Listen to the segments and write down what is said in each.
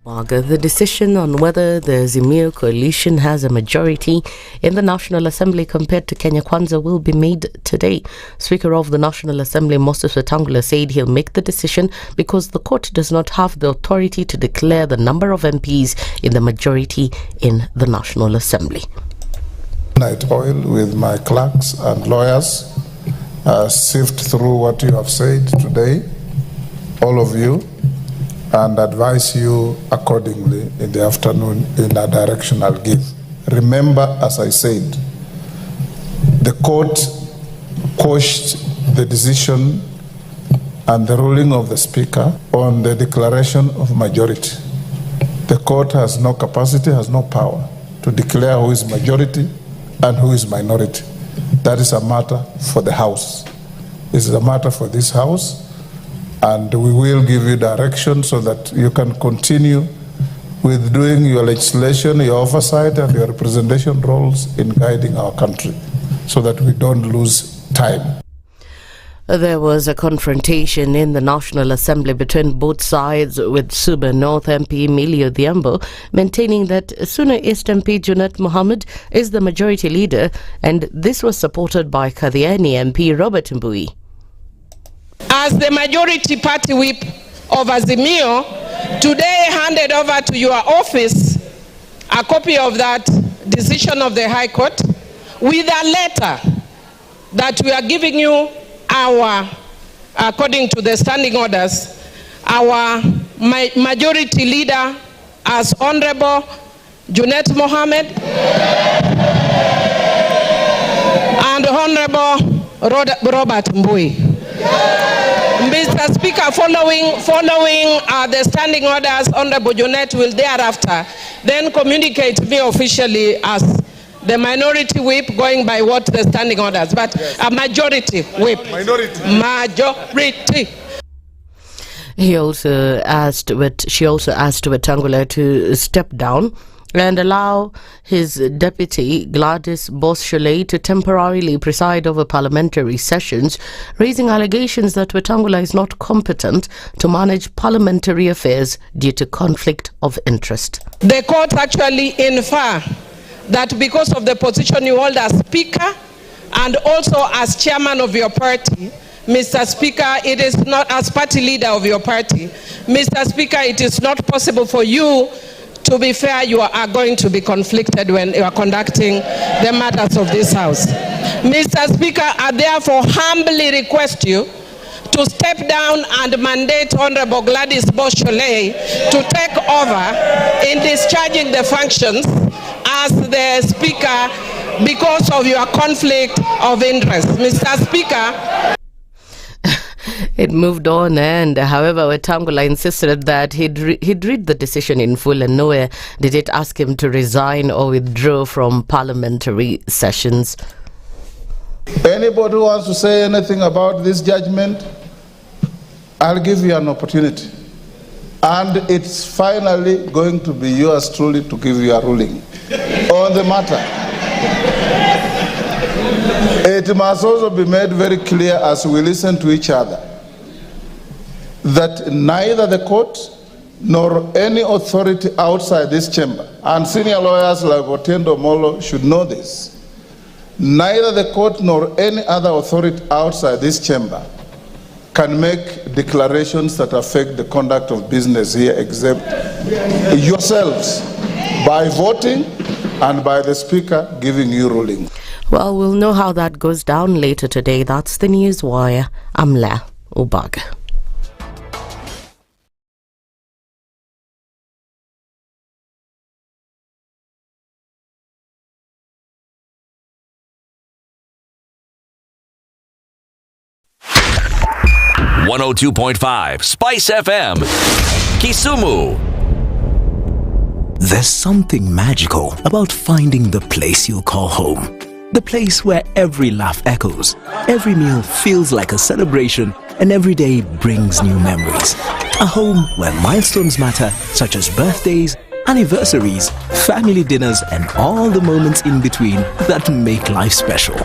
The decision on whether the Azimio coalition has a majority in the National Assembly compared to Kenya Kwanza will be made today. Speaker of the National Assembly, Moses Wetangula, said he'll make the decision because the court does not have the authority to declare the number of MPs in the majority in the National Assembly. Night oil with my clerks and lawyers, sift through what you have said today, all of you, and advise you accordingly in the afternoon in a direction I'll give. Remember, as I said, the court quashed the decision and the ruling of the Speaker on the declaration of majority. The court has no capacity, has no power to declare who is majority and who is minority. That is a matter for the House. This is a matter for this House. And we will give you direction so that you can continue with doing your legislation, your oversight, and your representation roles in guiding our country so that we don't lose time. There was a confrontation in the National Assembly between both sides, with Suba North MP Emilio Odhiambo maintaining that Suna East MP Junet Mohammed is the majority leader, and this was supported by Kathiani MP Robert Mbui. As the majority party whip of Azimio, today handed over to your office a copy of that decision of the High Court with a letter that we are giving you according to the standing orders, our majority leader as Honorable Junet Mohammed and Honorable Robert Mbui. Mr. Speaker, following the standing orders, Honorable Junet will thereafter then communicate me officially as the minority whip, going by what the standing orders, but yes, a majority whip. Majority. She also asked Wetangula to step down and allow his deputy Gladys Boschole to temporarily preside over parliamentary sessions, raising allegations that Wetangula is not competent to manage parliamentary affairs due to conflict of interest. The court actually infer that because of the position you hold as Speaker and also as Chairman of your party, Mr. Speaker, it is not, as party leader of your party, Mr. Speaker, it is not possible for you. To be fair, you are going to be conflicted when you are conducting the matters of this House. Mr. Speaker, I therefore humbly request you to step down and mandate Honorable Gladys Boschole to take over in discharging the functions as the Speaker because of your conflict of interest. Mr. Speaker, it moved on, and however, Wetangula insisted that he'd read the decision in full, and nowhere did it ask him to resign or withdraw from parliamentary sessions. Anybody who wants to say anything about this judgment, I'll give you an opportunity. And it's finally going to be yours truly to give you a ruling on the matter. It must also be made very clear as we listen to each other that neither the court nor any authority outside this chamber, and senior lawyers like Otendo Molo should know this, neither the court nor any other authority outside this chamber can make declarations that affect the conduct of business here except yourselves by voting and by the Speaker giving you ruling. Well, we'll know how that goes down later today. That's the News Wire. I'm La Ubaga. .5 Spice FM, Kisumu. There's something magical about finding the place you call home. The place where every laugh echoes, every meal feels like a celebration, and every day brings new memories. A home where milestones matter, such as birthdays, anniversaries, family dinners, and all the moments in between that make life special.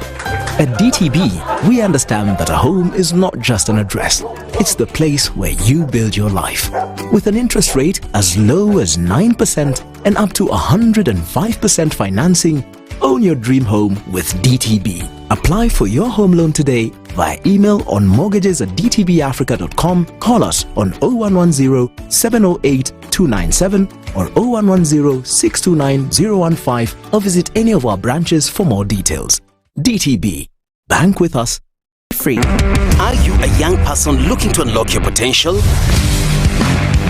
At DTB, we understand that a home is not just an address. It's the place where you build your life. with an interest rate as low as 9% and up to 105% financing. Own your dream home with DTB. Apply for your home loan today via email on mortgages@dtbafrica.com. Call us on 0110 708 297 or 0110 629 015 or visit any of our branches for more details. DTB. Bank with us. Free. Are you a young person looking to unlock your potential?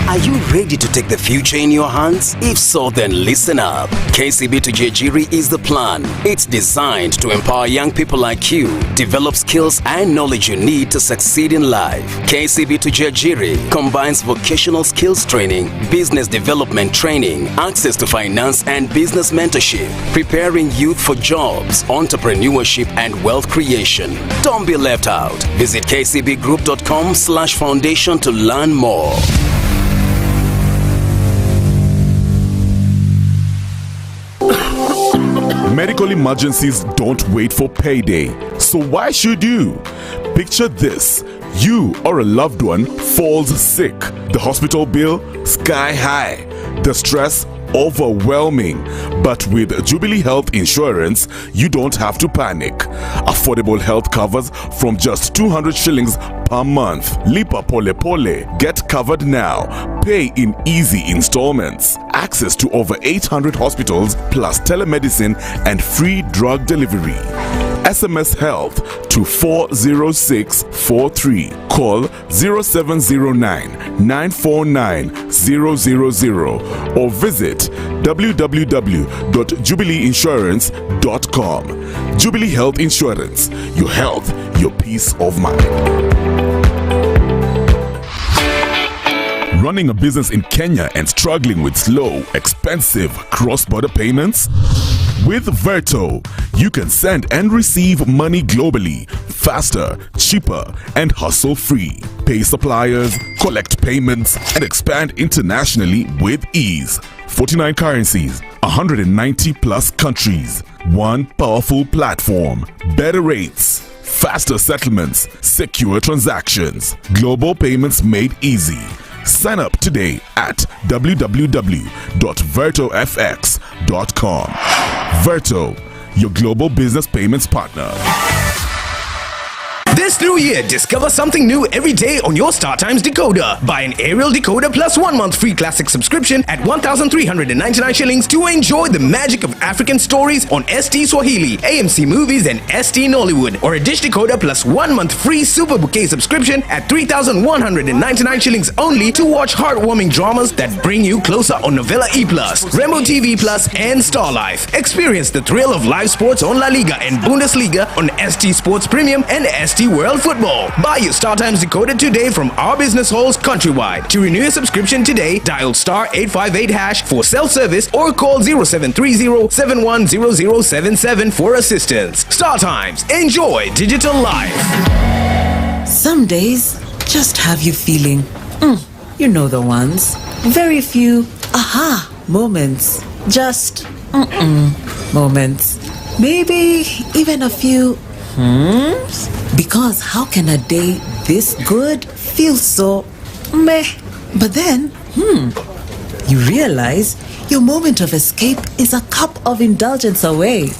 Are you ready to take the future in your hands? If so, then listen up. KCB to Jejiri is the plan. It's designed to empower young people like you, develop skills and knowledge you need to succeed in life. KCB to Jejiri combines vocational skills training, business development training, access to finance and business mentorship, preparing youth for jobs, entrepreneurship and wealth creation. Don't be left out. Visit kcbgroup.com/foundation to learn more. Medical emergencies don't wait for payday. So why should you? Picture this. You or a loved one falls sick. The hospital bill sky high. The stress overwhelming. But with Jubilee Health Insurance, you don't have to panic. Affordable health covers from just 200 shillings per month. Lipa pole pole. Get covered now. Pay in easy installments. Access to over 800 hospitals plus telemedicine and free drug delivery. SMS Health to 40643. Call 0709 949 000 or visit www.jubileeinsurance.com. Jubilee Health Insurance. Your health, your peace of mind. Running a business in Kenya and struggling with slow, expensive cross-border payments? With Verto, you can send and receive money globally, faster, cheaper, and hassle-free. Pay suppliers, collect payments, and expand internationally with ease. 49 currencies, 190 plus countries. One powerful platform. Better rates, faster settlements, secure transactions. Global payments made easy. Sign up today at www.vertofx.com. Verto, your global business payments partner. This new year, discover something new every day on your StarTimes decoder. Buy an aerial decoder plus 1 month free classic subscription at 1,399 shillings to enjoy the magic of African stories on ST Swahili, AMC Movies and ST Nollywood. Or a dish decoder plus 1 month free super bouquet subscription at 3,199 shillings only to watch heartwarming dramas that bring you closer on Novella E+, Remo TV Plus and Star Life. Experience the thrill of live sports on La Liga and Bundesliga on ST Sports Premium and ST World Football. Buy your StarTimes decoder today from our business halls countrywide. To renew your subscription today, dial star 858# for self-service or call 0730-710077 for assistance. StarTimes. Enjoy digital life. Some days just have you feeling, you know the ones. Very few aha moments. Just moments. Maybe even a few because how can a day this good feel so meh? But then, you realize your moment of escape is a cup of indulgence away.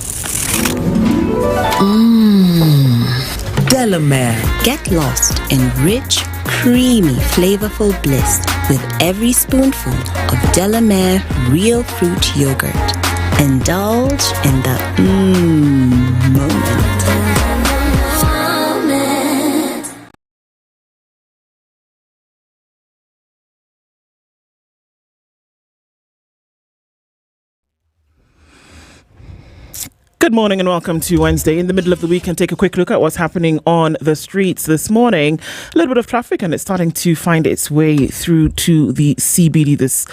Delamere. Get lost in rich, creamy, flavorful bliss with every spoonful of Delamere real fruit yogurt. Indulge in the moment. Good morning and welcome to Wednesday in the middle of the week, and take a quick look at what's happening on the streets this morning. A little bit of traffic and it's starting to find its way through to the CBD. This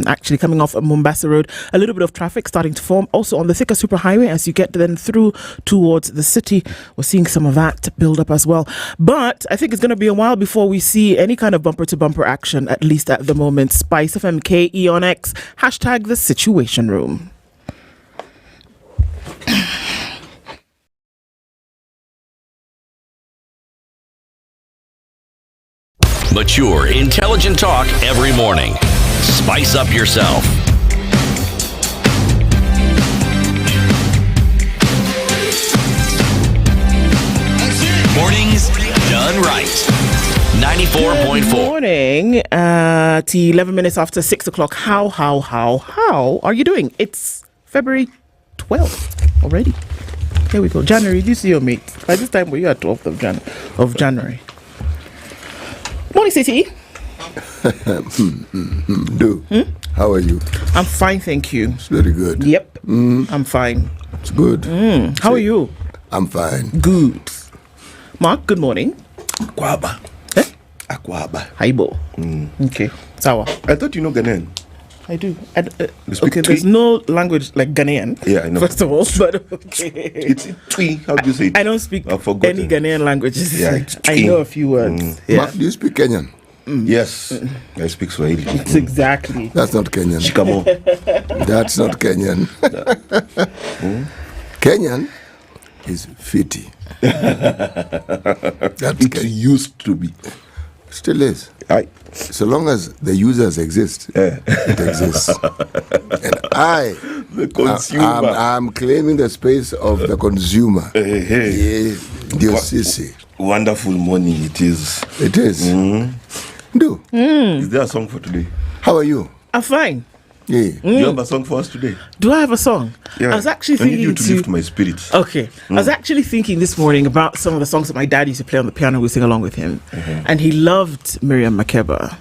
actually coming off Mombasa Road, a little bit of traffic starting to form also on the Thika Superhighway as you get then through towards the city. We're seeing some of that build up as well, but I think it's going to be a while before we see any kind of bumper to bumper action, at least at the moment. SpiceFM KE on X, hashtag the Situation Room. Mature, intelligent talk every morning. Spice up yourself. Mornings done right. 94.4. Good morning. 11 minutes after 6 o'clock. How are you doing? It's February 12th already. Here we go. January. Do you see your mate? By this time, we are 12th of January. Morning, City. How are you? I'm fine, thank you. It's very good. Yep. I'm fine. It's good. How are you? I'm fine. Good. Mark, good morning. Akwaba. Akwaba. Haibo. Okay. Sawa. I thought you know Ghanaian. I do. Okay, there's no language like Ghanaian. Yeah, I know. First of all, but okay. It's Twi. How do you say it? I don't speak any Ghanaian languages. Yeah, it's I know a few words. Yeah. Mark, do you speak Kenyan? Yes, I speak Swahili. It's exactly. That's not Kenyan. Shikamo. That's not Kenyan. Kenyan is fiti. It used to be. Still is. So long as the users exist, it exists. And the consumer, I'm claiming the space of the consumer. Wonderful morning it is. It is. Is there a song for today? How are you? I'm fine. Yeah. Do you have a song for us today? Do I have a song? Yeah. I was actually thinking I need you to lift my spirits. Okay. I was actually thinking this morning about some of the songs that my dad used to play on the piano. We sing along with him. And he loved Miriam Makeba.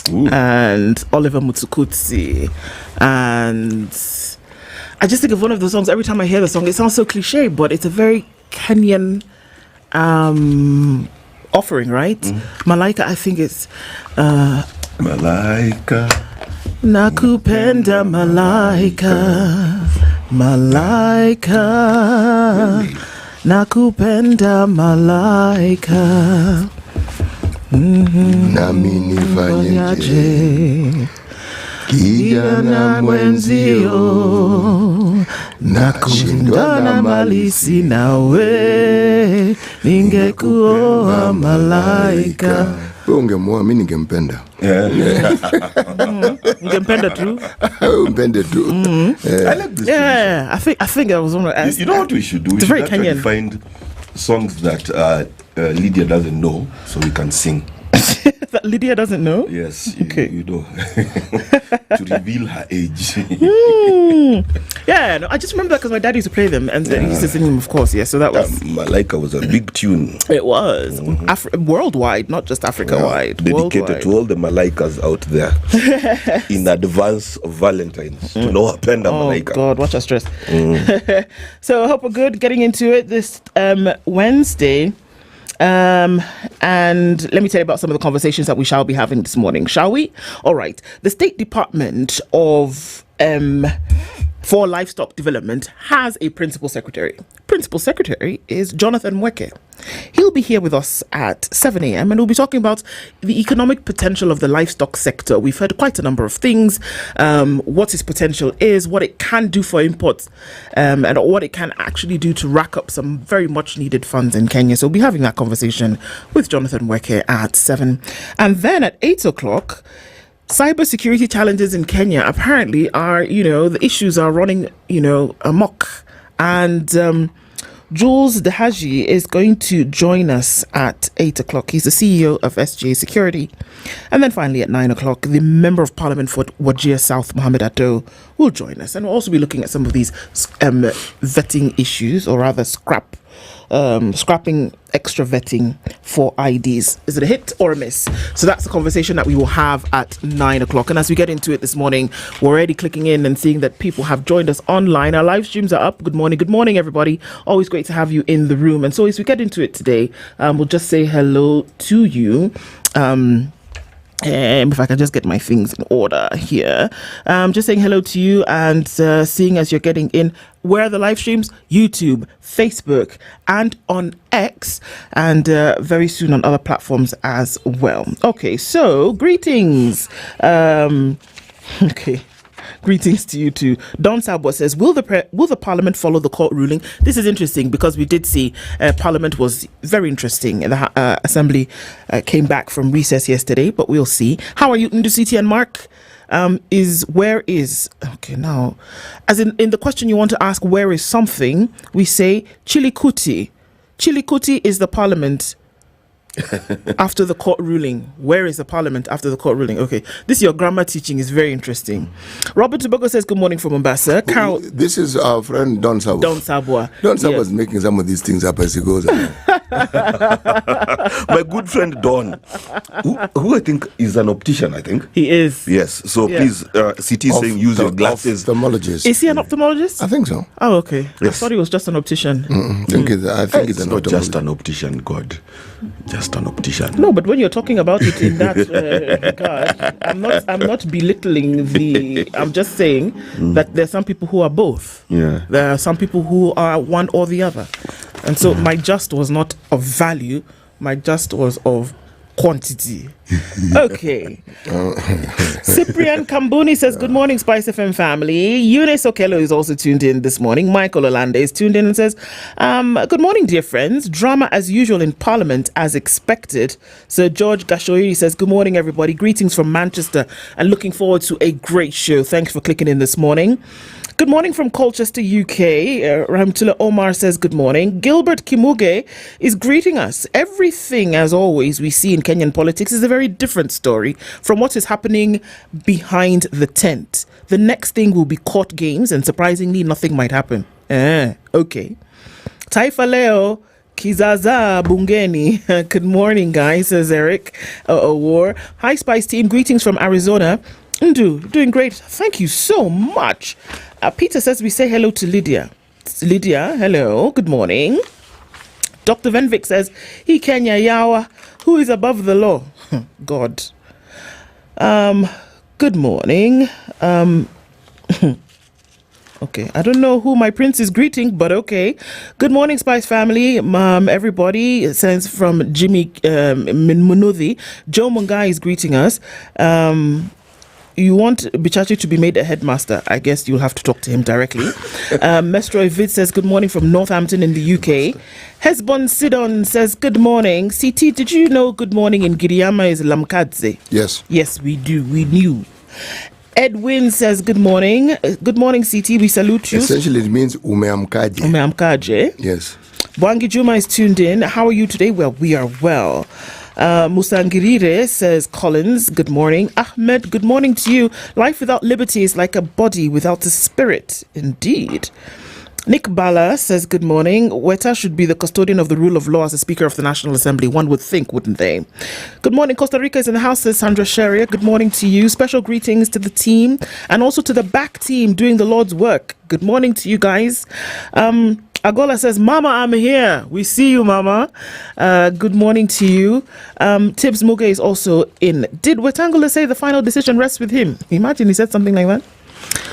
And Oliver Mutsukutsi. And I just think of one of those songs. Every time I hear the song, it sounds so cliche, but it's a very Kenyan offering, right? Malaika, I think it's Malaika Nakupenda Malaika Nakupenda Malaika Nami nifanyeje kijana mwenzio nakushindana malisi nawe ningekuoa malaika. Ungemuoa, mimi ningempenda. Ningempenda tu. Mpende tu. I like this. Yeah, I think I was on. You know what we should do? We should actually find songs that Lydiah doesn't know, so we can sing. That Lydiah doesn't know? Yes. Okay. You know. To reveal her age. Yeah, no, I just remember that because my dad used to play them and he used to sing them, of course. Yeah, so that was. Malaika was a big tune. It was. Worldwide, not just Africa-wide. Dedicated to all the Malaikas out there in advance of Valentine's. To know Penda Malaika. Oh, God, watch our stress. So I hope we're good getting into it this Wednesday. And let me tell you about some of the conversations that we shall be having this morning, shall we? All right. The State Department for Livestock Development has a principal secretary. Principal secretary is Jonathan Mweke. He'll be here with us at 7 a.m. and we'll be talking about the economic potential of the livestock sector. We've heard quite a number of things, what its potential is, what it can do for imports, and what it can actually do to rack up some very much needed funds in Kenya. So we'll be having that conversation with Jonathan Mweke at 7. And then at 8 o'clock, cybersecurity challenges in Kenya apparently are, the issues are running, amok. And Jules Dehaji is going to join us at 8 o'clock. He's the CEO of Security. And then finally at 9 o'clock, the Member of Parliament for Wajir South, Mohammed Ado, will join us. And we'll also be looking at some of these vetting issues, or rather scrapping extra vetting for IDs. Is it a hit or a miss? So that's the conversation that we will have at 9 o'clock. And as we get into it this morning, we're already clicking in and seeing that people have joined us online. Our live streams are up. Good morning, everybody. Always great to have you in the room. And so as we get into it today, we'll just say hello to you. If I can just get my things in order here. Just saying hello to you and seeing as you're getting in. Where are the live streams? YouTube, Facebook, and on X, and very soon on other platforms as well. Okay, so greetings. Okay. Greetings to you too. Don Sabo says, will the Parliament follow the court ruling? This is interesting because we did see Parliament was very interesting. The Assembly came back from recess yesterday, but we'll see. How are you, Ndusiti and Mark? Okay, now, as in the question you want to ask, where is something, we say Chilikuti. Chilikuti is the Parliament after the court ruling. Where is the Parliament after the court ruling? Okay, this your grammar teaching is very interesting. Robert Tobago says good morning from Mombasa. Carol, this is our friend Don Sabwa. Don Sabwa. Don Sabwa is making some of these things up as he goes. My good friend Don, who I think is an optician, I think. He is. Yes, so please, CT is saying use your glasses. Ophthalmologist. Is he an ophthalmologist? I think so. Oh, okay. Yes. I thought he was just an optician. I think it's not just an optician, God. Just an optician. No, but when you're talking about it in that regard, I'm not belittling the. I'm just saying that there are some people who are both. Yeah. There are some people who are one or the other, and so my just was not of value. My just was of quantity. Okay. Cyprian Kambuni says, good morning, SpiceFM family. Eunice Okello is also tuned in this morning. Michael Olande is tuned in and says, good morning, dear friends. Drama as usual in Parliament as expected. Sir George Gashoiri says, good morning, everybody. Greetings from Manchester and looking forward to a great show. Thanks for clicking in this morning. Good morning from Colchester, UK. Ramtula Omar says good morning. Gilbert Kimuge is greeting us. Everything, as always, we see in Kenyan politics is a very different story from what is happening behind the tent. The next thing will be court games, and surprisingly, nothing might happen. Okay. Taifa Leo Kizaza Bungeni. Good morning, guys, says Eric War. Hi, Spice team. Greetings from Arizona. Ndu, doing great. Thank you so much. Peter says we say hello to Lydiah. Lydiah, hello. Good morning. Dr. Venvik says, he Kenya Yawa, who is above the law? God. Good morning. Okay, I don't know who my prince is greeting, but okay. Good morning, Spice family. Everybody, it sends from Jimmy Munuthi. Joe Mungai is greeting us. You want Bichachi to be made a headmaster? I guess you'll have to talk to him directly. Mestroy Vid says, good morning from Northampton in the UK. Hesbon Sidon says, good morning. CT, did you know good morning in Giriama is Lamkadze? Yes. Yes, we do. We knew. Edwin says, good morning. Good morning, CT. We salute you. Essentially, it means umeamkaje. Umeamkaje. Yes. Bwangi Juma is tuned in. How are you today? Well, we are well. Musangirire says, Collins, good morning. Ahmed, good morning to you. Life without liberty is like a body without a spirit. Indeed. Nick Bala says, good morning. Weta should be the custodian of the rule of law as the Speaker of the National Assembly. One would think, wouldn't they? Good morning. Costa Rica is in the house, says Sandra Sharia. Good morning to you. Special greetings to the team and also to the back team doing the Lord's work. Good morning to you guys. Agola says, Mama, I'm here. We see you, Mama. Good morning to you. Tibbs Muga is also in. Did Wetangula say the final decision rests with him? Imagine he said something like that.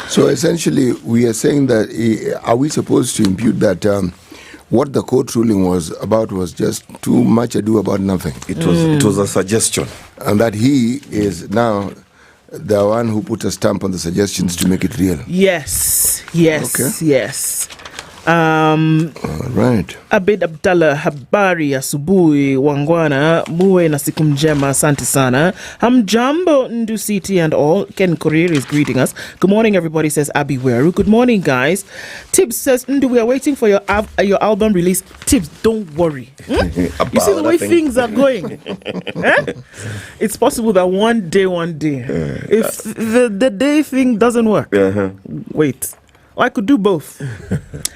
So essentially, we are saying that, are we supposed to impute that what the court ruling was about was just too much ado about nothing? It was a suggestion. And that he is now the one who put a stamp on the suggestions to make it real. Yes. Okay. Yes. All right. Abid Abdallah, habari asubuhi wangwana, muwe na siku njema, asante sana. Hamjambo Ndu City and all. Ken Korir is greeting us. Good morning, everybody, says Abi Weru. Good morning, guys. Tibbs says, Ndu, we are waiting for your album release. Tibbs, don't worry. You see the way things are going. It's possible that one day, if the day thing doesn't work, wait. I could do both.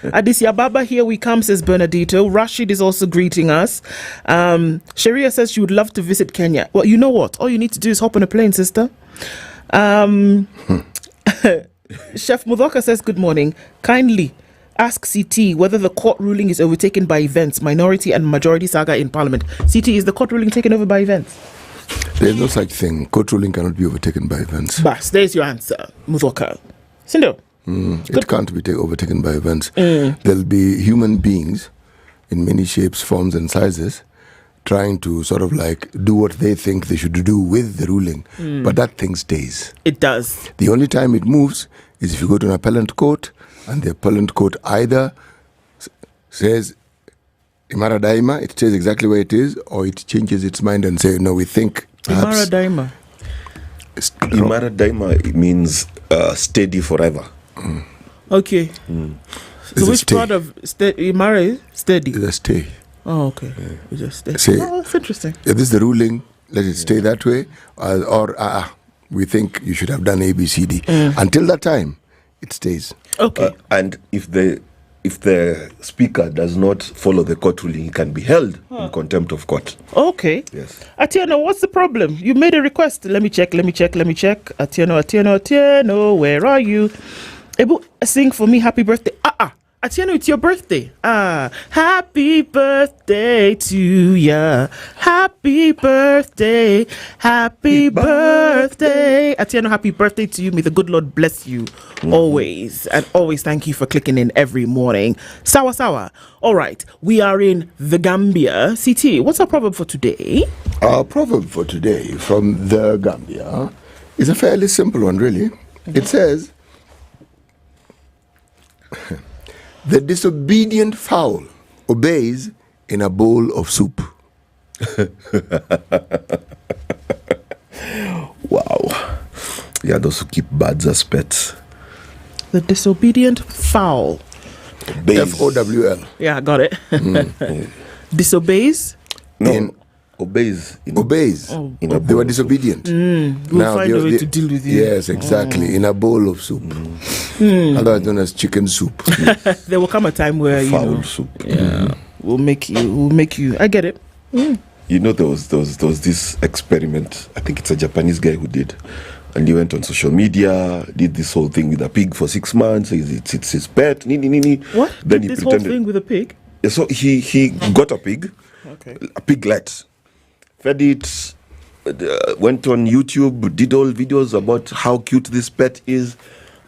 Adisia Baba, here we come, says Bernardito. Rashid is also greeting us. Sharia says she would love to visit Kenya. Well, you know what? All you need to do is hop on a plane, sister. Chef Mudoka says, good morning. Kindly ask CT whether the court ruling is overtaken by events, minority and majority saga in Parliament. CT, is the court ruling taken over by events? There's no such thing. Court ruling cannot be overtaken by events. Bas, there's your answer, Mudoka. Sindo? It can't be overtaken by events. There'll be human beings in many shapes, forms, and sizes trying to sort of like do what they think they should do with the ruling. But that thing stays. It does. The only time it moves is if you go to an appellant court and the appellant court either says Imara Daima, it stays exactly where it is, or it changes its mind and say, no, we think Imara Daima. Imara Daima means steady forever. Okay. So which part of Imara is steady? It's a stay. Oh, okay. We just stay. Say, that's interesting. If this is the ruling, let it stay that way, or we think you should have done A, B, C, D. Until that time, it stays. Okay. And if the speaker does not follow the court ruling, he can be held in contempt of court. Okay. Yes. Atieno, what's the problem? You made a request. Let me check. Atieno, where are you? Ebu, sing for me happy birthday. Atieno, it's your birthday. Happy birthday to ya. Happy birthday. Happy birthday. Atieno, happy birthday to you. May the good Lord bless you always. And always thank you for clicking in every morning. Sawa. All right. We are in the Gambia. CT, what's our proverb for today? Our proverb for today from the Gambia is a fairly simple one, really. It says, the disobedient fowl obeys in a bowl of soup. Wow. Yeah, those who keep birds as pets. The disobedient fowl. Fowl. Yeah, I got it. Disobeys? No. Obeys. Obeys. They were disobedient. We'll find a way to deal with you. Yes, exactly. In a bowl of soup. Otherwise known as chicken soup. There will come a time where fowl soup. Yeah, we'll make you. I get it. You know, there was this experiment. I think it's a Japanese guy who did, and he went on social media, did this whole thing with a pig for 6 months. It's his pet. What? Then he pretended whole thing with a pig. So he got a pig, a piglet, fed it, went on YouTube, did all videos about how cute this pet is,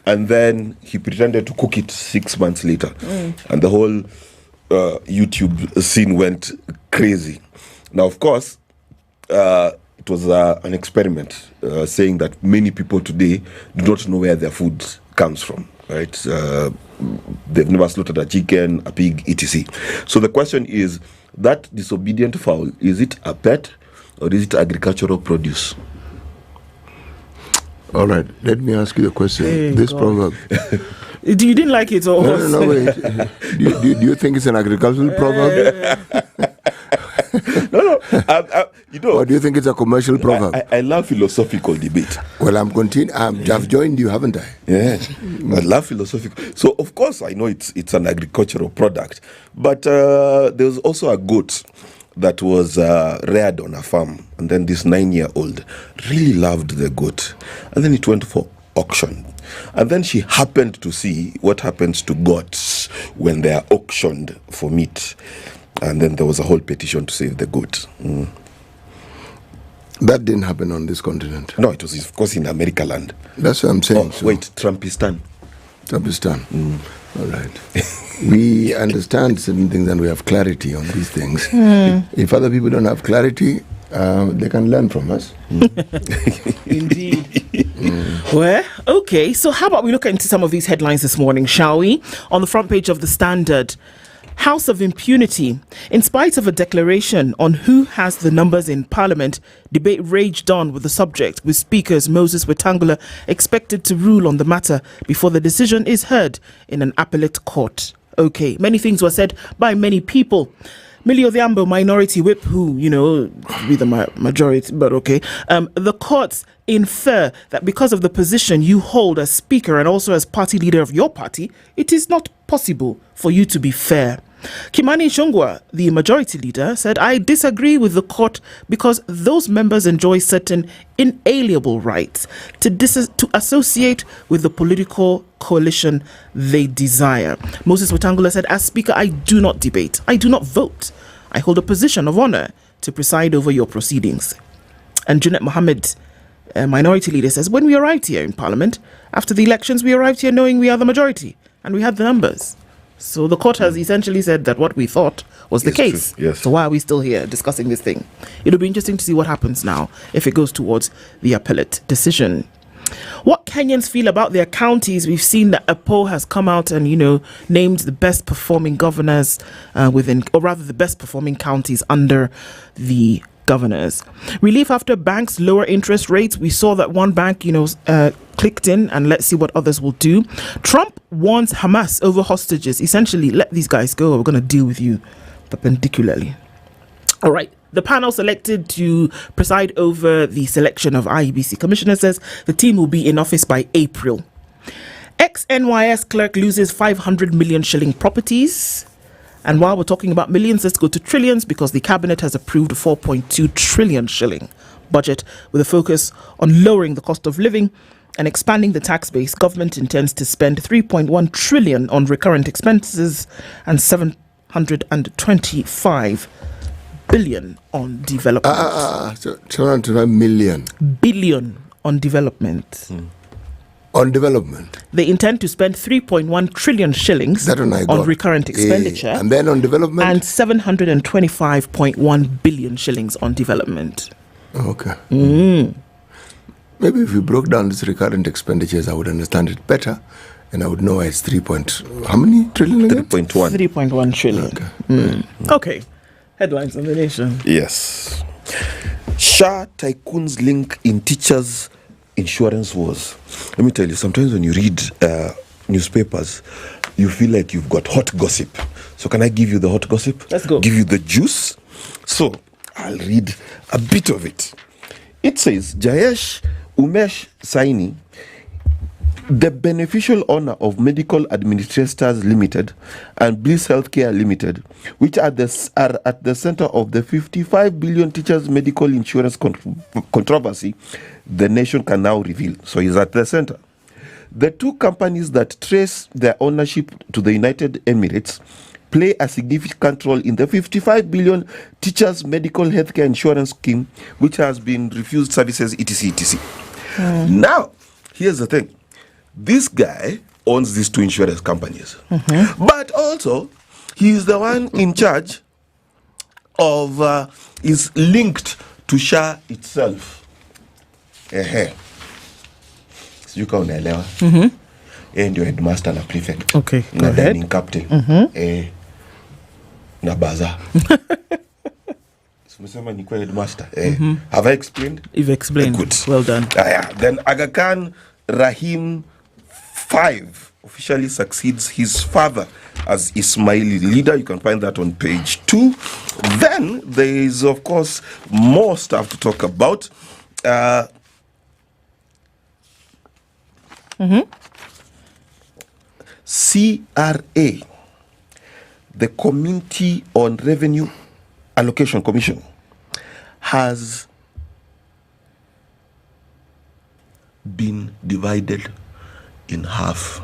and then he pretended to cook it 6 months later, and the whole YouTube scene went crazy. Now, of course, it was an experiment saying that many people today do not know where their food comes from, right? They've never slaughtered a chicken, a pig, etc. So the question is, that disobedient fowl, is it a pet or is it agricultural produce? All right, let me ask you a question. This proverb. You didn't like it, or no, wait. Do you think it's an agricultural proverb? No. Or do you think it's a commercial proverb? I love philosophical debate. Well, I've joined you, haven't I? Yeah, I love philosophical. So, of course, I know it's an agricultural product, but there was also a goat that was reared on a farm, and then this 9-year-old really loved the goat, and then it went for auction. And then she happened to see what happens to goats when they are auctioned for meat. And then there was a whole petition to save the goat. That didn't happen on this continent. No, it was, of course, in America land. That's what I'm saying. Wait, Trumpistan. All right. We understand certain things and we have clarity on these things. If other people don't have clarity, they can learn from us. Indeed. Well, okay. So how about we look into some of these headlines this morning, shall we? On the front page of the Standard, House of Impunity. In spite of a declaration on who has the numbers in Parliament, debate raged on with the subject, with speakers Moses Wetangula expected to rule on the matter before the decision is heard in an appellate court. Okay, many things were said by many people. Millie Odhiambo, minority whip, who, be the majority, but okay. The courts infer that because of the position you hold as speaker and also as party leader of your party, it is not possible for you to be fair. Kimani Ichung'wah, the majority leader, said, I disagree with the court because those members enjoy certain inalienable rights to associate with the political coalition they desire. Moses Wetangula said, as speaker, I do not debate. I do not vote. I hold a position of honor to preside over your proceedings. And Junet Mohammed, minority leader, says, when we arrived here in Parliament, after the elections, we arrived here knowing we are the majority and we had the numbers. So the court has essentially said that what we thought was the case. True. Yes. So why are we still here discussing this thing? It'll be interesting to see what happens now if it goes towards the appellate decision. What Kenyans feel about their counties? We've seen that Okoh has come out and, named the best performing governors the best performing counties under the governors. Relief after banks lower interest rates. We saw that one bank, clicked in, and let's see what others will do. Trump warns Hamas over hostages. Essentially, let these guys go. We're going to deal with you perpendicularly. All right. The panel selected to preside over the selection of IEBC commissioner says the team will be in office by April. Ex-NYS clerk loses 500 million shilling properties. And while we're talking about millions, let's go to trillions, because the cabinet has approved a 4.2 trillion shilling budget with a focus on lowering the cost of living and expanding the tax base. Government intends to spend 3.1 trillion on recurrent expenses and 725 billion on development. So 200 million. Billion on development. On development. They intend to spend 3.1 trillion shillings on recurrent expenditure. And then on development? And 725.1 billion shillings on development. Okay. Maybe if we broke down these recurrent expenditures, I would understand it better. And I would know it's 3.1 trillion? 3.1 trillion. Okay. Okay. Headlines on the nation. Yes. Shah tycoons link in teachers' insurance wars. Let me tell you, sometimes when you read newspapers, you feel like you've got hot gossip. So can I give you the hot gossip? Let's go. Give you the juice? So I'll read a bit of it. It says, Jayesh Umesh Saini, the beneficial owner of Medical Administrators Limited and Bliss Healthcare Limited, which are at the center of the 55 billion teachers' medical insurance controversy, the nation can now reveal. So he's at the center. The two companies that trace their ownership to the United Emirates play a significant role in the 55 billion teachers' medical healthcare insurance scheme, which has been refused services, etc. Now, here's the thing. This guy owns these two insurance companies. But also, he's the one in charge of, is linked to SHA itself. Sijui unaelewa. Ndio headmaster na prefect. Okay, go na ahead. Dining captain. Na baza. Sumesema ni kwa headmaster. Have I explained? You've explained. Good. Well done. Then Aga Khan Rahim 5 officially succeeds his father as Ismaili leader. You can find that on page 2. Then there is, of course, more stuff to talk about. CRA, the Committee on Revenue Allocation Commission, has been divided in half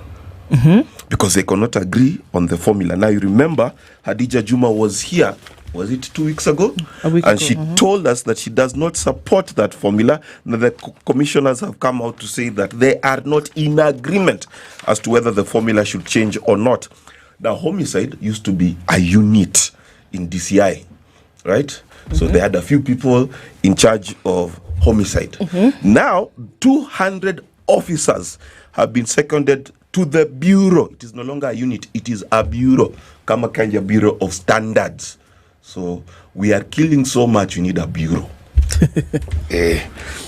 because they cannot agree on the formula. Now you remember Hadija Juma was here, was it 2 weeks ago? And she told us that she does not support that formula. Now the commissioners have come out to say that they are not in agreement as to whether the formula should change or not. Now homicide used to be a unit in DCI, right? So they had a few people in charge of homicide. Now 200 officers have been seconded to the bureau. It is no longer a unit, it is a bureau, Kama Kenya Bureau of Standards. So we are killing so much, you need a bureau.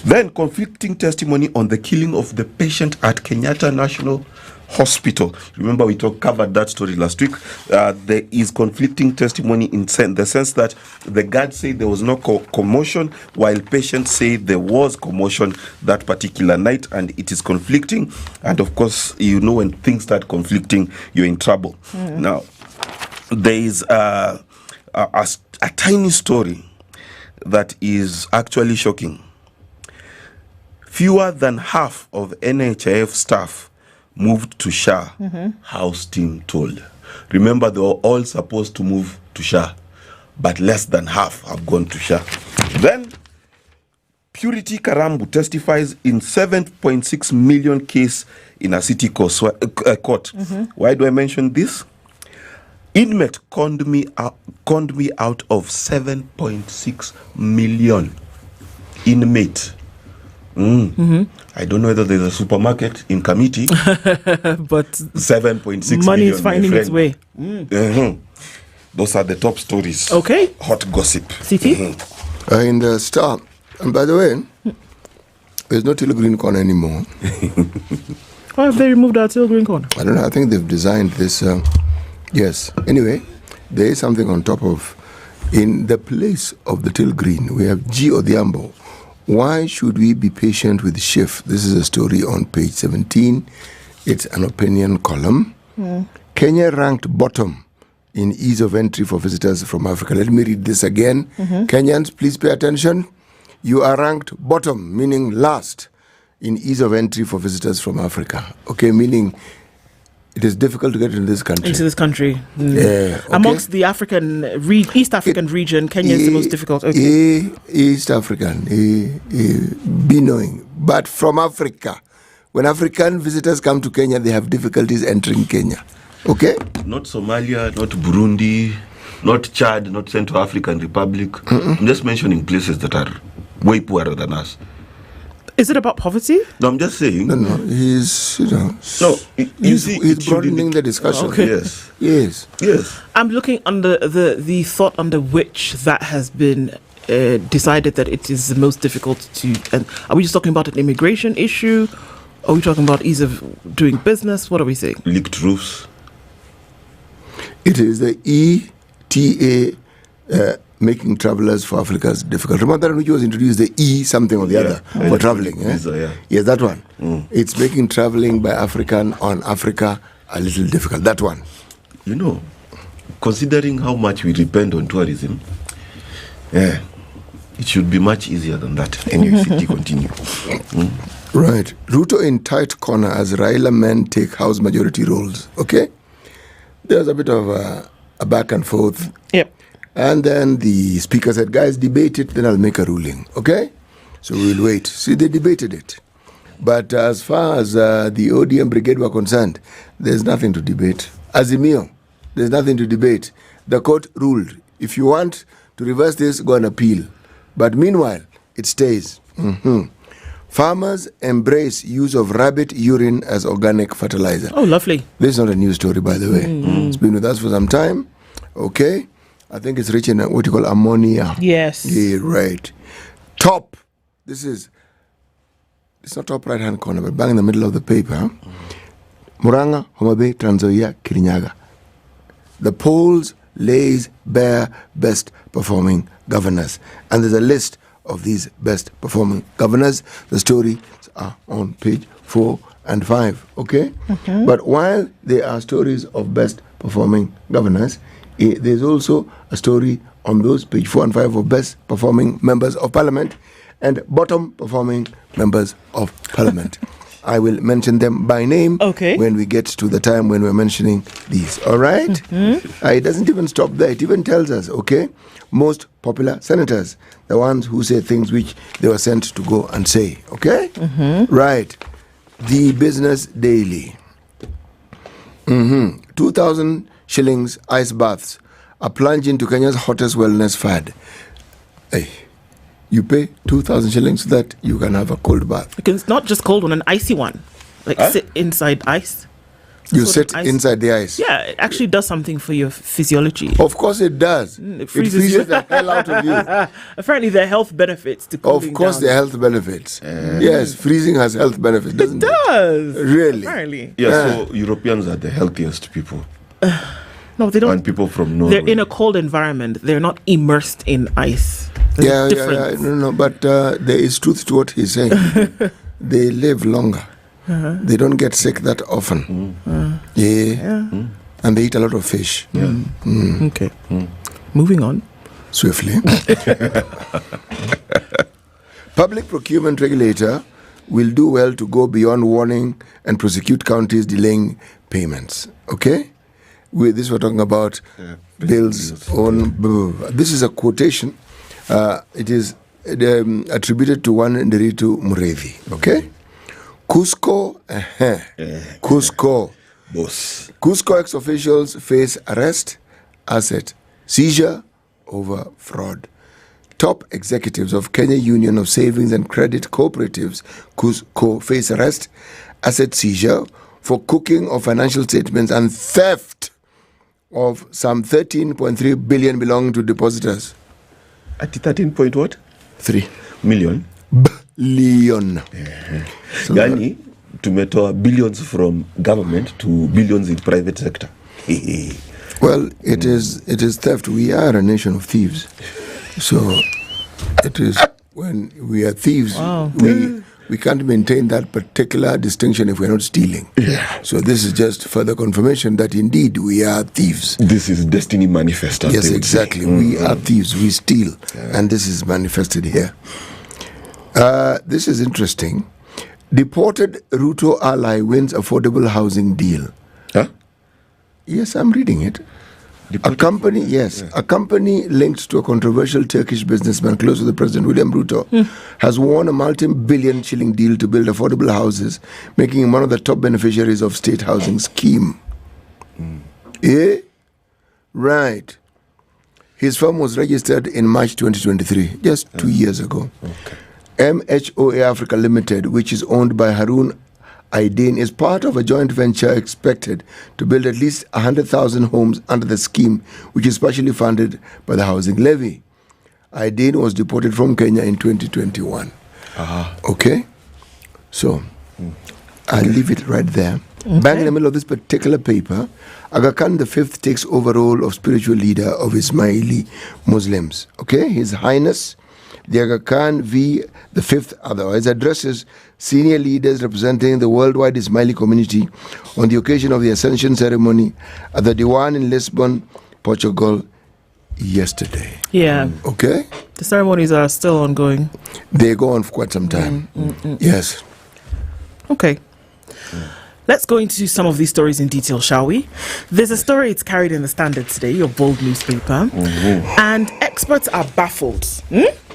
Then conflicting testimony on the killing of the patient at Kenyatta National Hospital. Remember we covered that story last week. There is conflicting testimony in the sense that the guards say there was no commotion, while patients say there was commotion that particular night, and it is conflicting. And of course, you know, when things start conflicting, you're in trouble. Now, there is a tiny story that is actually shocking. Fewer than half of NHIF staff moved to SHA, House team told. Remember, they were all supposed to move to SHA, but less than half have gone to SHA. Then, Purity Karambu testifies in 7.6 million case in a city court. Why do I mention this? Inmate conned me out of 7.6 million. Inmate. I don't know whether there's a supermarket in Kamiti, but 7.6 money million, is finding its way. Those are the top stories. Okay. Hot gossip. CT? In the Star. And by the way, there's no Till Green Corner anymore. Why have they removed our Till Green Corner? I don't know. I think they've designed this. Yes. Anyway, there is something on top of. In the place of the Till Green, we have G. Odhiambo. Why should we be patient with Schiff? This is a story on page 17. It's an opinion column. Kenya ranked bottom in ease of entry for visitors from Africa. Let me read this again. Kenyans, please pay attention. You are ranked bottom, meaning last, in ease of entry for visitors from Africa. Okay, meaning it is difficult to get into this country. Yeah, okay. Amongst the East African region, Kenya is the most difficult. Okay. East African, be knowing. But from Africa, when African visitors come to Kenya, they have difficulties entering Kenya. Okay? Not Somalia, not Burundi, not Chad, not Central African Republic. I'm just mentioning places that are way poorer than us. Is it about poverty? No, I'm just saying. No, he's he's broadening the discussion. Okay. Yes. I'm looking under the thought under which that has been decided that it is the most difficult to. And are we just talking about an immigration issue? Are we talking about ease of doing business? What are we saying? Leaked roofs. It is the ETA making travelers for Africa difficult. Remember that which was introduced, the E something or the other for traveling. Yes, that one. It's making traveling by African on Africa a little difficult. That one. You know, considering how much we depend on tourism, it should be much easier than that. Anyway, continue. Right. Ruto in tight corner as Raila men take House majority roles. Okay? There's a bit of a back and forth. Yep. And then the speaker said, guys, debate it, then I'll make a ruling. Okay? So we'll wait. See, they debated it. But as far as the ODM brigade were concerned, there's nothing to debate. Azimio, there's nothing to debate. The court ruled. If you want to reverse this, go and appeal. But meanwhile, it stays. Farmers embrace use of rabbit urine as organic fertilizer. Oh, lovely. This is not a new story, by the way. It's been with us for some time. Okay? I think it's rich in what you call ammonia. Yes. Yeah, right. Top. It's not top right-hand corner, but bang in the middle of the paper. Muranga, Homa Bay, Trans Nzoia, Kirinyaga. The polls lays bare best performing governors. And there's a list of these best performing governors. The stories are on page 4 and 5. Okay? But while there are stories of best performing governors, there's also a story on those page 4 and 5 of best performing members of parliament and bottom performing members of parliament. I will mention them by name when we get to the time when we're mentioning these. All right? It doesn't even stop there. It even tells us, most popular senators, the ones who say things which they were sent to go and say. Okay? Right. The Business Daily. 2,000 shillings ice baths, a plunge into Kenya's hottest wellness fad. Hey, you pay 2,000 shillings so that you can have a cold bath. It's not just cold one, an icy one. Sit inside ice. You sit inside the ice. Yeah, it actually does something for your physiology. Of course it does. It freezes the hell out of you. Apparently there are health benefits to cooling down. Of course there are health benefits. Yes, freezing has health benefits, doesn't it? It does. Really? Apparently. Yeah, so Europeans are the healthiest people. No, they don't. And people from Norway. They're in a cold environment. They're not immersed in ice. Yeah. No, but there is truth to what he's saying. They live longer. They don't get sick that often. And they eat a lot of fish. Okay. Moving on. Swiftly. Public procurement regulator will do well to go beyond warning and prosecute counties delaying payments. Okay? This we're talking about bills on. This is a quotation. It is attributed to one Nderitu Mureithi. Okay? Kusco. Kusco. Boss. Kusco ex-officials face arrest asset seizure over fraud. Top executives of Kenya Union of Savings and Credit Cooperatives, Kusco, face arrest, asset seizure for cooking of financial statements and theft of some 13.3 billion belonging to depositors. At 13 point what? 3 million. Billion. So Yani, tumetoa billions from government to billions in private sector. Well, it is theft. We are a nation of thieves. So it is when we are thieves, we can't maintain that particular distinction if we're not stealing. Yeah. So this is just further confirmation that indeed we are thieves. This is destiny manifest. Yes, exactly. We are thieves. We steal. And this is manifested here. This is interesting. Deported Ruto ally wins affordable housing deal. Huh? Yes, I'm reading it. A company linked to a controversial Turkish businessman close to the President, William Ruto, has won a multi-billion shilling deal to build affordable houses, making him one of the top beneficiaries of state housing scheme. Right. His firm was registered in March 2023, just 2 years ago. Okay. MHOA Africa Limited, which is owned by Harun Aidin, is part of a joint venture expected to build at least 100,000 homes under the scheme, which is partially funded by the housing levy. Aidin was deported from Kenya in 2021. Okay? So, I'll leave it right there. Okay. Bang in the middle of this particular paper, Aga Khan V takes over role of spiritual leader of Ismaili Muslims. Okay? His Highness the Aga Khan V, the fifth, otherwise, addresses senior leaders representing the worldwide Ismaili community on the occasion of the Ascension ceremony at the Diwan in Lisbon, Portugal, yesterday. Yeah. Okay? The ceremonies are still ongoing. They go on for quite some time. Yes. Okay. Let's go into some of these stories in detail, shall we? There's a story, it's carried in the Standard today, your bold newspaper, and experts are baffled.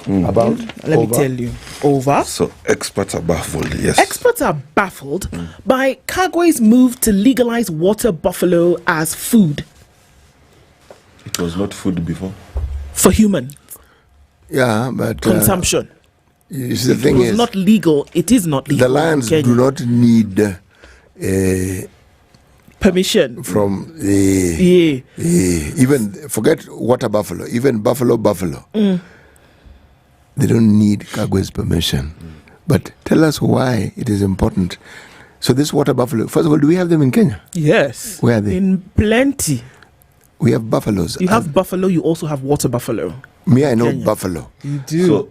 About? Let me tell you. Over. So experts are baffled, yes. Experts are baffled by Kagwe's move to legalize water buffalo as food. It was not food before. For humans. Yeah, but... consumption. You see, the thing is... not legal. It is not legal. The lions do not need... permission from the even forget water buffalo, even buffalo they don't need Kagwe's permission. But tell us why it is important. So this water buffalo, first of all, do we have them in Kenya? Yes. Where are they? In plenty. We have buffaloes. You have buffalo, you also have water buffalo. Me, I know buffalo. You do. So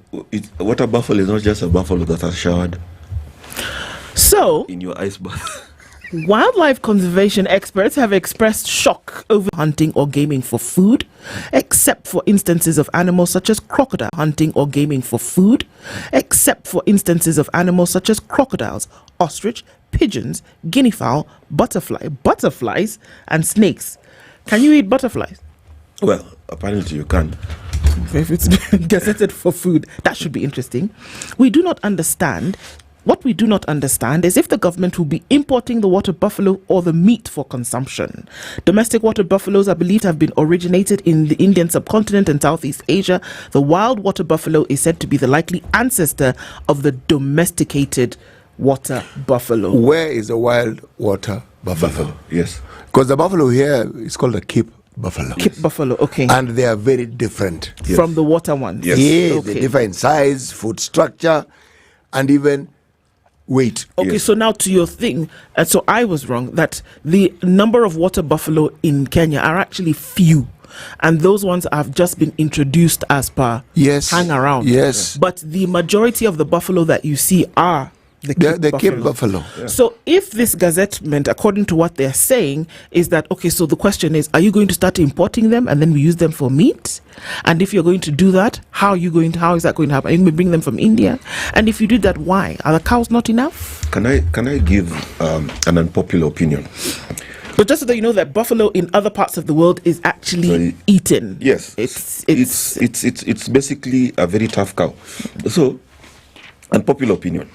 water buffalo is not just a buffalo that has showered. So in your ice bath. Wildlife conservation experts have expressed shock over hunting or gaming for food, except for instances of animals such as crocodile hunting or gaming for food, except for instances of animals such as crocodiles, ostrich, pigeons, guinea fowl, butterflies, and snakes. Can you eat butterflies? Well, apparently you can. If it's gazetted for food, that should be interesting. We do not understand. What we do not understand is if the government will be importing the water buffalo or the meat for consumption. Domestic water buffaloes are believed to have been originated in the Indian subcontinent and Southeast Asia. The wild water buffalo is said to be the likely ancestor of the domesticated water buffalo. Where is the wild water buffalo? Yes. Because the buffalo here is called a Cape buffalo. Cape buffalo, okay. And they are very different. From the water ones. Yes. Okay. They differ in size, food structure, and even weight. Okay, so now to your thing. So I was wrong that the number of water buffalo in Kenya are actually few. And those ones have just been introduced as per hang around. Yes. But the majority of the buffalo that you see are the Cape buffalo. Yeah. So if this gazettement, according to what they're saying, is that, okay, so the question is, are you going to start importing them and then we use them for meat? And if you're going to do that, how is that going to happen? Are you going to bring them from India? And if you did that, why? Are the cows not enough? Can I give an unpopular opinion? But just so that you know that buffalo in other parts of the world is actually eaten. Yes. It's basically a very tough cow. So, unpopular opinion.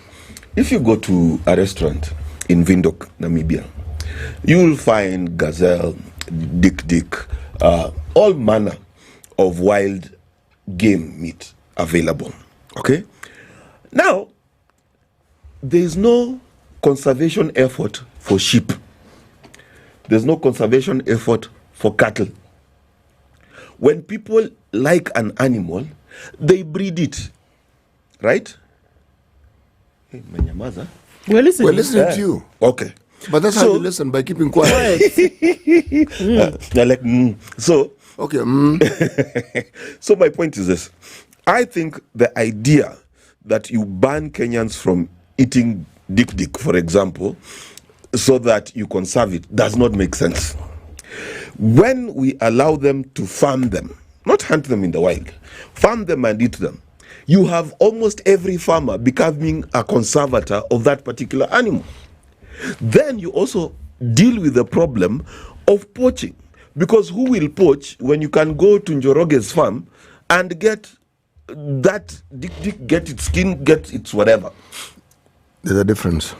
If you go to a restaurant in Windhoek, Namibia, you will find gazelle, dik, all manner of wild game meat available. Okay? Now, there is no conservation effort for sheep. There's no conservation effort for cattle. When people like an animal, they breed it. Right? Hey, Manyamaza. We're listening to you. Okay. But that's how you listen, by keeping quiet. So, okay. So my point is this. I think the idea that you ban Kenyans from eating dick, for example, so that you conserve it, does not make sense. When we allow them to farm them, not hunt them in the wild, farm them and eat them, you have almost every farmer becoming a conservator of that particular animal. Then you also deal with the problem of poaching. Because who will poach when you can go to Njoroge's farm and get that dick, get its skin, get its whatever? There's a difference.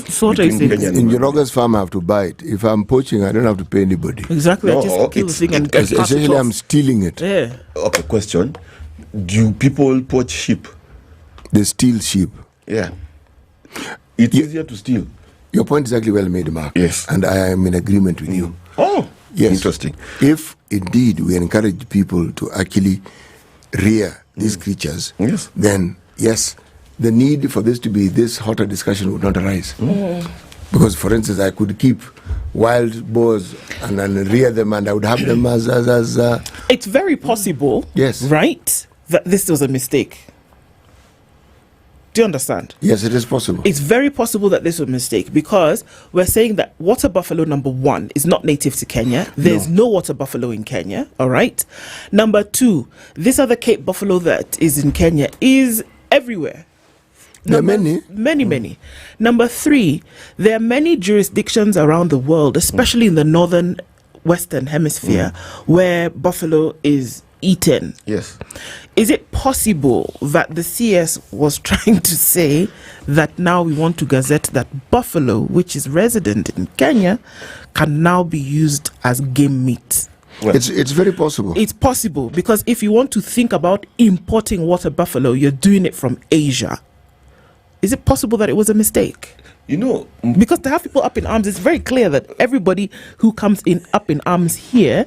So what are you saying? In Njoroge's farm, I have to buy it. If I'm poaching, I don't have to pay anybody. Exactly. I just kill the thing and essentially, I'm stealing it. Yeah. Okay, question. Do people poach sheep? They steal sheep. Yeah. It's easier to steal. Your point is actually well made, Mark. Yes. And I am in agreement with you. Oh, yes. Interesting. If indeed we encourage people to actually rear these creatures, yes, then yes, the need for this to be this hotter discussion would not arise. Because, for instance, I could keep wild boars and rear them, and I would have them as It's very possible, yes, right, that this was a mistake. Do you understand? Yes, it is possible. It's very possible that this was a mistake because we're saying that water buffalo, number one, is not native to Kenya. There's no water buffalo in Kenya, all right? Number two, this other Cape buffalo that is in Kenya is everywhere. There are many. Many. Number three, there are many jurisdictions around the world, especially in the northern western hemisphere, where buffalo is eaten. Yes. Is it possible that the CS was trying to say that now we want to gazette that buffalo, which is resident in Kenya, can now be used as game meat? Well, it's very possible. It's possible because if you want to think about importing water buffalo, you're doing it from Asia. Is it possible that it was a mistake? You know, because to have people up in arms, it's very clear that everybody who comes in up in arms here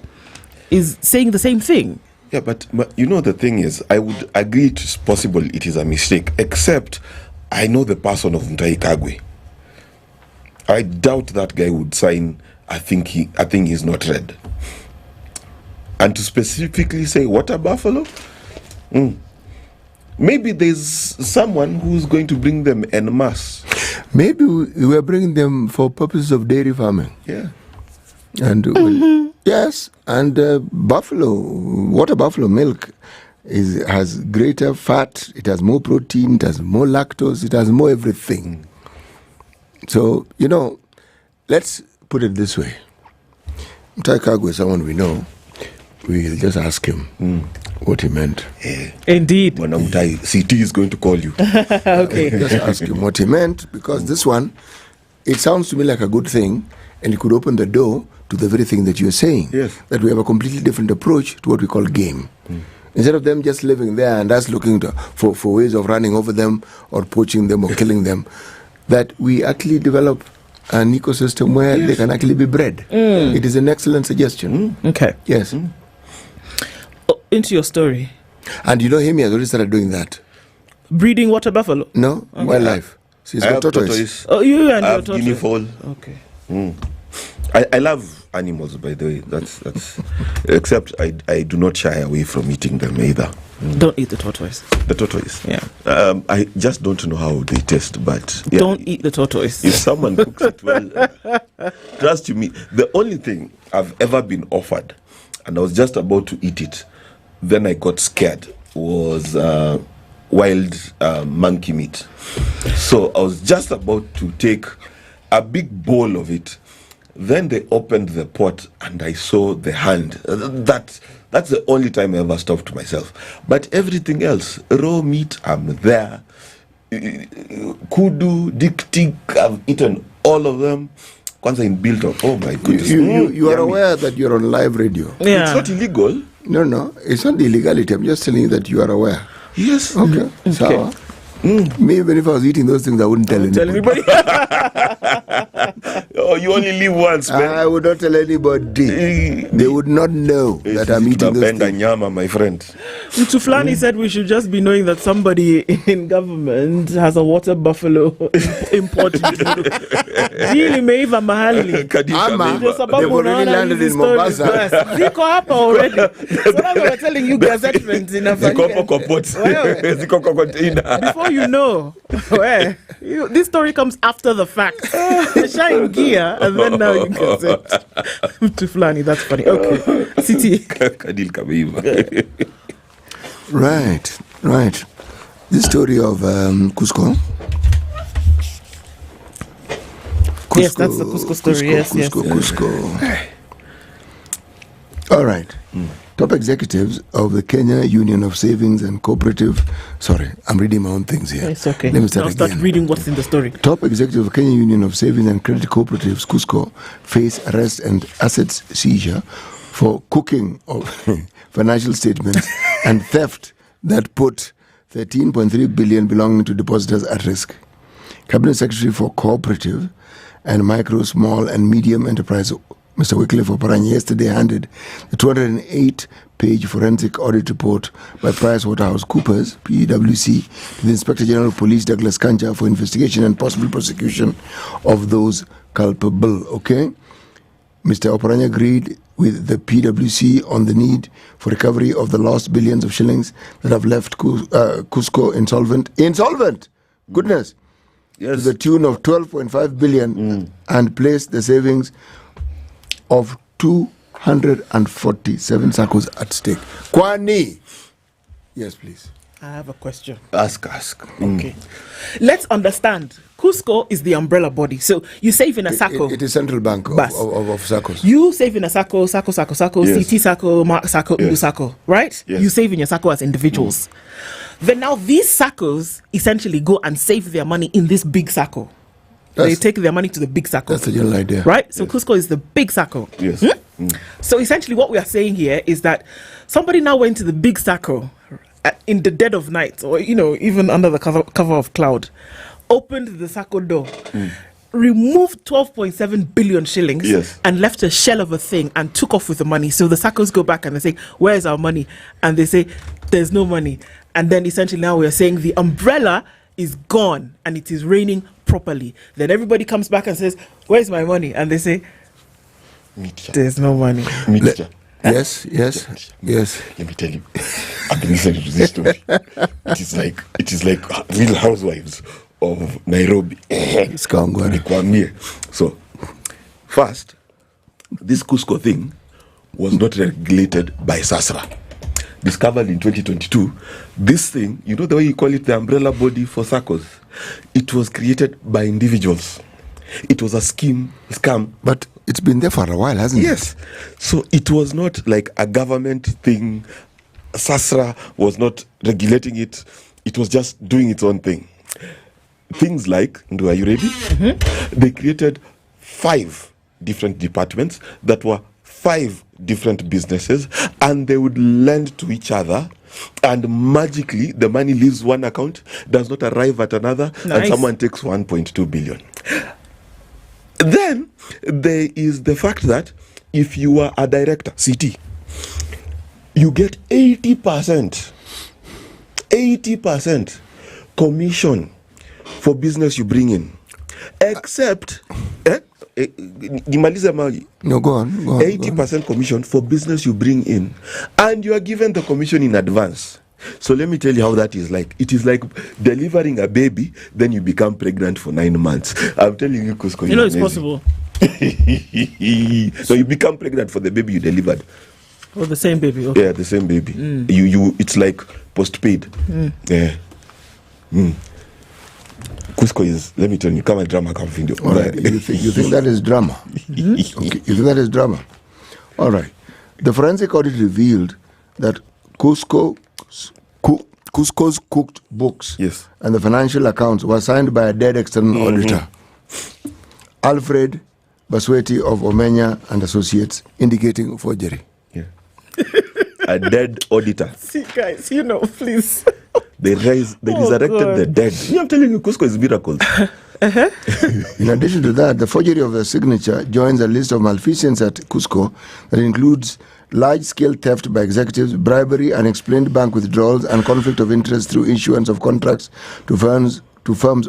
is saying the same thing. Yeah, but you know, the thing is, I would agree it's possible it is a mistake, except I know the person of Mutahi Kagwe. I doubt that guy would sign I think he's not read. And to specifically say water buffalo, maybe there's someone who's going to bring them en masse. Maybe we were bringing them for purposes of dairy farming. Yeah. And yes, and water buffalo milk has greater fat, it has more protein, it has more lactose, it has more everything. So, you know, let's put it this way. Mutahi Kagwe is someone we know. We'll just ask him what he meant. Indeed. When Mutahi CT is going to call you. Okay. Just ask him what he meant, because this one, it sounds to me like a good thing, and it could open the door to the very thing that you're saying. Yes. That we have a completely different approach to what we call game. Instead of them just living there and us looking for ways of running over them or poaching them or killing them, that we actually develop an ecosystem where they can actually be bred. It is an excellent suggestion. Okay. Yes. Into your story. And you know him, he has already started doing that. Breeding water buffalo? No, wildlife. So he's got tortoise. Oh, you and I your have tortoise. guinea fowl. Okay. I love animals, by the way. That's except I do not shy away from eating them either. Don't eat the tortoise. The tortoise. Yeah. I just don't know how they taste, but don't eat the tortoise. If someone cooks it well, trust you me. The only thing I've ever been offered, and I was just about to eat it, then I got scared, was wild monkey meat. So I was just about to take a big bowl of it. Then they opened the pot and I saw the hand. That's the only time I ever stopped myself. But everything else, raw meat, I'm there. Kudu, dick, I've eaten all of them. Kwanza in build-up. Oh my goodness. You are aware that you're on live radio. Yeah. It's not illegal. No, it's not the illegality. I'm just telling you that you are aware. Yes. Okay. So, me, even if I was eating those things, I wouldn't tell anybody. Oh, you only live once, man. I would not tell anybody. They would not know that I'm eating those things. Nyama, my friend. Tuflani said we should just be knowing that somebody in government has a water buffalo imported. Really, meiva mahali. They've already landed in Mombasa. Ziko hapa already. So now we're telling you gazette friends in Ziko container. Before you know, this story comes after the fact. Shine gear, and then now you can say to Flani. That's funny. Okay, City. Right. This story of Kusco. Yes, that's the Kusco story. Kusco. All right. Top executives of the Kenya Union of Savings and Cooperative. Sorry, I'm reading my own things here. It's okay. Let me start Start again. reading what's in the story. Top executives of Kenya Union of Savings and Credit Cooperatives, Kusco, face arrest and assets seizure for cooking of financial statements and theft that put 13.3 billion belonging to depositors at risk. Cabinet Secretary for Cooperative and Micro, Small and Medium Enterprise, Mr. Wycliffe Oparanya, yesterday handed the 208-page forensic audit report by PricewaterhouseCoopers, PwC, to the Inspector General of Police, Douglas Kanja, for investigation and possible prosecution of those culpable. Okay? Mr. Oparanya agreed with the PwC on the need for recovery of the lost billions of shillings that have left Kusco insolvent. Insolvent! Goodness! Yes. To the tune of 12.5 billion and placed the savings of 247 SACCOs at stake. Kwani? Yes, please. I have a question. Ask. Okay. Let's understand. Kusco is the umbrella body. So you save in a SACCO. It is central bank of SACCOs. You save in a SACCO, yes. CT SACCO, Mark SACCO, yes. SACCO, right? Yes. You save in your SACCO as individuals. Then now these SACCOs essentially go and save their money in this big SACCO. They take their money to the big SACCO. That's the general idea. Right? So Kusco is the big SACCO. Yes. So essentially what we are saying here is that somebody now went to the big SACCO in the dead of night, or even under the cover of cloud, opened the SACCO door, removed 12.7 billion shillings, yes, and left a shell of a thing and took off with the money. So the SACCOs go back and they say, where's our money? And they say, there's no money. And then essentially now we're saying the umbrella is gone and it is raining properly. Then everybody comes back and says, where's my money? And they say, there's no money. Yes. Let me tell you, I've been listening to this story. It is like Real Housewives of Nairobi. So, first, this Kusco thing was not regulated by SASRA. Discovered in 2022, this thing, you know the way you call it, the umbrella body for SACCOs, it was created by individuals. It was a scam. But it's been there for a while, hasn't it? Yes. So it was not like a government thing. SASRA was not regulating it. It was just doing its own thing. Things like, are you ready? Mm-hmm. They created 5 different departments that were 5 different businesses, and they would lend to each other, and magically the money leaves one account, does not arrive at another, and someone takes 1.2 billion. Then there is the fact that if you are a director, CT, you get 80% commission for business you bring in, except no, go on. 80% commission for business you bring in, and you are given the commission in advance. So let me tell you how that is like. It is like delivering a baby, then you become pregnant for 9 months. I'm telling you, Kusco, it's possible. So you become pregnant for the baby you delivered. Oh, the same baby. Okay. Yeah, the same baby. You it's like postpaid. Yeah. Kusco is, let me tell you, come and drama come video. All right. You think that is drama? Okay. You think that is drama? All right. The forensic audit revealed that Kusco's cooked books, yes, and the financial accounts were signed by a dead external auditor, Alfred Basweti of Omenya and Associates, indicating forgery. Yeah. A dead auditor. See, guys, please. They resurrected the dead. I'm telling you, Kusco is miracles. In addition to that, the forgery of the signature joins a list of malfeasance at Kusco that includes large-scale theft by executives, bribery, unexplained bank withdrawals, and conflict of interest through issuance of contracts to firms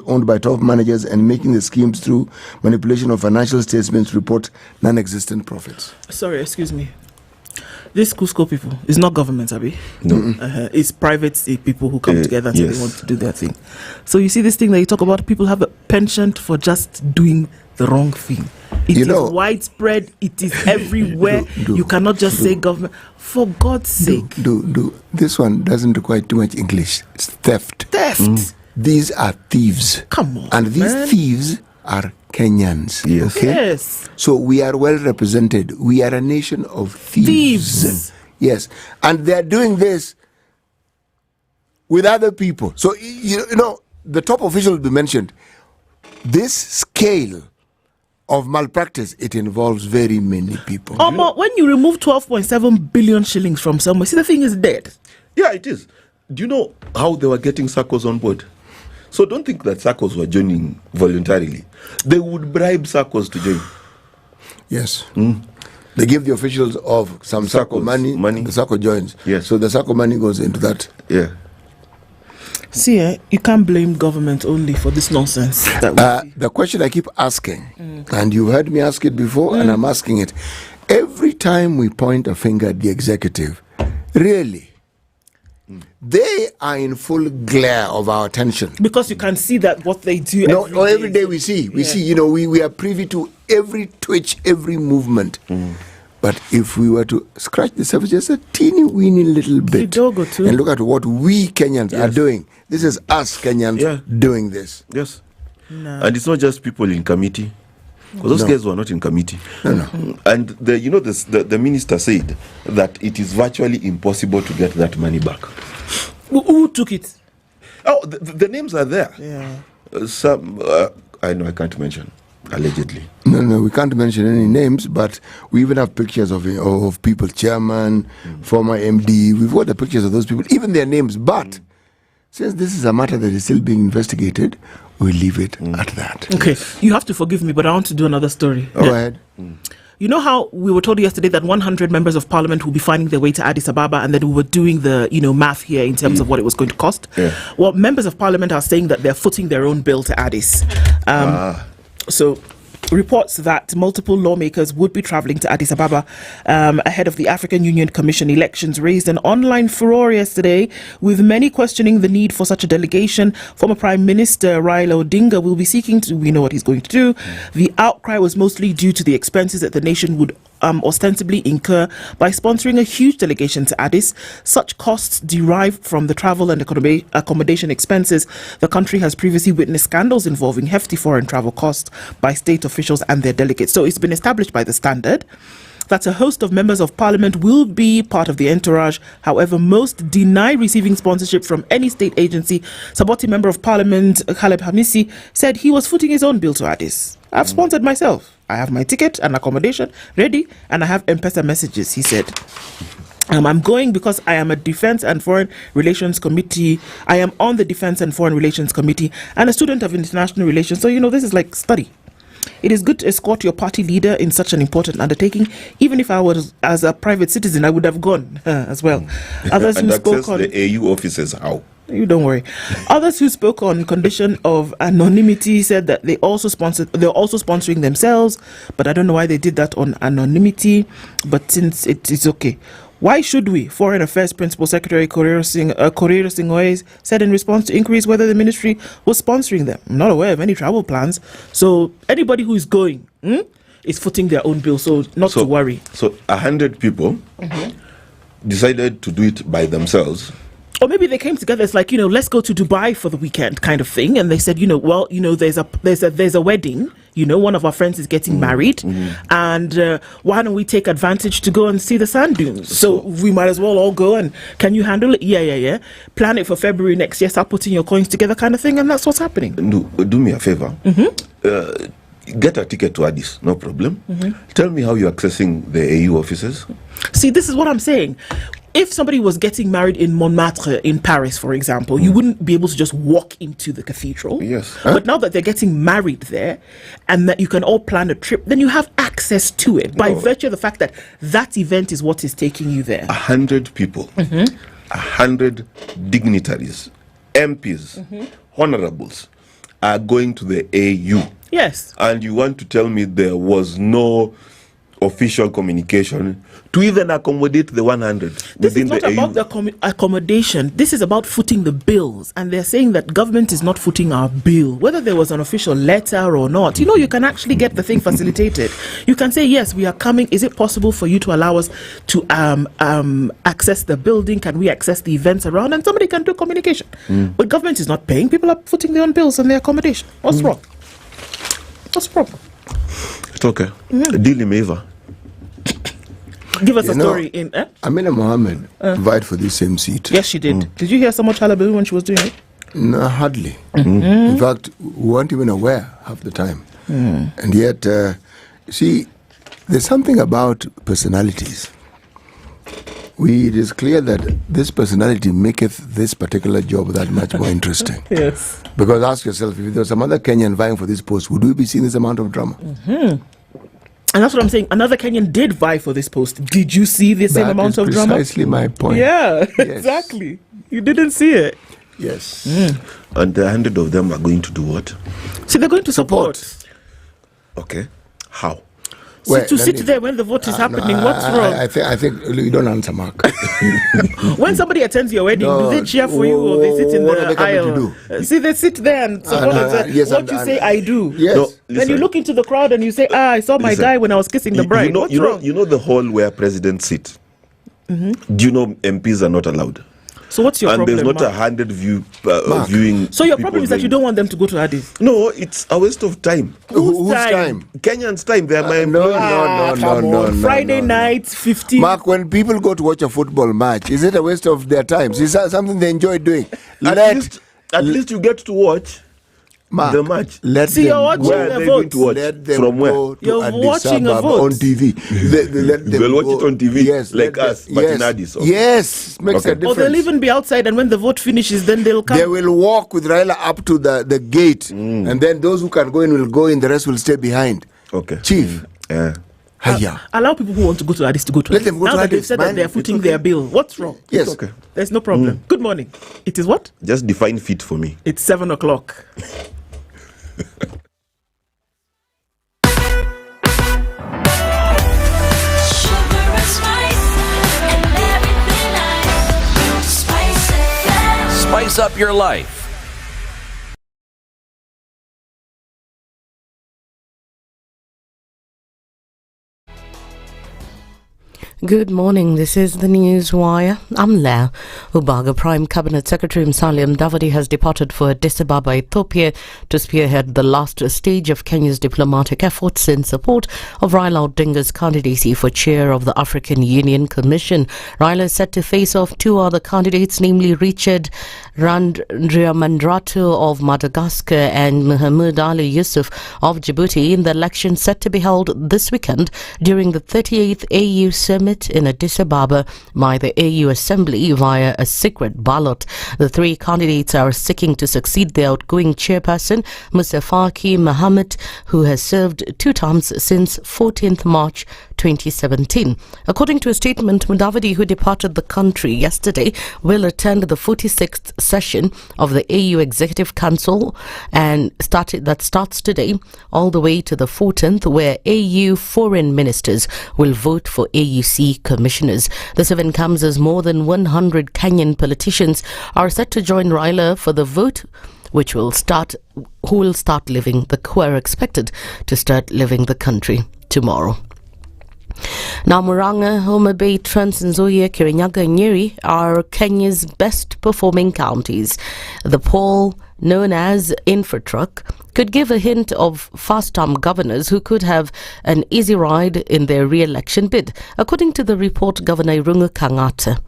owned by top managers, and making the schemes through manipulation of financial statements to report non-existent profits. Sorry, excuse me. This Kusco people is not government, Abi. No. It's private people who come together and say they want to do their thing. So you see this thing that you talk about, people have a penchant for just doing the wrong thing. It is widespread. It is everywhere. You cannot just say government. For God's sake. This one doesn't require too much English. It's theft. These are thieves. Come on, and these thieves are Kenyans. Yes. Okay? Yes. So we are well represented. We are a nation of thieves. Yes. And they're doing this with other people. So, the top official will be mentioned. This scale of malpractice, it involves very many people. But when you remove 12.7 billion shillings from somewhere, see, the thing is dead. Yeah, it is. Do you know how they were getting SACCOs on board? So don't think that SACCOs were joining voluntarily. They would bribe SACCOs to join. Yes. They give the officials of some SACCO money. The SACCO joins. Yes. So the SACCO money goes into that. Yeah. See, you can't blame government only for this nonsense. The question I keep asking, and you heard me ask it before, and I'm asking it. Every time we point a finger at the executive, really, they are in full glare of our attention. Because you can see that what they do every day we see. We see, we are privy to every twitch, every movement. But if we were to scratch the surface just a teeny weeny little bit and look at what we Kenyans are doing, this is us Kenyans doing this. Yes. No. And it's not just people in committee. Because those guys were not in committee. And the minister said that it is virtually impossible to get that money back. Who took it? Oh, the names are there. Yeah. Some, I know I can't mention, allegedly. No, we can't mention any names, but we even have pictures of people, chairman, former MD. We've got the pictures of those people, even their names. But since this is a matter that is still being investigated, we'll leave it at that. Okay, you have to forgive me, but I want to do another story. Go ahead. You know how we were told yesterday that 100 members of parliament will be finding their way to Addis Ababa, and that we were doing the math here in terms of what it was going to cost? Yeah. Well, members of parliament are saying that they're footing their own bill to Addis. So reports that multiple lawmakers would be travelling to Addis Ababa ahead of the African Union Commission elections raised an online furore yesterday, with many questioning the need for such a delegation. Former Prime Minister Raila Odinga will be seeking to, we know what he's going to do. The outcry was mostly due to the expenses that the nation would ostensibly incur by sponsoring a huge delegation to Addis. Such costs derive from the travel and accommodation expenses. The country has previously witnessed scandals involving hefty foreign travel costs by state officials and their delegates. So it's been established by the Standard that a host of members of parliament will be part of the entourage. However, most deny receiving sponsorship from any state agency. Saboti Member of Parliament Caleb Hamisi said he was footing his own bill to Addis. I've sponsored myself. I have my ticket and accommodation ready, and I have M-Pesa messages, he said. I'm going because I am a Defense and Foreign Relations Committee. I am on the Defense and Foreign Relations Committee and a student of international relations. So, this is like study. It is good to escort your party leader in such an important undertaking. Even if I was as a private citizen, I would have gone as well. Others and who access spoke on the AU offices, how? You don't worry. Others who spoke on condition of anonymity said that they're also sponsoring themselves, but I don't know why they did that on anonymity. But since it is okay, why should we? Foreign Affairs Principal Secretary Korir Singh said in response to inquiries whether the ministry was sponsoring them. I'm not aware of any travel plans. So anybody who is going is footing their own bill. So not to worry. So 100 people decided to do it by themselves. Or maybe they came together. It's like, let's go to Dubai for the weekend kind of thing. And they said, there's a wedding. One of our friends is getting married. And why don't we take advantage to go and see the sand dunes? So we might as well all go. And can you handle it? Yeah. Plan it for February next year. Start putting your coins together kind of thing. And that's what's happening. Do me a favor. get a ticket to Addis, no problem. Tell me how you're accessing the AU offices. See, this is what I'm saying. If somebody was getting married in Montmartre in Paris, for example, you wouldn't be able to just walk into the cathedral. Yes. But now that they're getting married there and that you can all plan a trip, then you have access to it by virtue of the fact that that event is what is taking you there. 100 people, 100 dignitaries, MPs, honorables are going to the AU. Yes. And you want to tell me there was no official communication to even accommodate the 100? This is not about the accommodation. This is about footing the bills. And they're saying that government is not footing our bill. Whether there was an official letter or not, you can actually get the thing facilitated. You can say, yes, we are coming. Is it possible for you to allow us to access the building? Can we access the events around? And somebody can do communication. But government is not paying. People are footing their own bills and their accommodation. What's wrong? What's the problem? It's okay. Deal imeiva. Give us a story in. Amina Mohammed vied for this same seat. Yes, she did. Did you hear so much hullabaloo when she was doing it? No, hardly. In fact, we weren't even aware half the time. And yet, see, there's something about personalities. It is clear that this personality maketh this particular job that much more interesting. Yes. Because ask yourself, if there was some other Kenyan vying for this post, would we be seeing this amount of drama? And that's what I'm saying. Another Kenyan did vie for this post. Did you see the same amount of drama? That's precisely my point. Yeah, Yes. exactly. You didn't see it. Yes. And the 100 of them are going to do what? See, they're going to support. Okay. How? So to sit there when the vote is happening, what's wrong? I think you don't answer, Mark. When somebody attends your wedding, do they cheer for you or they sit in what the are they coming aisle? to do? See, they sit there and support and say, what you say, I do. Yes. No, Then you look into the crowd and you say, I saw my guy when I was kissing the bride. What's wrong? You know the hall where presidents sit? Do you know MPs are not allowed? So what's your problem? And there's not 100 viewing. So your problem is that you don't want them to go to Addis? No, it's a waste of time. Whose time? Kenyans' time. They are my employees. No. Friday night, 15. Mark, when people go to watch a football match, is it a waste of their time? Is that something they enjoy doing? At least you get to watch Mark, the match. You're watching where the vote. vote. Let them From where? go to You're Addis watching a Ababa vote. on TV. Let them They'll watch go. it on TV Yes, like us, but in Addis. Okay. Yes, makes a Or difference. they'll even be outside, and when the vote finishes, then they'll come. They will walk with Raila up to the gate, and then those who can go in will go in, the rest will stay behind. Okay. Chief. Hiya. Allow people who want to go to Addis to go to Let Addis. them go now to that they've Addis, said man. that they're footing It's okay. their bill. What's wrong? Yes. Okay. There's no problem. Good morning. It is what? Just define fit for me. It's 7 o'clock. Spice up your life. Good morning, this is the News Wire. I'm Leah. Ubaga Prime Cabinet Secretary Musalia Mudavadi has departed for Addis Ababa, Ethiopia to spearhead the last stage of Kenya's diplomatic efforts in support of Raila Odinga's candidacy for chair of the African Union Commission. Raila is set to face off two other candidates, namely Richard Randriamandrato of Madagascar and Muhammad Ali Yusuf of Djibouti in the election set to be held this weekend during the 38th AU Summit in Addis Ababa by the AU Assembly via a secret ballot. The three candidates are seeking to succeed the outgoing chairperson, Musa Faki Mohammed, who has served 2 terms since 14th March 2017. According to a statement, Mudavadi, who departed the country yesterday, will attend the 46th session of the AU Executive Council and starts today all the way to the 14th, where AU foreign ministers will vote for AUC commissioners. This event comes as more than 100 Kenyan politicians are set to join Raila for the vote, who are expected to start leaving the country tomorrow. Now, Murang'a, Homa Bay, Trans Nzoia, Kirinyaga and Nyeri are Kenya's best performing counties. The poll known as Infotruck, could give a hint of first-term governors who could have an easy ride in their re-election bid. According to the report, Governor Irungu Kangata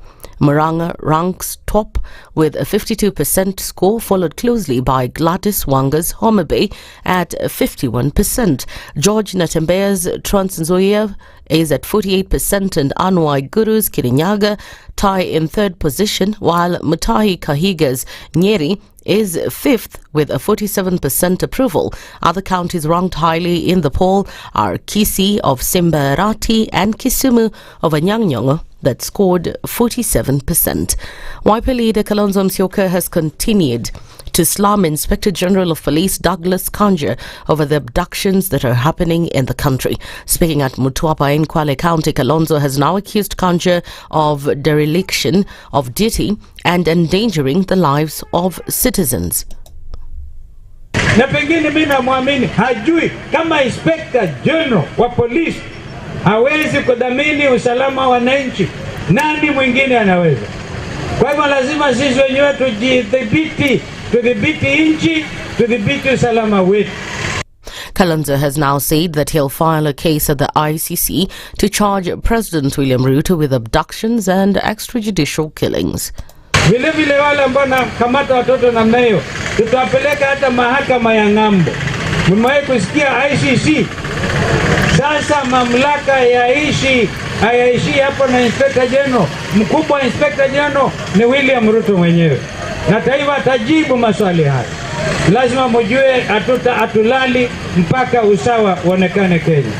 Murang'a ranks top with a 52% score, followed closely by Gladys Wanga's Homa Bay at 51%. George Natembea's Trans Nzoia is at 48% and Anwar Guru's Kirinyaga tie in third position, while Mutahi Kahiga's Nyeri is fifth with a 47% approval. Other counties ranked highly in the poll are Kisii of Simbarati and Kisumu of Anyang'nyong'o that scored 47%. Wiper leader Kalonzo Musyoka has continued to slam Inspector General of Police Douglas Kanja over the abductions that are happening in the country. Speaking at Mutwapa in Kwale County, Kalonzo has now accused Kanja of dereliction of duty and endangering the lives of citizens. Na pengine mimi namwamini hajui kama Inspector General wa Police hawezi kudhamini usalama wa wananchi, nani mwingine anaweza? Kwa hivyo lazima sisi wenyewe tujidhibiti, tudhibiti nchi, tudhibiti usalama wetu. Kalonzo has now said that he'll file a case at the ICC to charge President William Ruto with abductions and extrajudicial killings. Vile vile wale ambao nakamata watoto namna hiyo tutawapeleka hata mahakama ya ng'ambo. Mmewahi kusikia ICC? Sasa mamlaka hayaishi hapo na Inspector General. Mkubwa wa Inspector General ni William Ruto mwenyewe, na taifa atajibu maswali haya. Lazima mjue hatulali mpaka usawa uonekane Kenya.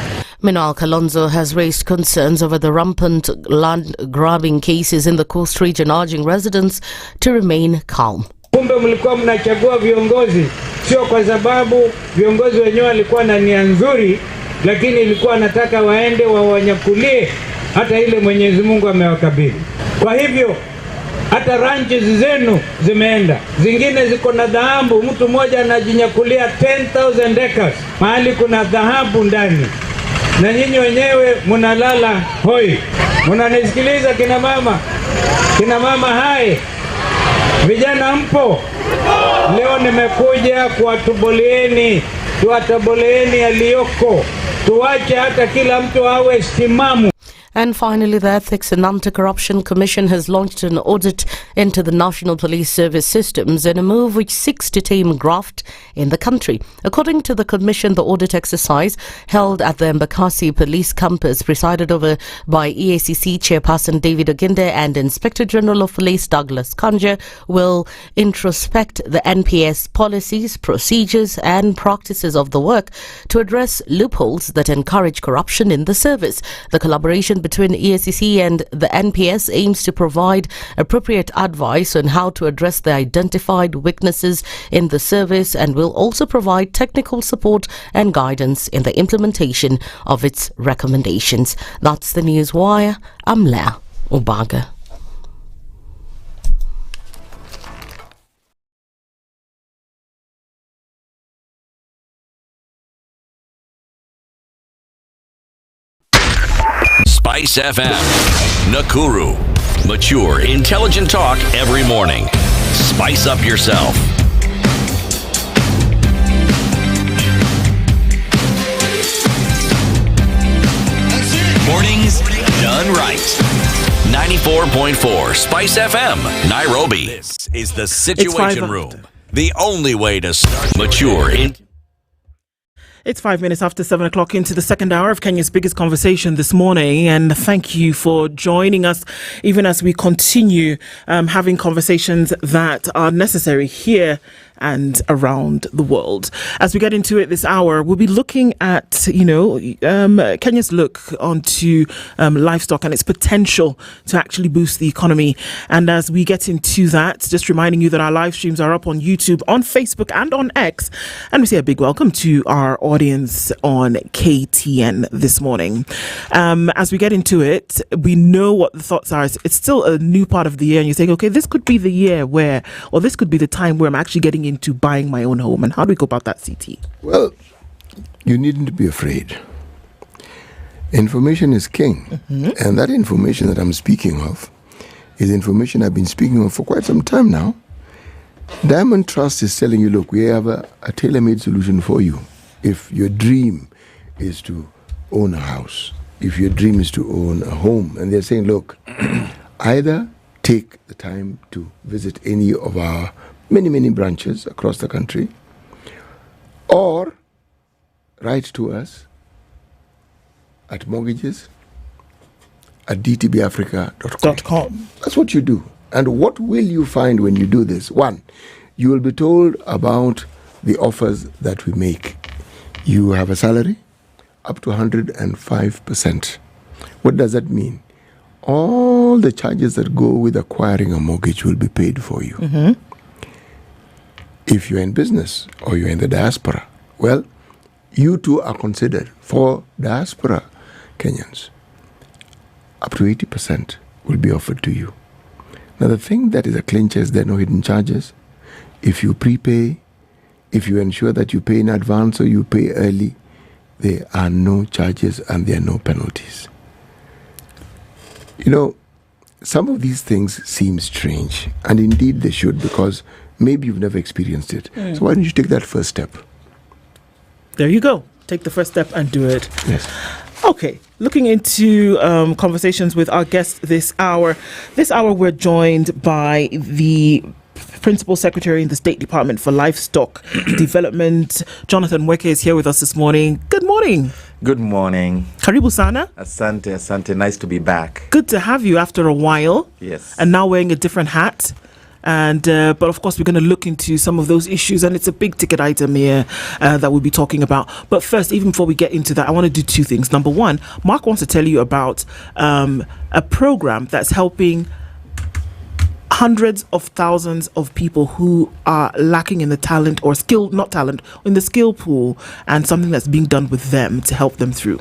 Meanwhile, Kalonzo has raised concerns over the rampant land grabbing cases in the coast region, urging residents to remain calm. Kumbe mlikuwa mnachagua viongozi sio kwa sababu viongozi wenyewe walikuwa na nia nzuri, lakini ilikuwa nataka waende wawanyakulie hata ile Mwenyezi Mungu amewakabidhi. Kwa hivyo hata ranches zenu zimeenda, zingine ziko na dhahabu. Mtu mmoja anajinyakulia 10,000 acres mahali kuna dhahabu ndani, na nyinyi wenyewe mnalala hoi. Mnanisikiliza kina mama hai, vijana mpo? Leo nimekuja tuwatoboleeni yaliyoko, tuache hata kila mtu awe stimamu. And finally, the Ethics and Anti-Corruption Commission has launched an audit into the National Police Service systems in a move which seeks to tame graft in the country. According to the Commission, the audit exercise held at the Embakasi Police Campus, presided over by EACC Chairperson David Oginde and Inspector General of Police Douglas Kanja, will introspect the NPS policies, procedures and practices of the work to address loopholes that encourage corruption in the service. The collaboration between EACC and the NPS aims to provide appropriate advice on how to address the identified weaknesses in the service and will also provide technical support and guidance in the implementation of its recommendations. That's the News Wire. I'm Lea Ubaga. SpiceFM, Nakuru. Mature, intelligent talk every morning. Spice up yourself. Mornings done right. 94.4 SpiceFM, Nairobi. This is the Situation Room. The only way to start mature in. It's 5 minutes after 7 o'clock into the second hour of Kenya's biggest conversation this morning. And thank you for joining us, even as we continue having conversations that are necessary here and around the world. As we get into it this hour, we'll be looking at, Kenya's look onto livestock and its potential to actually boost the economy. And as we get into that, just reminding you that our live streams are up on YouTube, on Facebook and on X. And we say a big welcome to our audience on KTN this morning. As we get into it, we know what the thoughts are. It's still a new part of the year and you're saying, okay, this could be the year where, or this could be the time where I'm actually getting into buying my own home. And how do we go about that, CT? Well, you needn't be afraid. Information is king. Mm-hmm. And that information that I'm speaking of is information I've been speaking of for quite some time now. Diamond Trust is telling you, look, we have a tailor-made solution for you. If your dream is to own a house, if your dream is to own a home, and they're saying, look, either take the time to visit any of our many, many branches across the country, or write to us at mortgages@dtbafrica.com. That's what you do. And what will you find when you do this? One, you will be told about the offers that we make. You have a salary up to 105%. What does that mean? All the charges that go with acquiring a mortgage will be paid for you. Mm-hmm. If you're in business or you're in the diaspora, well, you too are considered. For diaspora Kenyans, up to 80% will be offered to you. Now, the thing that is a clincher is there are no hidden charges. If you prepay, if you ensure that you pay in advance or you pay early, there are no charges and there are no penalties. You know, some of these things seem strange, and indeed they should, because maybe you've never experienced it. So why don't you take that first step? There you go. Take the first step and do it. Yes. Okay, looking into conversations with our guests this hour. This hour we're joined by the Principal Secretary in the State Department for Livestock Development. Jonathan Weke is here with us this morning. Good morning. Good morning. Karibu sana. Asante, asante. Nice to be back. Good to have you after a while. Yes. And now wearing a different hat. And but of course we're going to look into some of those issues, and it's a big ticket item here that we'll be talking about. But first, even before we get into that, I want to do two things. Number one, Mark wants to tell you about a program that's helping hundreds of thousands of people who are lacking in the talent or skill, not talent, in the skill pool, and something that's being done with them to help them through.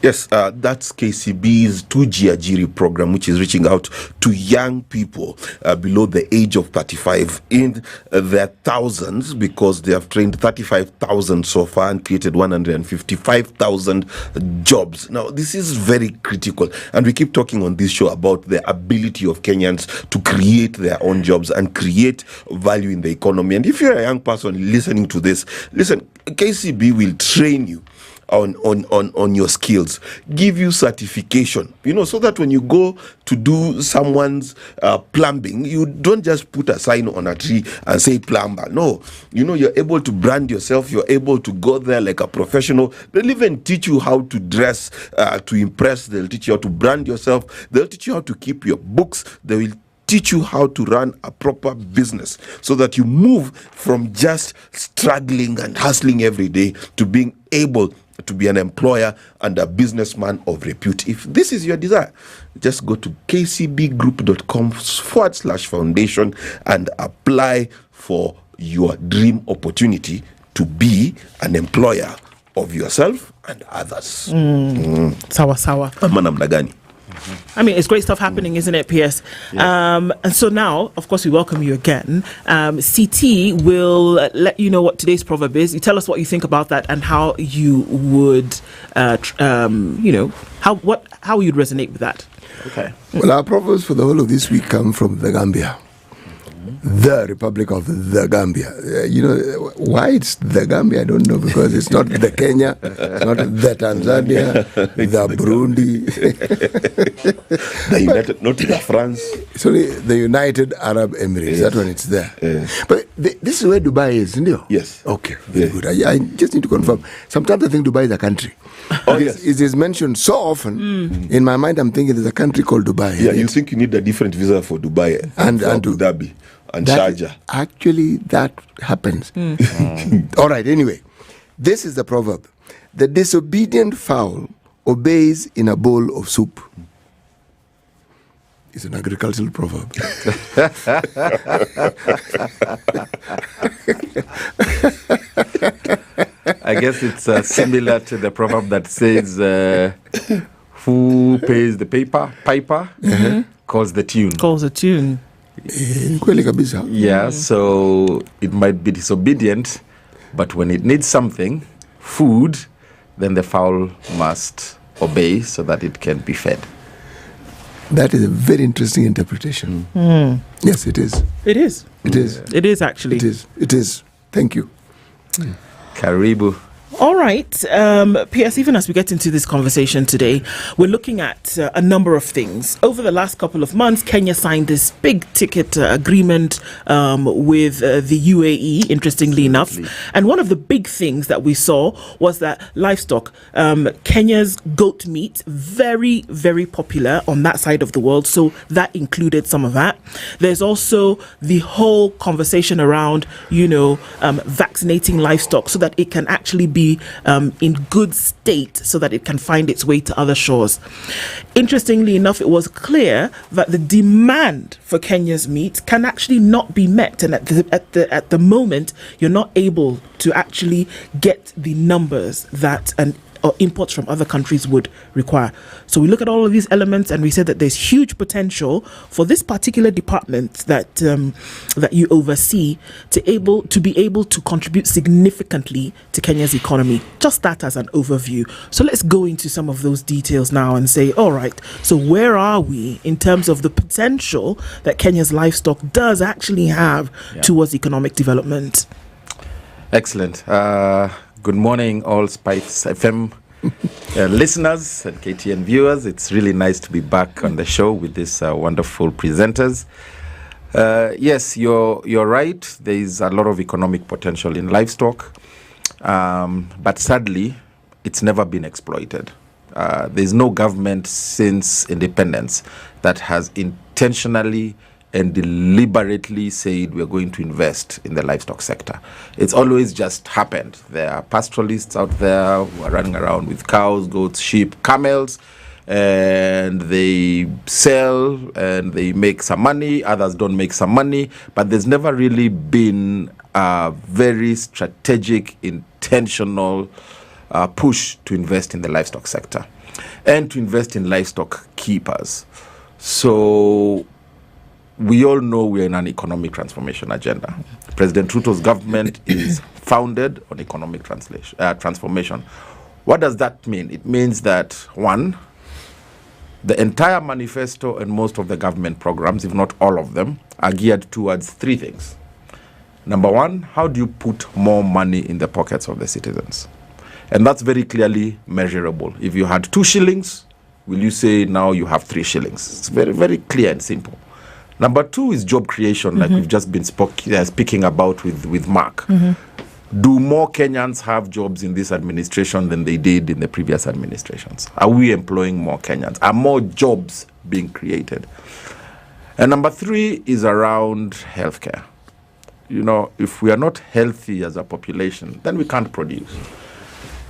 Yes, that's KCB's 2G Ajiri program, which is reaching out to young people below the age of 35 in their thousands, because they have trained 35,000 so far and created 155,000 jobs. Now, this is very critical, and we keep talking on this show about the ability of Kenyans to create their own jobs and create value in the economy. And if you're a young person listening to this, listen, KCB will train you on your skills, give you certification, so that when you go to do someone's plumbing, you don't just put a sign on a tree and say plumber. No, you're able to brand yourself, you're able to go there like a professional. They'll even teach you how to dress to impress. They'll teach you how to brand yourself. They'll teach you how to keep your books. They will teach you how to run a proper business, so that you move from just struggling and hustling every day to being able to be an employer and a businessman of repute. If this is your desire, just go to kcbgroup.com/foundation and apply for your dream opportunity to be an employer of yourself and others. Sawa sawa. Namna gani? I mean, it's great stuff happening, isn't it, PS? Yeah. And so now, of course, we welcome you again. CT will let you know what today's proverb is. You tell us what you think about that and how you would, how you'd resonate with that. Okay. Well, our proverbs for the whole of this week come from the Gambia. The Republic of the Gambia. Why it's the Gambia, I don't know, because it's not the Kenya, it's not the Tanzania, the Burundi. The United, not the France. It's only the United Arab Emirates. Yes. That one, it's there. Yes. But this is where Dubai is, isn't it? Yes. Okay, very good. I just need to confirm. Sometimes I think Dubai is a country. Oh, yes. It is mentioned so often. In my mind, I'm thinking there's a country called Dubai. Yeah, you think you need a different visa for Dubai and Abu Dhabi and Sharjah. Actually, that happens. All right, anyway, this is the proverb. The disobedient fowl obeys in a bowl of soup. It's an agricultural proverb. I guess it's similar to the proverb that says, who pays the piper calls the tune. Calls the tune. Yeah, so it might be disobedient, but when it needs something, food, then the fowl must obey so that it can be fed. That is a very interesting interpretation. Yes, it is. It is. It is. It is actually. It is. It is. Thank you. Karibu. All right. P.S. Even as we get into this conversation today, we're looking at a number of things. Over the last couple of months, Kenya signed this big ticket agreement with the UAE, interestingly enough. And one of the big things that we saw was that livestock, Kenya's goat meat, very, very popular on that side of the world. So that included some of that. There's also the whole conversation around, vaccinating livestock so that it can actually be in good state so that it can find its way to other shores. Interestingly enough, it was clear that the demand for Kenya's meat can actually not be met, and at the moment, you're not able to actually get the numbers that or imports from other countries would require. So we look at all of these elements and we said that there's huge potential for this particular department that you oversee to be able to contribute significantly to Kenya's economy. Just that as an overview. So let's go into some of those details now and say, all right, so where are we in terms of the potential that Kenya's livestock does actually have towards economic development? Excellent. Good morning, all SpiceFM listeners and KTN viewers. It's really nice to be back on the show with these wonderful presenters. Yes, you're right. There is a lot of economic potential in livestock, but sadly, it's never been exploited. There's no government since independence that has intentionally and deliberately said we're going to invest in the livestock sector. It's always just happened. There are pastoralists out there who are running around with cows, goats, sheep, camels, and they sell and they make some money. Others don't make some money, but there's never really been a very strategic, intentional push to invest in the livestock sector and to invest in livestock keepers. So we all know we're in an economic transformation agenda. President Ruto's government is founded on economic transformation. What does that mean? It means that, one, the entire manifesto and most of the government programs, if not all of them, are geared towards three things. Number one, how do you put more money in the pockets of the citizens? And that's very clearly measurable. If you had 2 shillings, will you say now you have 3 shillings? It's very, very clear and simple. Number 2 is job creation, like we've just been speaking about with Mark. Do more Kenyans have jobs in this administration than they did in the previous administrations? Are we employing more Kenyans? Are more jobs being created? And number 3 is around healthcare. If we are not healthy as a population, then we can't produce.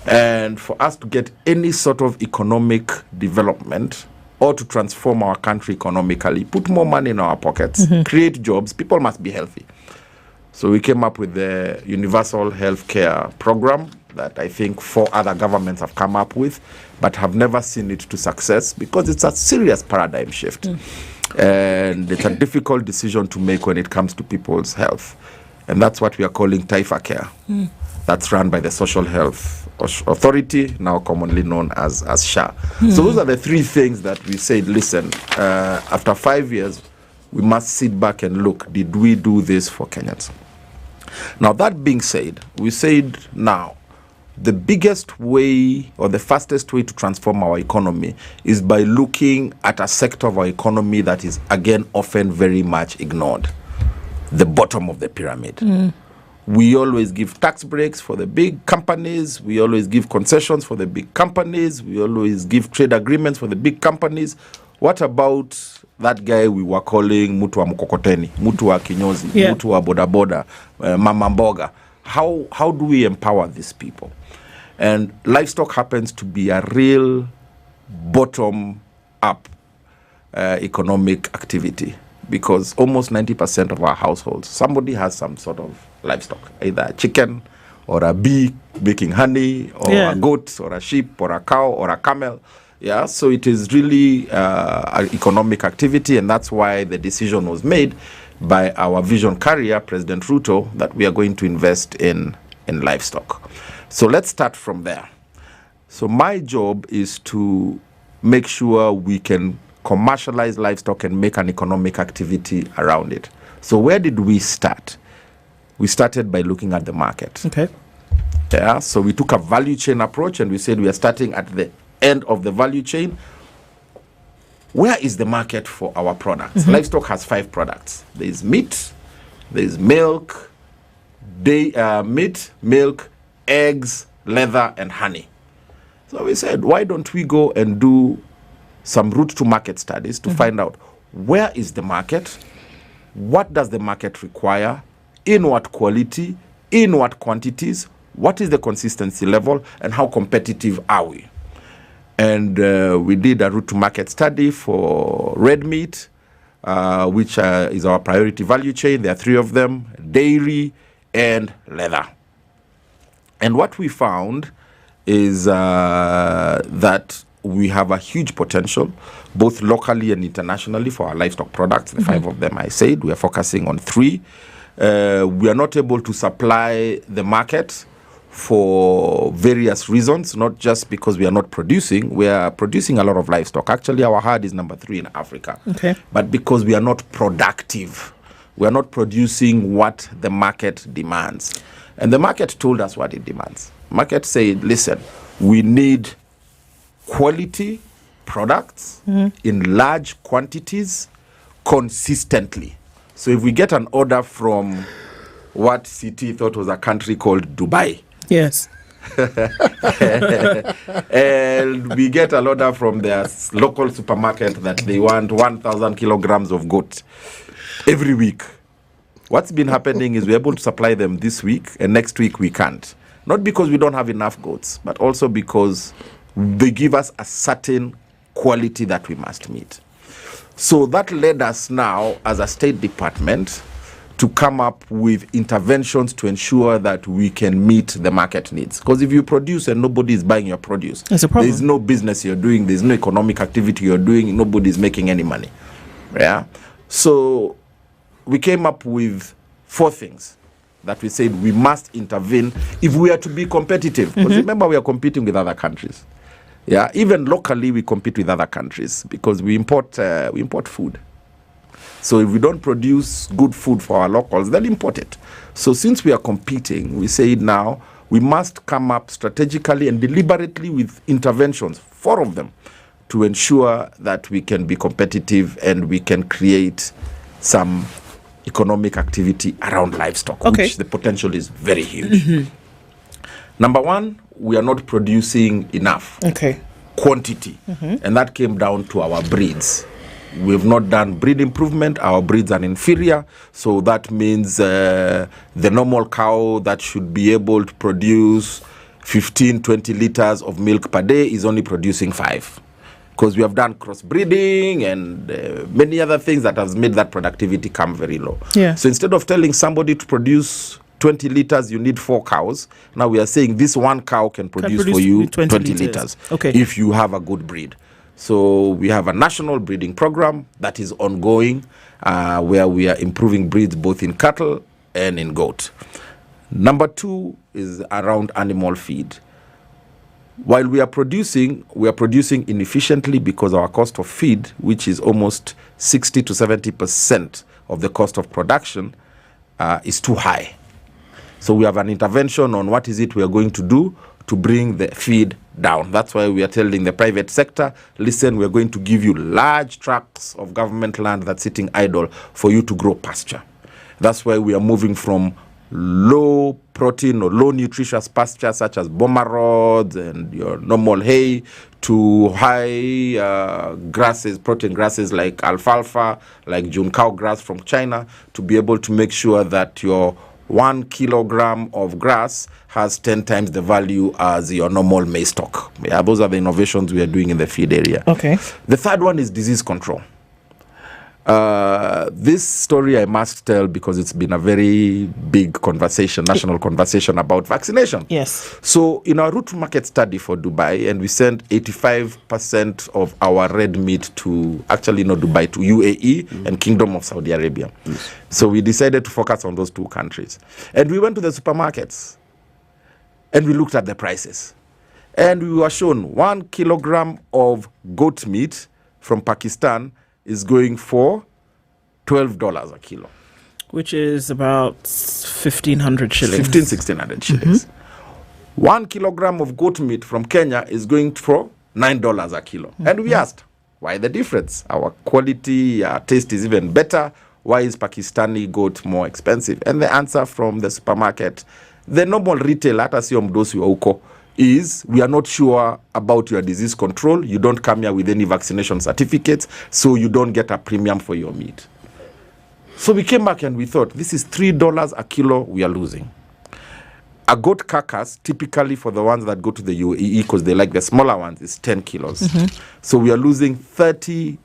And for us to get any sort of economic development or to transform our country economically, put more money in our pockets, create jobs, people must be healthy. So we came up with the universal healthcare program that I think 4 other governments have come up with, but have never seen it to success because it's a serious paradigm shift. And it's a difficult decision to make when it comes to people's health. And that's what we are calling Taifa Care. That's run by the Social Health Authority, now commonly known as SHA. So those are the 3 things that we said, listen, after 5 years, we must sit back and look, did we do this for Kenyans? Now, that being said, we said now, the biggest way or the fastest way to transform our economy is by looking at a sector of our economy that is, again, often very much ignored, the bottom of the pyramid. We always give tax breaks for the big companies. We always give concessions for the big companies. We always give trade agreements for the big companies. What about that guy we were calling Mutu wa Mkokoteni, Mutu wa Kinyozi, Mutu wa Boda Boda, Mama Mboga? How do we empower these people? And livestock happens to be a real bottom-up economic activity, because almost 90% of our households, somebody has some sort of livestock, either a chicken or a bee making honey, or a goat or a sheep or a cow or a camel. So it is really an economic activity, and that's why the decision was made by our vision carrier, President Ruto, that we are going to invest in livestock. So let's start from there. So my job is to make sure we can commercialize livestock and make an economic activity around it. So where did we start? We started by looking at the market. Okay. Yeah, so we took a value chain approach and we said we are starting at the end of the value chain. Where is the market for our products? Livestock has 5 products. There is meat, there is milk, meat, milk, eggs, leather, and honey. So we said, why don't we go and do some route to market studies to find out where is the market, what does the market require, in what quality, in what quantities, what is the consistency level, and how competitive are we? And we did a route to market study for red meat, which is our priority value chain. There are 3 of them: dairy and leather. And what we found is that we have a huge potential, both locally and internationally, for our livestock products. The 5 of them I said, we are focusing on 3. We are not able to supply the market for various reasons, not just because we are not producing. We are producing a lot of livestock. Actually, our herd is number 3 in Africa. Okay. But because we are not productive, we are not producing what the market demands. And the market told us what it demands. Market said, listen, we need quality products in large quantities consistently. So if we get an order from what CT thought was a country called Dubai, yes, and we get an order from their local supermarket that they want 1,000 kilograms of goat every week. What's been happening is we're able to supply them this week, and next week we can't. Not because we don't have enough goats, but also because they give us a certain quality that we must meet. So that led us now, as a State Department, to come up with interventions to ensure that we can meet the market needs. Because if you produce and nobody is buying your produce, that's a problem. There's no business you're doing, there's no economic activity you're doing, nobody's making any money. Yeah. So we came up with 4 things that we said we must intervene if we are to be competitive. Because remember, we are competing with other countries. Yeah, even locally we compete with other countries because we import food. So if we don't produce good food for our locals, they'll import it. So since we are competing, we say now we must come up strategically and deliberately with interventions, 4 of them, to ensure that we can be competitive and we can create some economic activity around livestock, which the potential is very huge. Number 1, we are not producing enough quantity, and that came down to our breeds. We've not done breed improvement. Our breeds are inferior, so that means the normal cow that should be able to produce 15-20 liters of milk per day is only producing 5, because we have done crossbreeding and many other things that has made that productivity come very low. Yeah. So instead of telling somebody to produce 20 liters, you need 4 cows. Now we are saying this 1 cow can produce for you 20 liters if you have a good breed. So we have a national breeding program that is ongoing, where we are improving breeds both in cattle and in goat. Number 2 is around animal feed. While we are producing inefficiently because our cost of feed, which is almost 60 to 70% of the cost of production, is too high. So we have an intervention on what is it we are going to do to bring the feed down. That's why we are telling the private sector, listen, we're going to give you large tracts of government land that's sitting idle for you to grow pasture. That's why we are moving from low protein or low nutritious pasture such as boma rods and your normal hay to high grasses, protein grasses like alfalfa, like June cow grass from China, to be able to make sure that your 1 kilogram of grass has 10 times the value as your normal maize stock. Yeah, those are the innovations we are doing in the feed area. Okay. The third one is disease control. This story I must tell because it's been a very big conversation, national conversation about vaccination. Yes. So in our route to market study for Dubai, and we sent 85% of our red meat to, actually not Dubai, to UAE and Kingdom of Saudi Arabia. Yes. So we decided to focus on those 2 countries. And we went to the supermarkets and we looked at the prices. And we were shown 1 kilogram of goat meat from Pakistan is going for $12 a kilo. Which is about 1,500 shillings. 1,600 shillings. 1 kilogram of goat meat from Kenya is going for $9 a kilo. And we asked, why the difference? Our quality, our taste is even better. Why is Pakistani goat more expensive? And the answer from the supermarket, the normal retailer, hata sio mdosi wa Okoh, is we are not sure about your disease control. You don't come here with any vaccination certificates, so you don't get a premium for your meat. So we came back and we thought, this is $3 a kilo we are losing. A goat carcass, typically for the ones that go to the UAE, because they like the smaller ones, is 10 kilos. So we are losing $30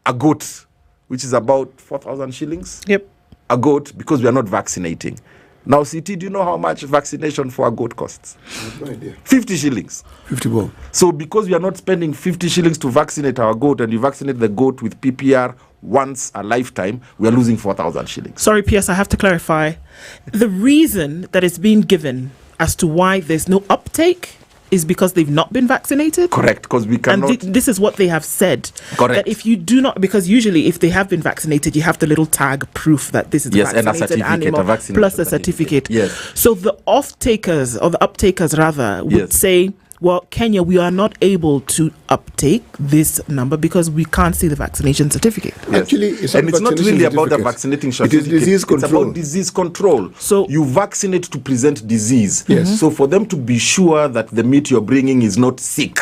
a goat, which is about 4,000 shillings. Yep. A goat, because we are not vaccinating. Now, CT, do you know how much vaccination for a goat costs? I have no idea. 50 shillings. 50 bob. So because we are not spending 50 shillings to vaccinate our goat, and you vaccinate the goat with PPR once a lifetime, we are losing 4,000 shillings. Sorry, PS, I have to clarify. The reason that is being given as to why there's no uptake is because they've not been vaccinated? Correct, because we cannot... And this is what they have said. Correct. That if you do not... Because usually if they have been vaccinated, you have the little tag proof that this is a vaccinated animal plus a certificate. Yes. So the off-takers, or the uptakers rather, would say, well, Kenya, we are not able to uptake this number because we can't see the vaccination certificate. Yes. Actually, it's not really about the vaccinating certificate. It is disease control. It's about disease control. So you vaccinate to prevent disease. Yes. So for them to be sure that the meat you're bringing is not sick,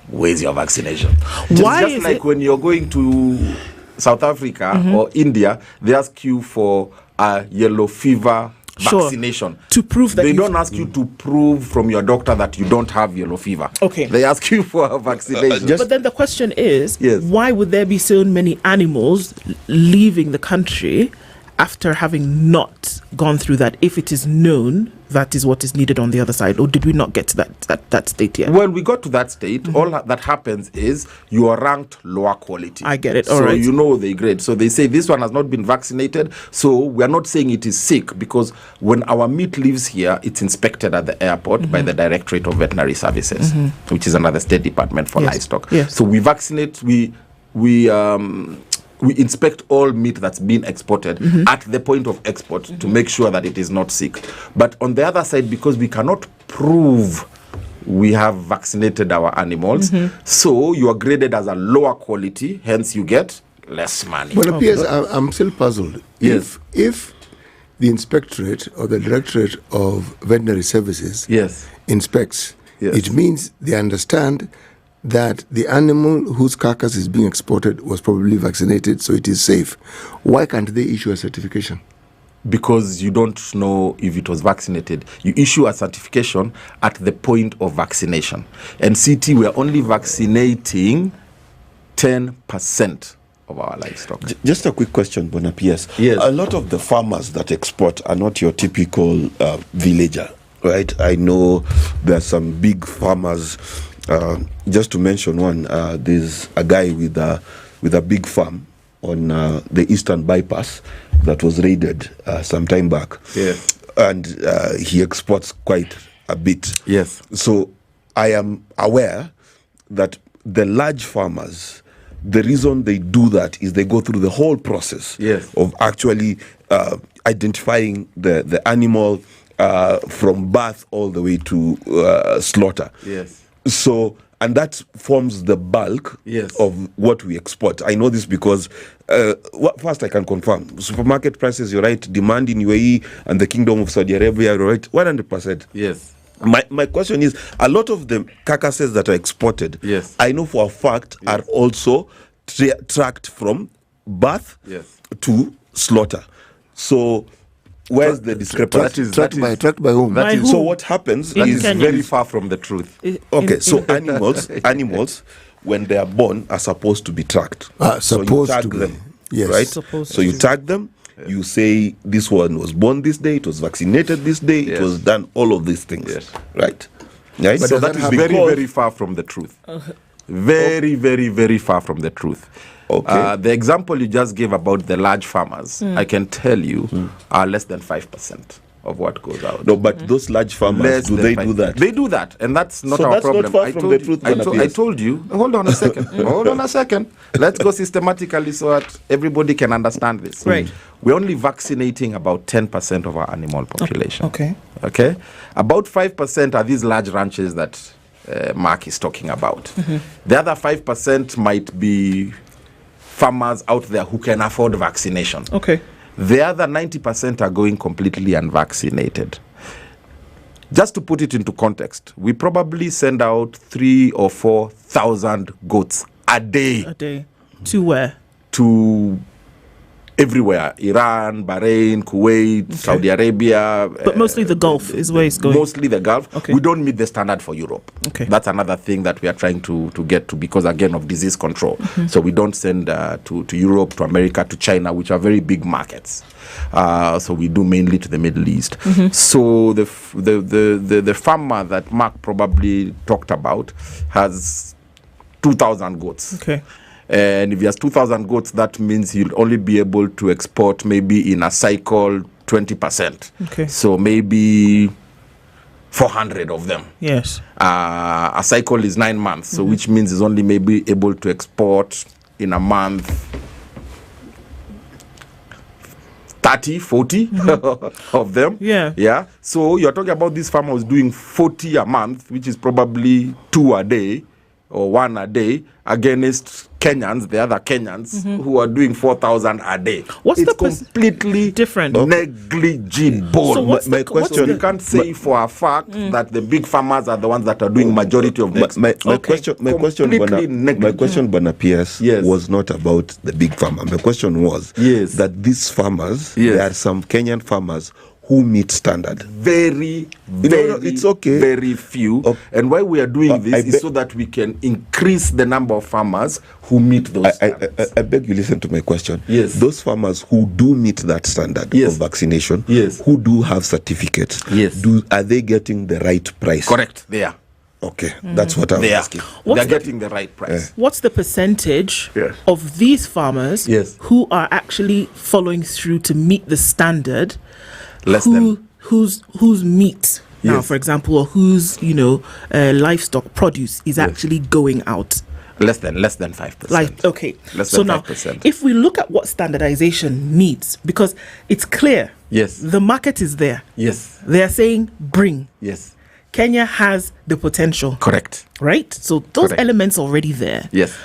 where's your vaccination? Just like when you're going to South Africa or India, they ask you for a yellow fever vaccination to prove that they don't ask you to prove from your doctor that you don't have yellow fever. Okay, they ask you for a vaccination. But then the question is, why would there be so many animals leaving the country after having not gone through that, if it is known that is what is needed on the other side? Or did we not get to that state yet? Well, we got to that state. All that happens is you are ranked lower quality. I get it. All right. You know they grade. So they say this one has not been vaccinated. So we are not saying it is sick, because when our meat leaves here, it's inspected at the airport by the Directorate of Veterinary Services, which is another state department for livestock. Yes. So we vaccinate, we inspect all meat that's been exported at the point of export to make sure that it is not sick. But on the other side, because we cannot prove we have vaccinated our animals, so you are graded as a lower quality, hence you get less money. Well, PS, I'm still puzzled. Yes. If the inspectorate or the Directorate of Veterinary Services inspects, it means they understand that the animal whose carcass is being exported was probably vaccinated, so it is safe. Why can't they issue a certification? Because you don't know if it was vaccinated. You issue a certification at the point of vaccination. And CT, we are only vaccinating 10% of our livestock. Just a quick question, Bona PS. Yes. A lot of the farmers that export are not your typical villager, right? I know there are some big farmers. Just to mention one, there's a guy with a big farm on the Eastern Bypass that was raided some time back. And he exports quite a bit. Yes. So I am aware that the large farmers, the reason they do that is they go through the whole process of actually identifying the animal from birth all the way to slaughter. Yes. So, and that forms the bulk of what we export. I know this because, first I can confirm, supermarket prices, you're right, demand in UAE and the Kingdom of Saudi Arabia, you're right, 100%. Yes. My question is, a lot of the carcasses that are exported, I know for a fact, are also tracked from birth to slaughter. So, where's the discrepancy? Tracked by whom? So what happens is very far from the truth. Okay, so animals, when they are born, are supposed to be tracked. So you tag them, right? So you tag them. You say this one was born this day, it was vaccinated this day, it was done all of these things, right? Right. So that is very, very far from the truth. Very, very, very far from the truth. Okay. The example you just gave about the large farmers, I can tell you, are less than 5% of what goes out. No, but those large farmers, do they do that? They do that, and that's not So our that's problem. not far from the truth, I told you. Hold on a second. Hold on a second. Let's go systematically so that everybody can understand this. Right. We're only vaccinating about 10% of our animal population. Okay. Okay. About 5% are these large ranches that Mark is talking about. The other 5% might be farmers out there who can afford vaccination. Okay. The other 90% are going completely unvaccinated. Just to put it into context, we probably send out 3,000 or 4,000 goats a day. A day. To where? To everywhere. Iran, Bahrain, Kuwait, Saudi Arabia. But mostly the Gulf is where it's going. Mostly the Gulf. Okay. We don't meet the standard for Europe. Okay. That's another thing that we are trying to get to because, again, of disease control. So we don't send to Europe, to America, to China, which are very big markets. So we do mainly to the Middle East. So the farmer that Mark probably talked about has 2,000 goats. Okay. And if he has 2,000 goats, that means he'll only be able to export maybe in a cycle 20%. Okay. So maybe 400 of them. Yes. A cycle is 9 months, so which means he's only maybe able to export in a month 30, 40 of them. Yeah. So you're talking about this farmer who's doing 40 a month, which is probably 2 a day or 1 a day, against Kenyans, the other Kenyans, who are doing 4,000 a day. What's it's the completely different? Negligible. So what's my question, you can't say for a fact that the big farmers are the ones that are doing majority of the my question, Bwana PS, was not about the big farmer. My question was that these farmers, there are some Kenyan farmers who meet standard. Very it's okay. Very few. And why we are doing this is so that we can increase the number of farmers who meet those standards. I beg you listen to my question. Yes. Those farmers who do meet that standard of vaccination, who do have certificates, are they getting the right price? Correct, they are. Okay, that's what I'm asking. They're getting the right price. What's the percentage of these farmers who are actually following through to meet the standard? Whose meat now, for example, or whose livestock produce is actually going out? Less than 5%. Okay. Less so than now, 5%. if we look at what standardization needs, because it's clear. Yes. The market is there. Yes. They are saying bring. Yes. Kenya has the potential. Correct. Right? So those elements already there. Yes.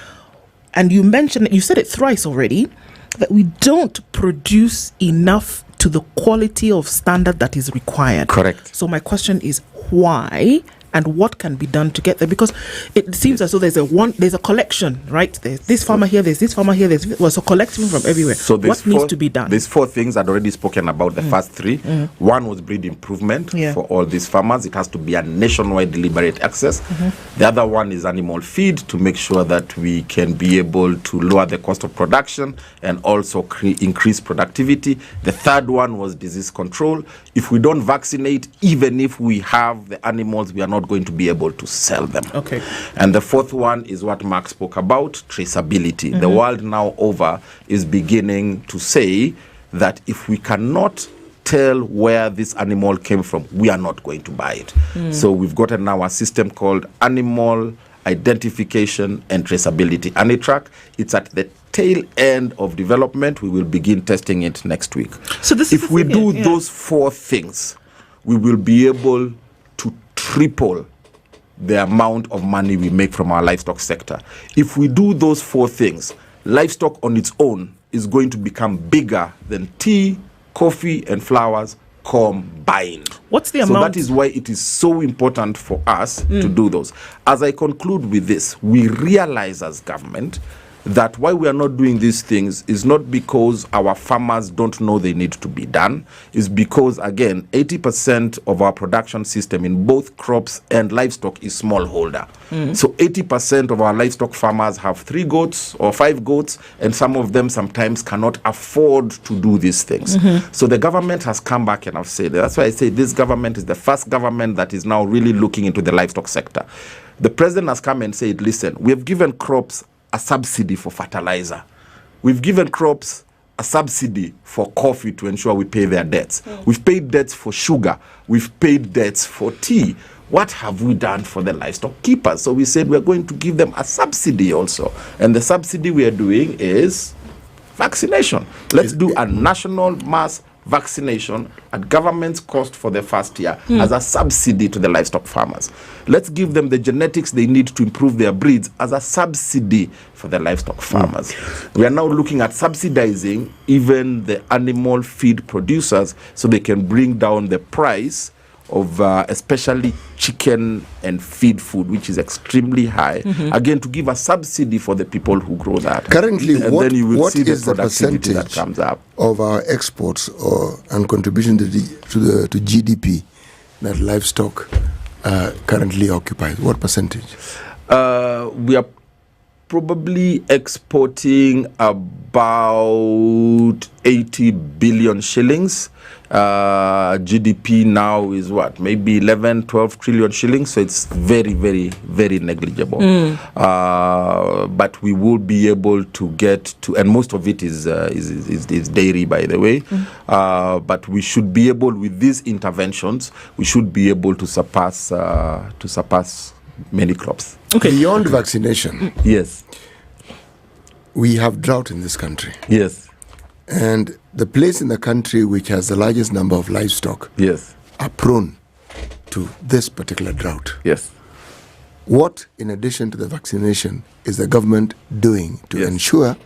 And you said it thrice already, that we don't produce enough to the quality of standard that is required. Correct. So my question is why and what can be done to get there? Because it seems as though there's a collection, right? There's this farmer here, there's this farmer here, so collecting from everywhere. So what needs to be done? There's 4 things I'd already spoken about, the first 3. One was breed improvement for all these farmers. It has to be a nationwide deliberate access. The other one is animal feed to make sure that we can be able to lower the cost of production and also increase productivity. The third one was disease control. If we don't vaccinate, even if we have the animals, we are not going to be able to sell them. Okay. And the fourth one is what Mark spoke about, traceability. The world now over is beginning to say that if we cannot tell where this animal came from, we are not going to buy it. So we've gotten now a system called Animal Identification and Traceability ANITRAC. It's at the tail end of development. We will begin testing it next week. So if we do those 4 things, we will be able to triple the amount of money we make from our livestock sector. If we do those 4 things, livestock on its own is going to become bigger than tea, coffee, and flowers combined. What's the So amount? that is why it is so important for us to do those. As I conclude with this, we realize as government that why we are not doing these things is not because our farmers don't know they need to be done. It's because, again, 80% of our production system in both crops and livestock is smallholder. So 80% of our livestock farmers have 3 goats or 5 goats, and some of them sometimes cannot afford to do these things. So the government has come back and I've said, that's why I say this government is the first government that is now really looking into the livestock sector. The president has come and said, listen, we have given crops a subsidy for fertilizer. We've given crops a subsidy for coffee to ensure we pay their debts. We've paid debts for sugar. We've paid debts for tea. What have we done for the livestock keepers? So we said we're going to give them a subsidy also. And the subsidy we are doing is vaccination. Let's do a national mass vaccination at government's cost for the first year as a subsidy to the livestock farmers. Let's give them the genetics they need to improve their breeds as a subsidy for the livestock farmers. We are now looking at subsidizing even the animal feed producers so they can bring down the price of especially chicken and feed food, which is extremely high, again to give a subsidy for the people who grow that. Currently, and what then you will what see is the the productivity percentage that comes up of our exports and contribution to GDP that livestock currently occupies? What percentage? We are probably exporting about 80 billion shillings. GDP now is what, maybe 11, 12 trillion shillings, so it's very, very, very negligible. But we will be able to get to, and most of it is dairy, by the way. But we should be able, with these interventions, we should be able to surpass many crops. Okay. Beyond vaccination, yes, we have drought in this country. Yes. And the place in the country which has the largest number of livestock are prone to this particular drought. Yes. What, in addition to the vaccination, is the government doing to ensure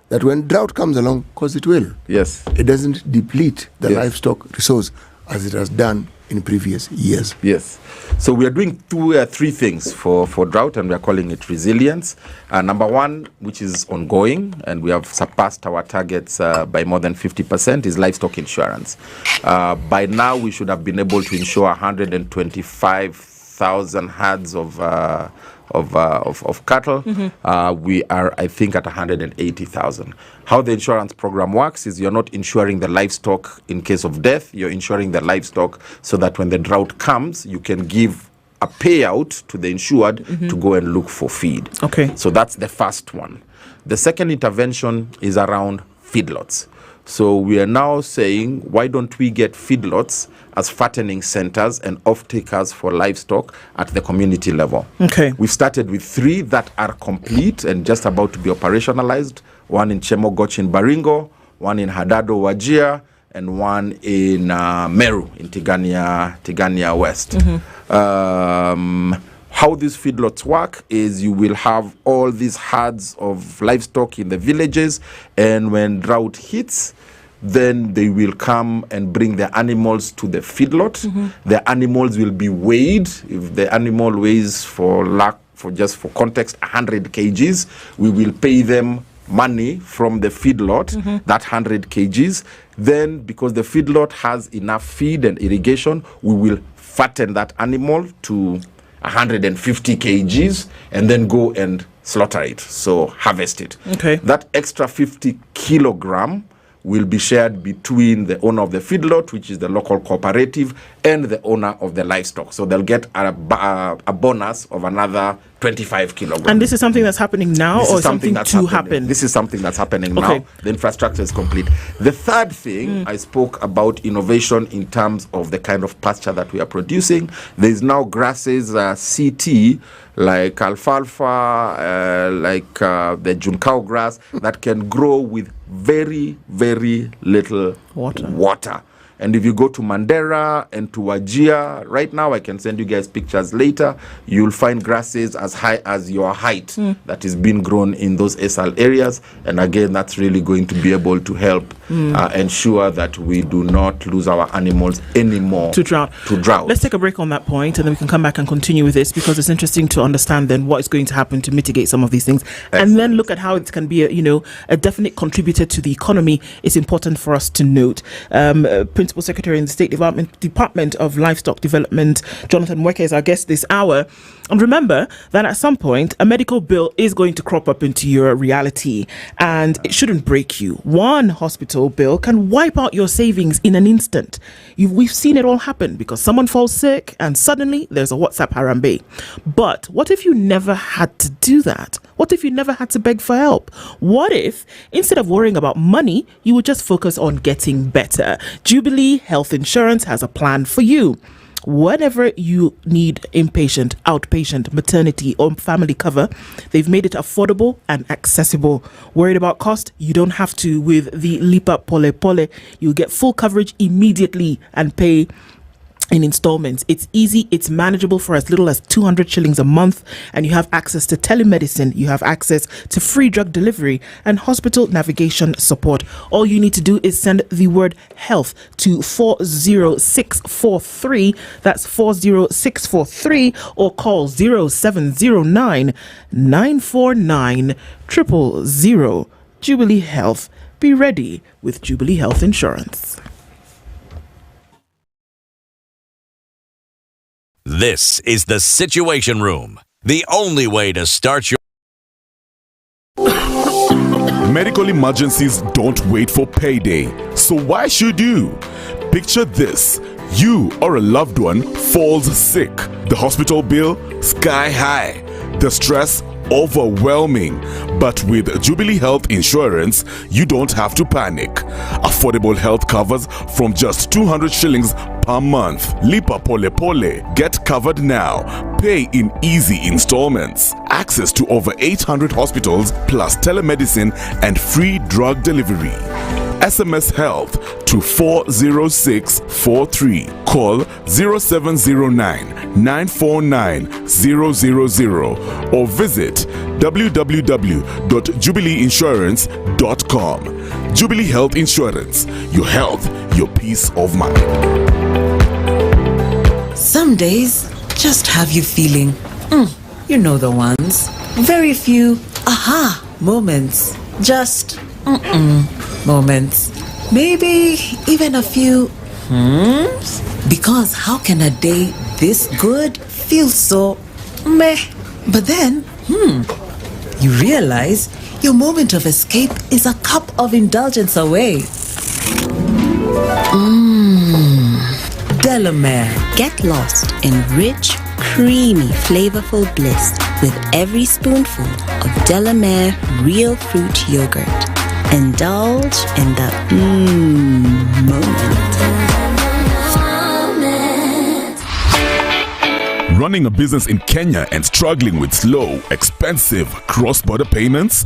that when drought comes along, because it will, it doesn't deplete the livestock resource as it has done in previous years? Yes. So we are doing three things for drought, and we are calling it resilience. Number one, which is ongoing, and we have surpassed our targets by more than 50%, is livestock insurance. By now, we should have been able to insure 125,000 herds of cattle. We are, I think, at 180,000. How the insurance program works is you're not insuring the livestock in case of death. You're insuring the livestock so that when the drought comes, you can give a payout to the insured to go and look for feed. Okay. So that's the first one. The second intervention is around feedlots. So we are now saying, why don't we get feedlots as fattening centers and off-takers for livestock at the community level? Okay. We've started with 3 that are complete and just about to be operationalized. One in Chemogoch in Baringo, one in Hadado Wajir, and one in Meru in Tigania West. How these feedlots work is you will have all these herds of livestock in the villages, and when drought hits, then they will come and bring the animals to the feedlot. The animals will be weighed. If the animal weighs, for context, 100 kgs, we will pay them money from the feedlot, that 100 kgs. Then, because the feedlot has enough feed and irrigation, we will fatten that animal to 150 kgs and then go and slaughter it, so harvest it. Okay. That extra 50 kilogram will be shared between the owner of the feedlot, which is the local cooperative, and the owner of the livestock. So they'll get a bonus of another 25 kilograms. And this is something that's happening now, or something to happen? This is something that's happening now. The infrastructure is complete. The third thing, I spoke about innovation in terms of the kind of pasture that we are producing. There is now grasses, CT, like alfalfa, like the Junkao grass, that can grow with very, very little water. And if you go to Mandera and to Wajir, right now, I can send you guys pictures later, you'll find grasses as high as your height that is being grown in those SL areas. And again, that's really going to be able to help ensure that we do not lose our animals anymore to drought. Let's take a break on that point, and then we can come back and continue with this, because it's interesting to understand then what is going to happen to mitigate some of these things. And then look at how it can be a definite contributor to the economy. It's important for us to note. Principal Secretary in the State Department of Livestock Development, Jonathan Weke, is our guest this hour. And remember that at some point, a medical bill is going to crop up into your reality, and it shouldn't break you. One hospital bill can wipe out your savings in an instant. We've seen it all happen because someone falls sick and suddenly there's a WhatsApp harambe. But what if you never had to do that? What if you never had to beg for help? What if, instead of worrying about money, you would just focus on getting better? Jubilee Health Insurance has a plan for you. Whenever you need inpatient, outpatient, maternity or family cover, they've made it affordable and accessible. Worried about cost? You don't have to with the Lipa Pole Pole. You get full coverage immediately and pay in installments. It's easy, it's manageable for as little as 200 shillings a month, and you have access to telemedicine, you have access to free drug delivery and hospital navigation support. All you need to do is send the word health to 40643, that's 40643, or call 0709 949 000. Jubilee Health. Be ready with Jubilee Health Insurance. This is the Situation Room, the only way to start your... Medical emergencies don't wait for payday, so why should you? Picture this. You or a loved one falls sick. The hospital bill, sky high. The stress, overwhelming. But with Jubilee Health Insurance, you don't have to panic. Affordable health covers from just 200 shillings per month. Lipa Pole Pole. Get covered now. Pay in easy installments. Access to over 800 hospitals plus telemedicine and free drug delivery. SMS Health to 40643. Call 0709 949 000 or visit www.jubileeinsurance.com. Jubilee Health Insurance. Your health, your peace of mind. Some days just have you feeling, you know the ones. Very few aha moments. Just moments. Maybe even a few because how can a day this good feel so meh? But then, you realize your moment of escape is a cup of indulgence away. Delamere. Get lost in rich, creamy, flavorful bliss with every spoonful of Delamere real fruit yogurt. Indulge in the moment. Running a business in Kenya and struggling with slow, expensive cross-border payments?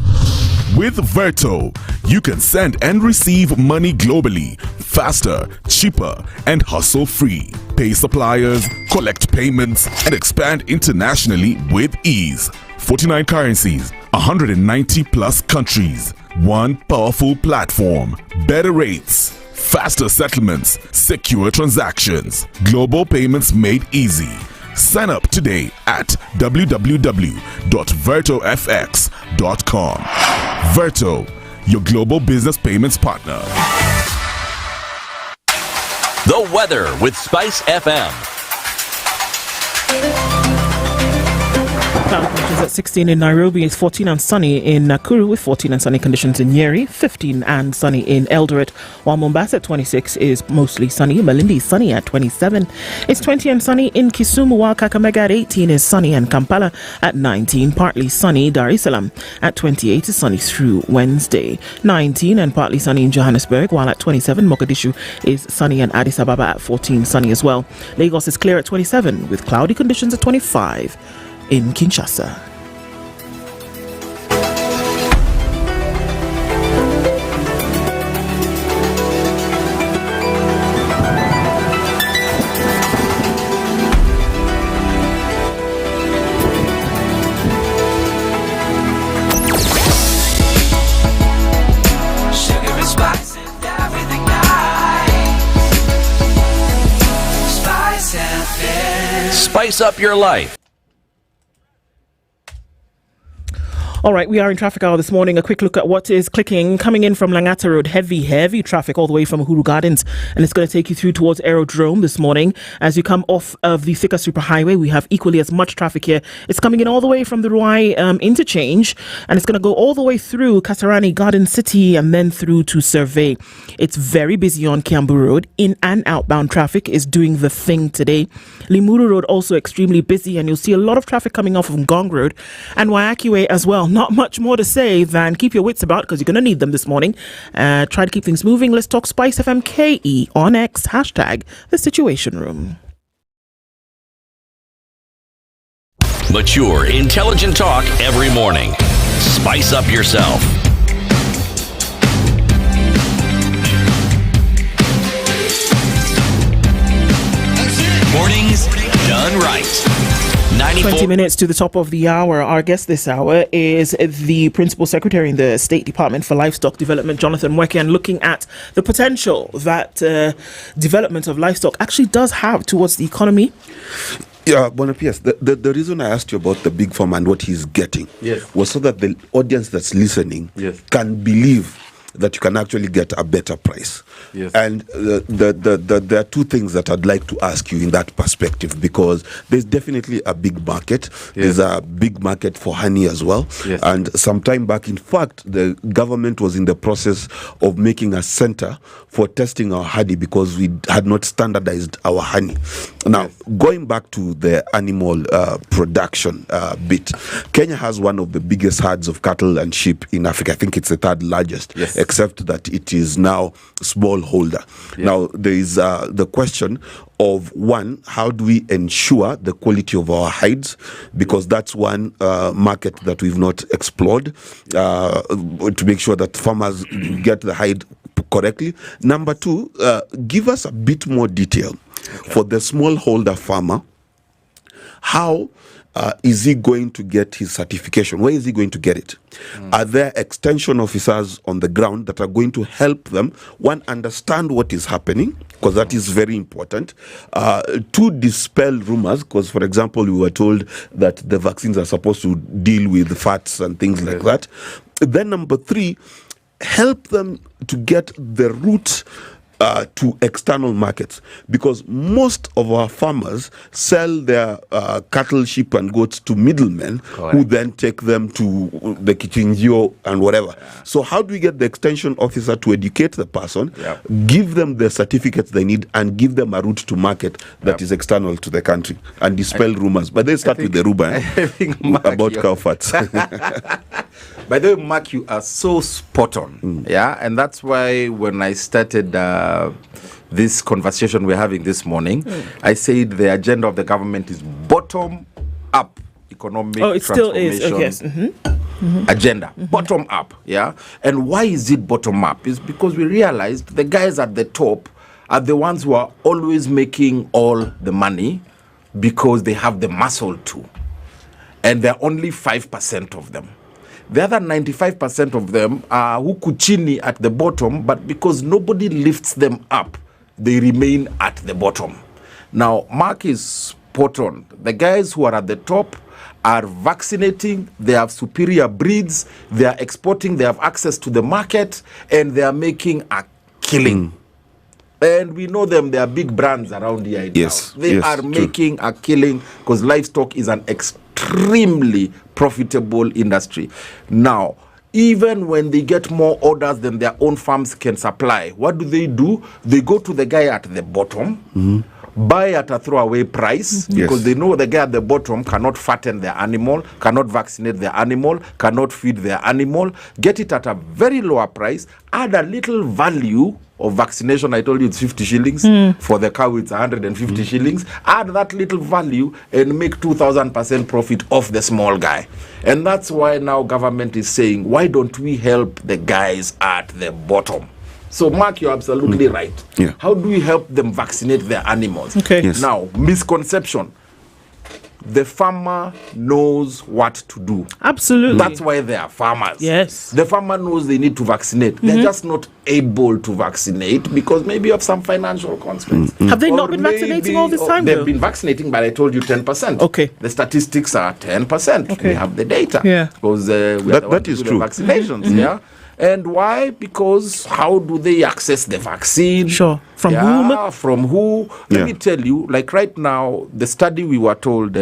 With Verto, you can send and receive money globally, faster, cheaper, and hassle-free. Pay suppliers, collect payments, and expand internationally with ease. 49 currencies, 190 plus countries. One powerful platform. Better rates, faster settlements, secure transactions. Global payments made easy. Sign up today at www.vertofx.com. Verto, your global business payments partner. The weather with SpiceFM. Temperatures at 16 in Nairobi, is 14 and sunny in Nakuru with 14 and sunny conditions in Nyeri, 15 and sunny in Eldoret, while Mombasa at 26 is mostly sunny. Malindi is sunny at 27. It's 20 and sunny in Kisumu, while Kakamega at 18 is sunny, and Kampala at 19 partly sunny. Dar es Salaam at 28 is sunny through Wednesday. 19 and partly sunny in Johannesburg, while at 27 Mogadishu is sunny, and Addis Ababa at 14 sunny as well. Lagos is clear at 27 with cloudy conditions at 25 in Kinshasa. Spice up your life. All right, we are in traffic hour this morning. A quick look at what is clicking. Coming in from Langata Road, heavy traffic all the way from Uhuru Gardens. And it's going to take you through towards Aerodrome this morning. As you come off of the Thika Superhighway, we have equally as much traffic here. It's coming in all the way from the Ruai interchange. And it's going to go all the way through Kasarani Garden City and then through to Survey. It's very busy on Kiambu Road. In and outbound traffic is doing the thing today. Limuru Road also extremely busy, and you'll see a lot of traffic coming off of Ngong Road and Waiaki Way as well. Not much more to say than keep your wits about, because you're going to need them this morning. Try to keep things moving. Let's talk SpiceFM KE on X, hashtag The Situation Room. Mature, intelligent talk every morning. Spice up yourself. Mornings done right. 20 minutes to the top of the hour. Our guest this hour is the Principal Secretary in the State Department for Livestock Development, Jonathan Mweke, and looking at the potential that development of livestock actually does have towards the economy. Yeah, Bonapias, the reason I asked you about the big farmer and what he's getting was so that the audience that's listening can believe that you can actually get a better price. And there are two things that I'd like to ask you in that perspective, because there's definitely a big market. There's a big market for honey as well. And some time back, in fact, the government was in the process of making a center for testing our honey because we had not standardized our honey. Now, going back to the animal production bit, Kenya has one of the biggest herds of cattle and sheep in Africa. I think it's the third largest, except that it is now smallholder. Now, there is the question of, one, how do we ensure the quality of our hides? Because that's one market that we've not explored, to make sure that farmers get the hide correctly. Number two, give us a bit more detail for the smallholder farmer. How is he going to get his certification? Where is he going to get it? Are there extension officers on the ground that are going to help them, one, understand what is happening, because that is very important, two, dispel rumors, because, for example, we were told that the vaccines are supposed to deal with fats and things like that. Then number three, help them to get the route to external markets, because most of our farmers sell their cattle, sheep and goats to middlemen who then take them to the Kichinjio and whatever. So how do we get the extension officer to educate the person, give them the certificates they need, and give them a route to market that is external to the country, and dispel rumors? But they start with the rumor about cow fats. By the way, Mark, you are so spot on. And that's why when I started this conversation we're having this morning, I said the agenda of the government is bottom-up economic transformation agenda. Bottom-up, And why is it bottom-up? It's because we realized the guys at the top are the ones who are always making all the money because they have the muscle too. And there are only 5% of them. The other 95% of them are hukuchini at the bottom, but because nobody lifts them up, they remain at the bottom. Now, Mark is spot on. The guys who are at the top are vaccinating, they have superior breeds, they are exporting, they have access to the market, and they are making a killing. And we know them, they are big brands around here. They are making a killing because livestock is an extremely profitable industry. Now, even when they get more orders than their own farms can supply, what do? They go to the guy at the bottom, buy at a throwaway price, because they know the guy at the bottom cannot fatten their animal, cannot vaccinate their animal, cannot feed their animal, get it at a very lower price, add a little value of vaccination. I told you it's 50 shillings. For the cow, it's 150 shillings. Add that little value and make 2,000% profit off the small guy. And that's why now government is saying, why don't we help the guys at the bottom? So, Mark, you're absolutely right. How do we help them vaccinate their animals? Now, misconception. the farmer knows what to do. Absolutely. That's why they are farmers. Yes. The farmer knows they need to vaccinate. They're just not able to vaccinate because maybe of some financial constraints. Have they not been vaccinating all this time? They've been vaccinating, but I told you 10%. Okay. The statistics are 10%. Okay. We have the data. Yeah. Because that is true. Vaccinations, yeah. And why? Because how do they access the vaccine? Sure. From whom? From who? Let me tell you, like right now, the study we were told,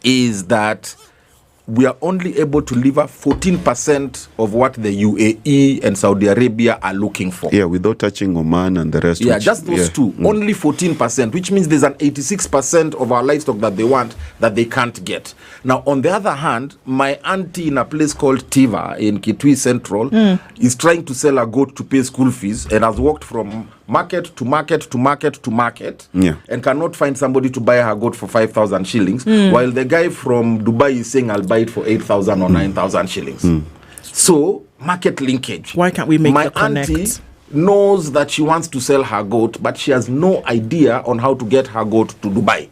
is that we are only able to deliver 14% of what the UAE and Saudi Arabia are looking for. Yeah, without touching Oman and the rest. Yeah, just those two. Only 14%, which means there's an 86% of our livestock that they want that they can't get. Now, on the other hand, my auntie in a place called Tiva in Kitui Central is trying to sell a goat to pay school fees and has walked from market to market to market to market and cannot find somebody to buy her goat for 5,000 shillings, while the guy from Dubai is saying, I'll buy it for 8,000 or 9,000 shillings. So, market linkage. Why can't we make my the connect? auntie knows that she wants to sell her goat, but she has no idea on how to get her goat to Dubai.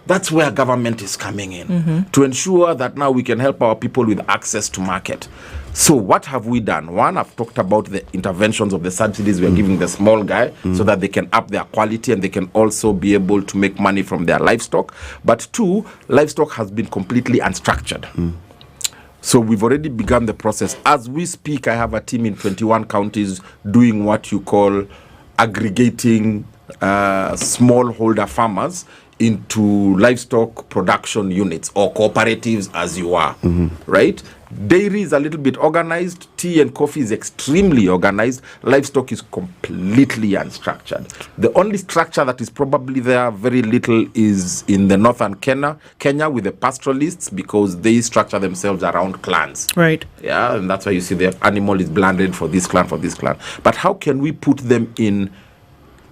That's where government is coming in to ensure that now we can help our people with access to market. So what have we done? One, I've talked about the interventions of the subsidies we are giving the small guy so that they can up their quality and they can also be able to make money from their livestock. But two, livestock has been completely unstructured. So we've already begun the process. As we speak, I have a team in 21 counties doing what you call aggregating smallholder farmers into livestock production units or cooperatives, as you are, right? Dairy is a little bit organized. Tea and coffee is extremely organized. Livestock is completely unstructured. The only structure that is probably there very little is in the northern Kenya with the pastoralists, because they structure themselves around clans. Right. Yeah, and that's why you see the animal is blended for this clan, for this clan. But how can we put them in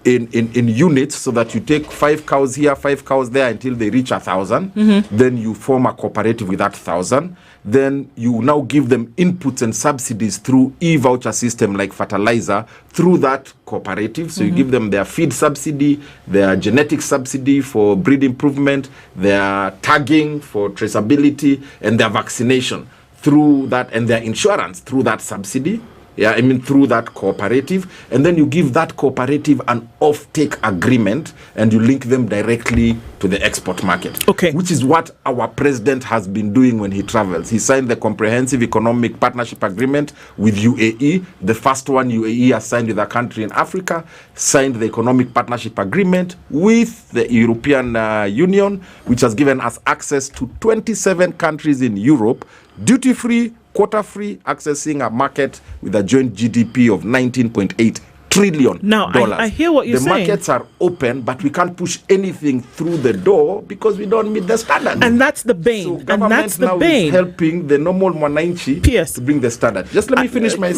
units so that you take 5 cows here, 5 cows there until they reach 1,000. Then you form a cooperative with that 1,000. Then you now give them inputs and subsidies through e-voucher system like fertilizer through that cooperative. So you give them their feed subsidy, their genetic subsidy for breed improvement, their tagging for traceability, and their vaccination through that, and their insurance through that subsidy. Yeah, I mean through that cooperative, and then you give that cooperative an off-take agreement and you link them directly to the export market. Okay. Which is what our president has been doing when he travels. He signed the Comprehensive Economic Partnership Agreement with UAE. The first one UAE has signed with a country in Africa, signed the Economic Partnership Agreement with the European Union, which has given us access to 27 countries in Europe, duty-free, quota-free, accessing a market with a joint GDP of $19.8 trillion. Now, I hear what you're saying. The markets are open, but we can't push anything through the door because we don't meet the standard. And that's the bane. So government is helping the normal Mwananchi to bring the standard. Just let me finish my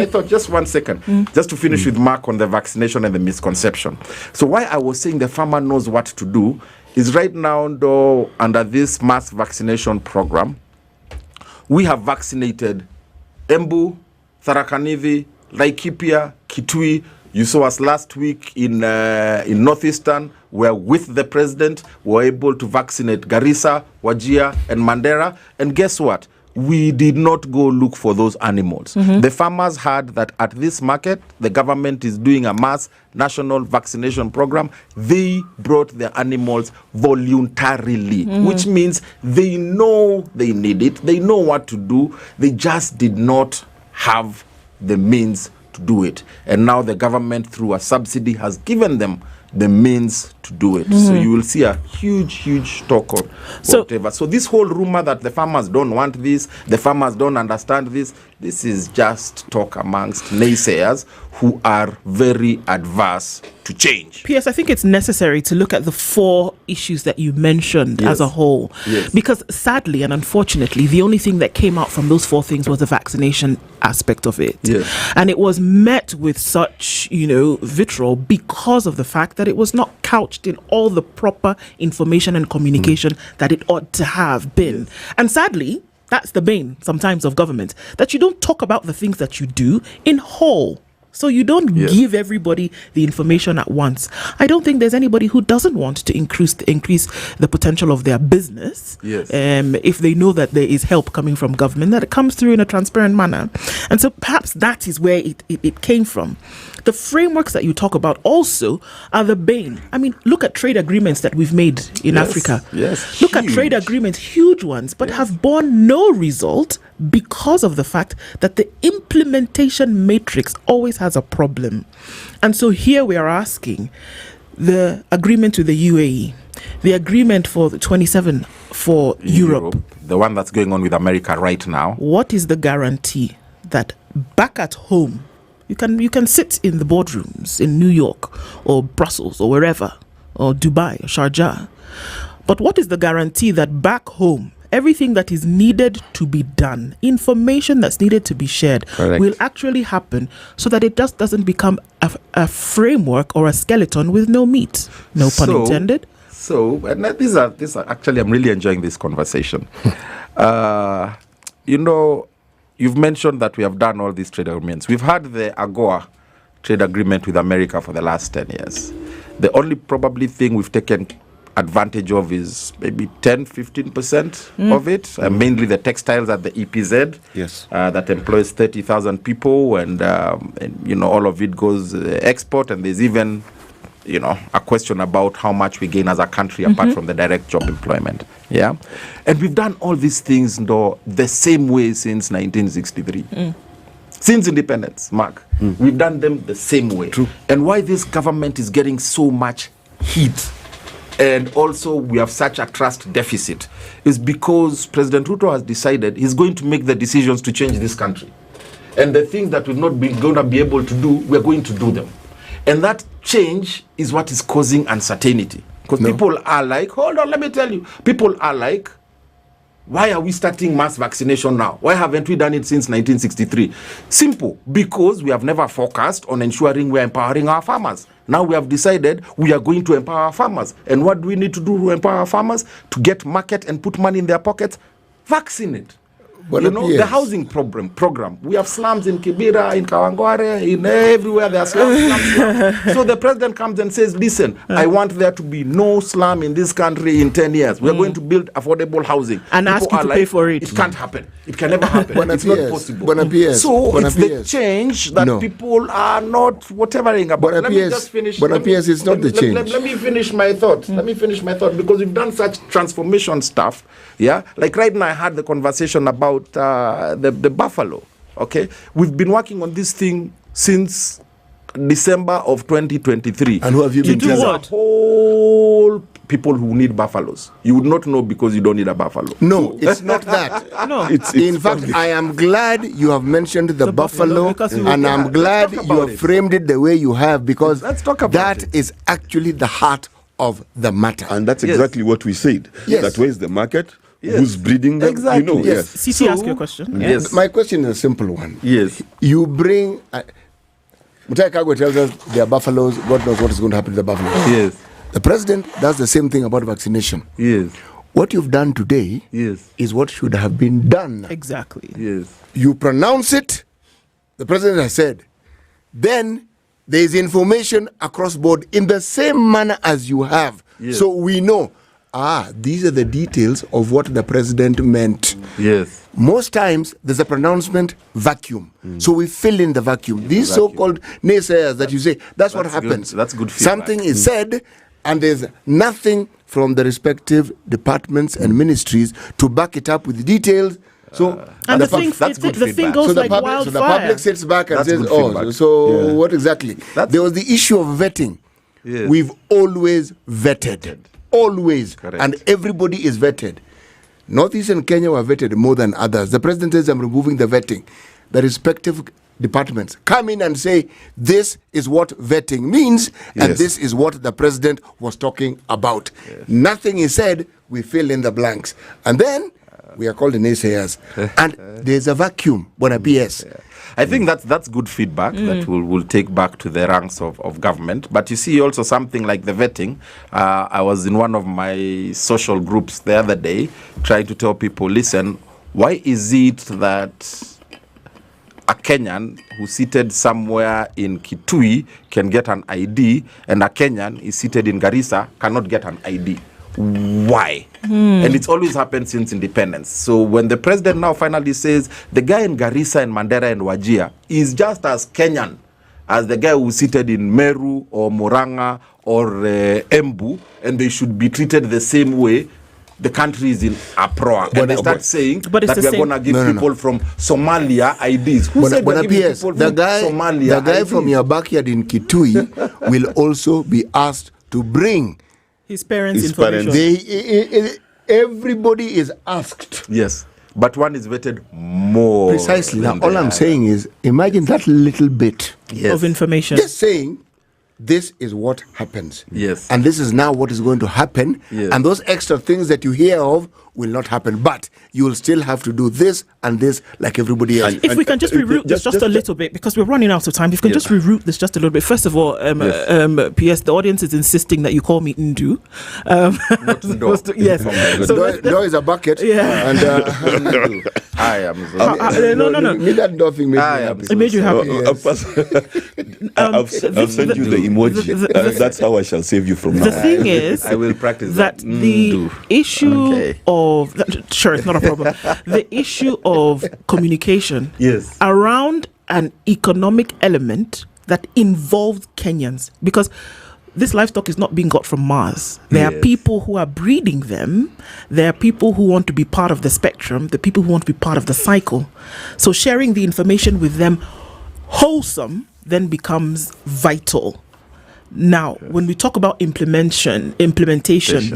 thought. Just 1 second. Just to finish with Mark on the vaccination and the misconception. So why I was saying the farmer knows what to do is right now, though, under this mass vaccination program, we have vaccinated Embu, Tharaka Nithi, Laikipia, Kitui. You saw us last week in Northeastern, where with the president, we were able to vaccinate Garissa, Wajir, and Mandera. And guess what? We did not go look for those animals. The farmers heard that at this market, the government is doing a mass national vaccination program. They brought the animals voluntarily, which means they know they need it. They know what to do. They just did not have the means to do it. And now the government, through a subsidy, has given them the means to do it. So you will see a huge talk on whatever. So this whole rumor that the farmers don't want this, the farmers don't understand this is just talk amongst naysayers who are very adverse to change. P.S. I think it's necessary to look at the 4 issues that you mentioned as a whole. Because sadly and unfortunately, the only thing that came out from those 4 things was the vaccination aspect of it. And it was met with such, vitriol because of the fact that it was not couched in all the proper information and communication that it ought to have been. And sadly, that's the bane sometimes of government, that you don't talk about the things that you do in whole. So you don't give everybody the information at once. I don't think there's anybody who doesn't want to increase the potential of their business. If they know that there is help coming from government, that it comes through in a transparent manner. And so perhaps that is where it came from. The frameworks that you talk about also are the bane. I mean, look at trade agreements that we've made in Africa. Look at trade agreements, huge ones, but have borne no result because of the fact that the implementation matrix always has a problem. And so here we are asking the agreement with the UAE, the agreement for the 27 for Europe, the one that's going on with America right now. What is the guarantee that back at home, you can sit in the boardrooms in New York or Brussels or wherever, or Dubai or Sharjah, but what is the guarantee that back home, everything that is needed to be done, information that's needed to be shared, will actually happen, so that it just doesn't become a framework or a skeleton with no meat? No pun intended. So, and these are actually, I'm really enjoying this conversation. You've mentioned that we have done all these trade agreements. We've had the AGOA trade agreement with America for the last 10 years. The only probably thing we've taken advantage of is maybe 10-15% of it, mainly the textiles at the EPZ that employs 30,000 people, and all of it goes export, and there's even a question about how much we gain as a country apart from the direct job employment. And we've done all these things the same way since 1963. Since independence, Mark, we've done them the same way. And why this government is getting so much heat, and also we have such a trust deficit, is because President Ruto has decided he's going to make the decisions to change this country. And the things that we've not been going to be able to do, we're going to do them. And that change is what is causing uncertainty. Because people are like, hold on, let me tell you. People are like, why are we starting mass vaccination now? Why haven't we done it since 1963? Simple, because we have never focused on ensuring we're empowering our farmers. Now we have decided we are going to empower our farmers. And what do we need to do to empower our farmers? To get market and put money in their pockets? Vaccinate. The housing program. We have slums in Kibera, in Kawangware, in everywhere there are slums. So the president comes and says, listen, I want there to be no slum in this country in 10 years. We're going to build affordable housing. And ask you to pay for it. It can't happen. It can never happen. It's not possible. So it's the change that people are not whatevering about. Let me just finish. It's not the change. Let me finish my thought. Let me finish my thought, because we've done such transformation stuff. Like right now I had the conversation about the buffalo. We've been working on this thing since December of 2023. And who have you been telling? There's a whole people who need buffaloes. You would not know because you don't need a buffalo. No, it's not that. No. In fact, I am glad you have mentioned the buffalo, and I'm glad you have framed it the way you have, because that is actually the heart of the matter. And that's exactly what we said. That where's the market? Who's breeding them? Exactly. CC, ask your question. Yes. My question is a simple one. Yes. You bring... Mutai Kagwe tells us there are buffaloes. God knows what is going to happen to the buffaloes. Yes. The president does the same thing about vaccination. Yes. What you've done today is what should have been done. Exactly. Yes. You pronounce it, the president has said, then there is information across board in the same manner as you have. So we know, these are the details of what the president meant. Yes. Most times there's a pronouncement vacuum. So we fill in the vacuum. These so-called naysayers that you say, that's what happens. That's good feedback. Something is said and there's nothing from the respective departments and ministries to back it up with details. So and the thing goes like wildfire. So the public sits back and says, what exactly? There was the issue of vetting. Yes. We've always vetted. Always. Correct. And everybody is vetted. Northeastern Kenya were vetted more than others. The president says, I'm removing the vetting. The respective departments come in and say, this is what vetting means, and this is what the president was talking about. Nothing is said, we fill in the blanks. And then we are called the naysayers. And there's a vacuum, Bona PS. I think that's good feedback that we'll take back to the ranks of government. But you see also something like the vetting. I was in one of my social groups the other day trying to tell people, listen, why is it that a Kenyan who's seated somewhere in Kitui can get an ID, and a Kenyan is seated in Garissa cannot get an ID. Why? And it's always happened since independence. So when the president now finally says the guy in Garissa and Mandera and Wajir is just as Kenyan as the guy who's seated in Meru or Murang'a or Embu, and they should be treated the same way, the country is in uproar. And they start saying that we're going to give people from Somalia IDs. Who said we're giving people from Somalia the guy IDs? from your backyard in Kitui will also be asked to bring his parents' information. Everybody is asked. Yes. But one is vetted more. Precisely. Now, all I'm saying is, imagine that little bit of information. Just saying, this is what happens. Yes. And this is now what is going to happen. Yes. And those extra things that you hear of will not happen. But you will still have to do this and this like everybody else. If we can just reroute this just a little bit, because we're running out of time. If we can just reroute this just a little bit. First of all, PS, the audience is insisting that you call me Ndu. Yes. No is a bucket. Yeah. And I am. No. Me that nothing made me happy. It made you happy. I've sent you the emoji. That's how I shall save you from now. The thing is, I will practice that the issue of sure, it's not a problem. The issue of communication around an economic element that involves Kenyans, because this livestock is not being got from Mars. There are people who are breeding them. There are people who want to be part of the spectrum, the people who want to be part of the cycle. So sharing the information with them wholesome then becomes vital. Now, when we talk about implementation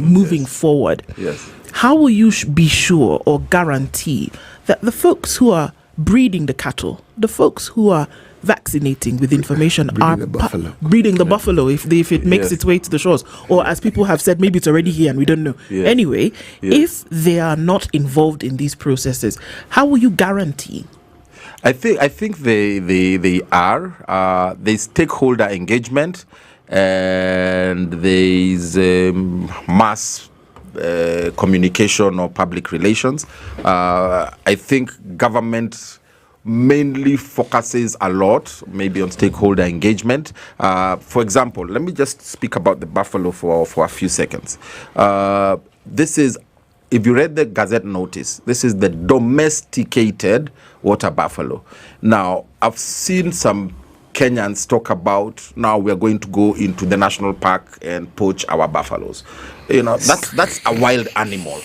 moving forward, how will you be sure or guarantee that the folks who are breeding the cattle, the folks who are vaccinating with information are breeding the buffalo if it makes its way to the shores, or as people have said, maybe it's already here and we don't know. Anyway, if they are not involved in these processes, how will you guarantee? I think they are. There's stakeholder engagement, and there's mass communication or public relations. I think government mainly focuses a lot maybe on stakeholder engagement. For example, let me just speak about the buffalo for a few seconds. This is, if you read the Gazette notice, this is the domesticated water buffalo. Now, I've seen some Kenyans talk about, now we're going to go into the national park and poach our buffaloes. You know, that's a wild animal.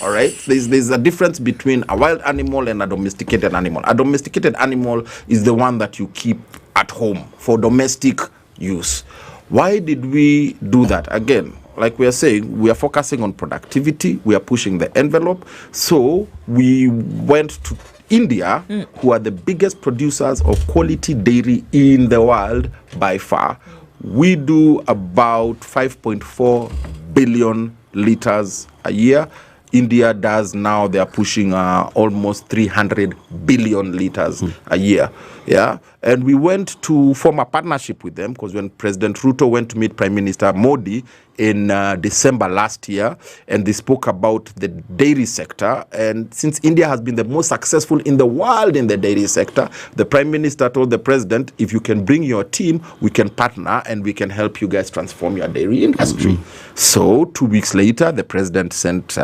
All right, there's a difference between a wild animal and a domesticated animal. A domesticated animal is the one that you keep at home for domestic use. Why did we do that? Again, like we are saying, we are focusing on productivity. We are pushing the envelope. So we went to India, who are the biggest producers of quality dairy in the world by far. We do about 5.4 billion liters a year. India does now, they are pushing almost 300 billion liters a year. Yeah. And we went to form a partnership with them, because when President Ruto went to meet Prime Minister Modi in December last year, and they spoke about the dairy sector. And since India has been the most successful in the world in the dairy sector, the Prime Minister told the President, if you can bring your team, we can partner and we can help you guys transform your dairy industry. So 2 weeks later, the President sent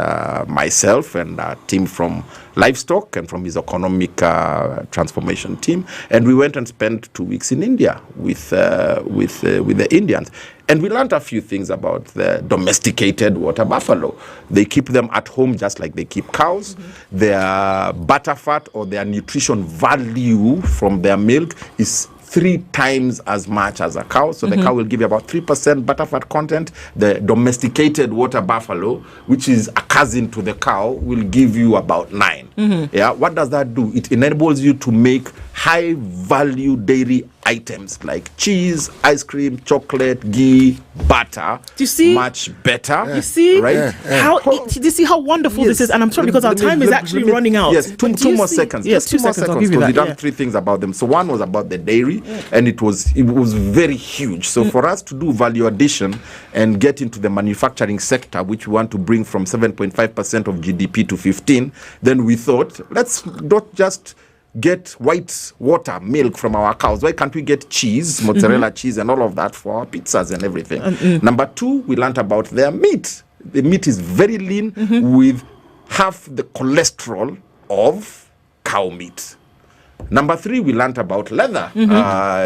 myself and a team from Livestock and from his economic transformation team, and we went and spent 2 weeks in India with the Indians. And we learned a few things about the domesticated water buffalo. They keep them at home just like they keep cows. Their butter fat or their nutrition value from their milk is 3 times as much as a cow. So the cow will give you about 3% butterfat content. The domesticated water buffalo, which is a cousin to the cow, will give you about 9. Yeah. What does that do? It enables you to make high value dairy items like cheese, ice cream, chocolate, ghee, butter. Do you see? Much better. You see? Right? Do you see how wonderful this is? And I'm sorry, because our time is actually running out. Yes, two more seconds. Yes, 2 seconds. I'll give you that. We've done 3 things about them. So one was about the dairy, and it was very huge. So for us to do value addition and get into the manufacturing sector, which we want to bring from 7.5% of GDP to 15%, then we thought, let's not just get white water milk from our cows? Why can't we get cheese, mozzarella cheese and all of that for our pizzas and everything? Number 2, we learned about their meat. The meat is very lean with half the cholesterol of cow meat. Number 3, we learned about leather.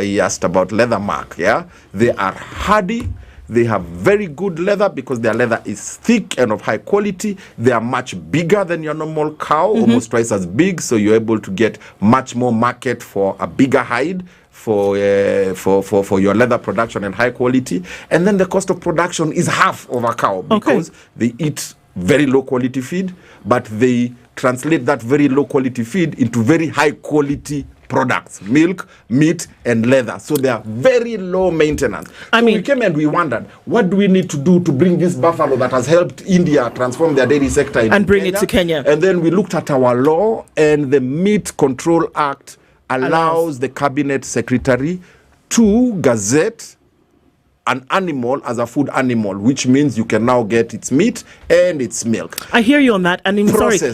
He asked about leather mark. They are hardy. They have very good leather because their leather is thick and of high quality. They are much bigger than your normal cow, almost twice as big. So you're able to get much more market for a bigger hide for your leather production and high quality. And then the cost of production is half of a cow because they eat very low quality feed, but they translate that very low quality feed into very high quality products, milk, meat, and leather. So they are very low maintenance. We came and we wondered, what do we need to do to bring this buffalo that has helped India transform their dairy sector and bring it to Kenya? And then we looked at our law, and the Meat Control Act allows the cabinet secretary to gazette an animal as a food animal, which means you can now get its meat and its milk. I hear you on that. And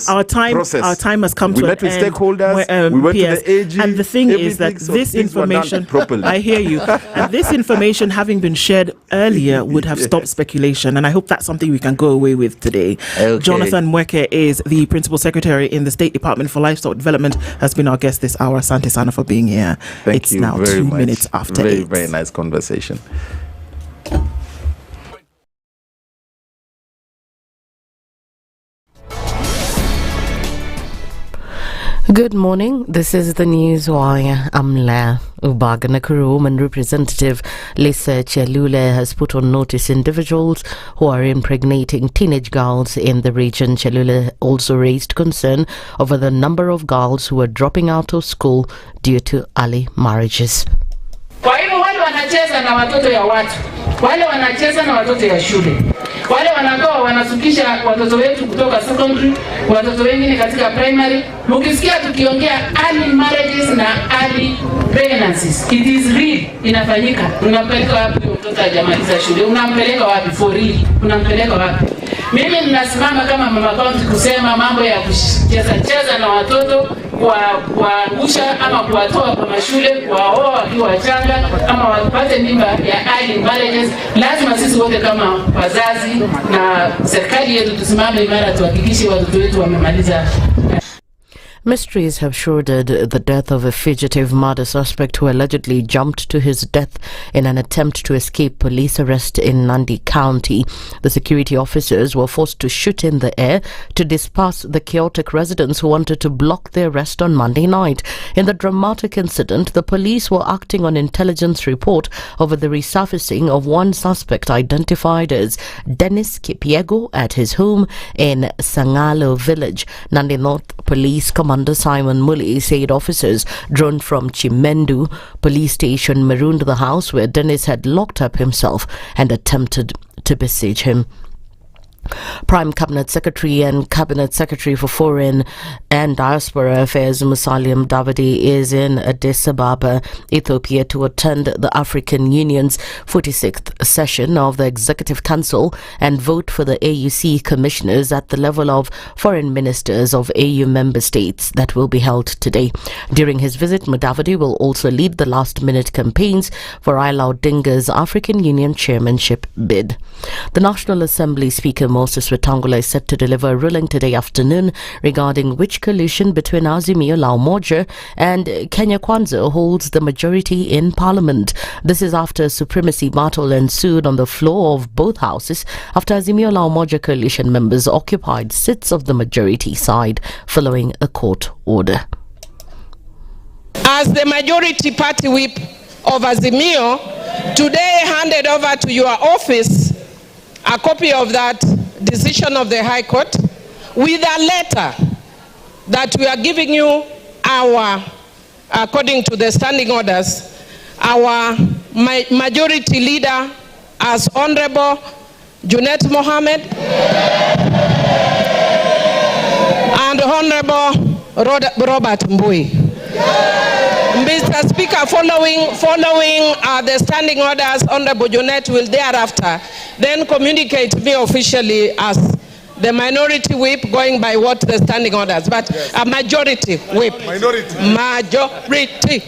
our time has come to an end. We met with stakeholders, we went to the AG. And the thing is that this information, I hear you, and this information having been shared earlier would have stopped speculation. And I hope that's something we can go away with today. Jonathan Mweke is the Principal Secretary in the State Department for Livestock Development, has been our guest this hour. Asante sana for being here. Thank you now very 2 much. minutes after 8. Very nice conversation. Good morning. This is the news wire. I'm La Ubaga. Nakuru Woman Representative Lisa Chelule has put on notice individuals who are impregnating teenage girls in the region. Chelule also raised concern over the number of girls who are dropping out of school due to early marriages. Kwa hivyo wale wanacheza na watoto ya watu, wale wanacheza na watoto ya shule, wale wanakuwa wanasukisha watoto wetu kutoka secondary, watoto wengine katika primary. Mkisikia tukiongea early marriages na early pregnancies, it is real, inafanyika. Unampeleka wapi mtoto hajamaliza shule? Unampeleka wapi for real? Unampeleka wapi? Mimi ninasimama kama mama county kusema mambo ya kucheza na watoto, kuangusha ama kuwatoa kwa mashule, kuwaoa wakiwa wachanga ama wapate mimba ya early marriages. Lazima sisi wote kama wazazi na serikali yetu tusimame imara, tuhakikishe watoto wetu wamemaliza. Mysteries have shrouded the death of a fugitive murder suspect who allegedly jumped to his death in an attempt to escape police arrest in Nandi County. The security officers were forced to shoot in the air to disperse the chaotic residents who wanted to block the arrest on Monday night. In the dramatic incident, the police were acting on intelligence report over the resurfacing of one suspect identified as Dennis Kipiego at his home in Sangalo village. Nandi North Police Commander Simon Mully said officers drawn from Chimendu police station marooned the house where Dennis had locked up himself and attempted to besiege him. Prime Cabinet Secretary and Cabinet Secretary for Foreign and Diaspora Affairs Musalia Mudavadi is in Addis Ababa, Ethiopia, to attend the African Union's 46th session of the Executive Council and vote for the AUC commissioners at the level of foreign ministers of AU member states that will be held today. During his visit, Mudavadi will also lead the last-minute campaigns for Raila Odinga's African Union chairmanship bid. The National Assembly Speaker Moses Wetangula is set to deliver a ruling today afternoon regarding which coalition between Azimio La Umoja and Kenya Kwanza holds the majority in Parliament. This is after a supremacy battle ensued on the floor of both houses after Azimio La Umoja coalition members occupied seats of the majority side following a court order. As the majority party whip of Azimio, today handed over to your office a copy of that decision of the High Court with a letter that we are giving you according to the standing orders, our majority leader as Honorable Junet Mohammed and Honorable Robert Mbui. Mr. Speaker, following the standing orders, Honorable Junet will thereafter then communicate me officially as the minority whip going by what the standing orders, but a majority whip. Majority.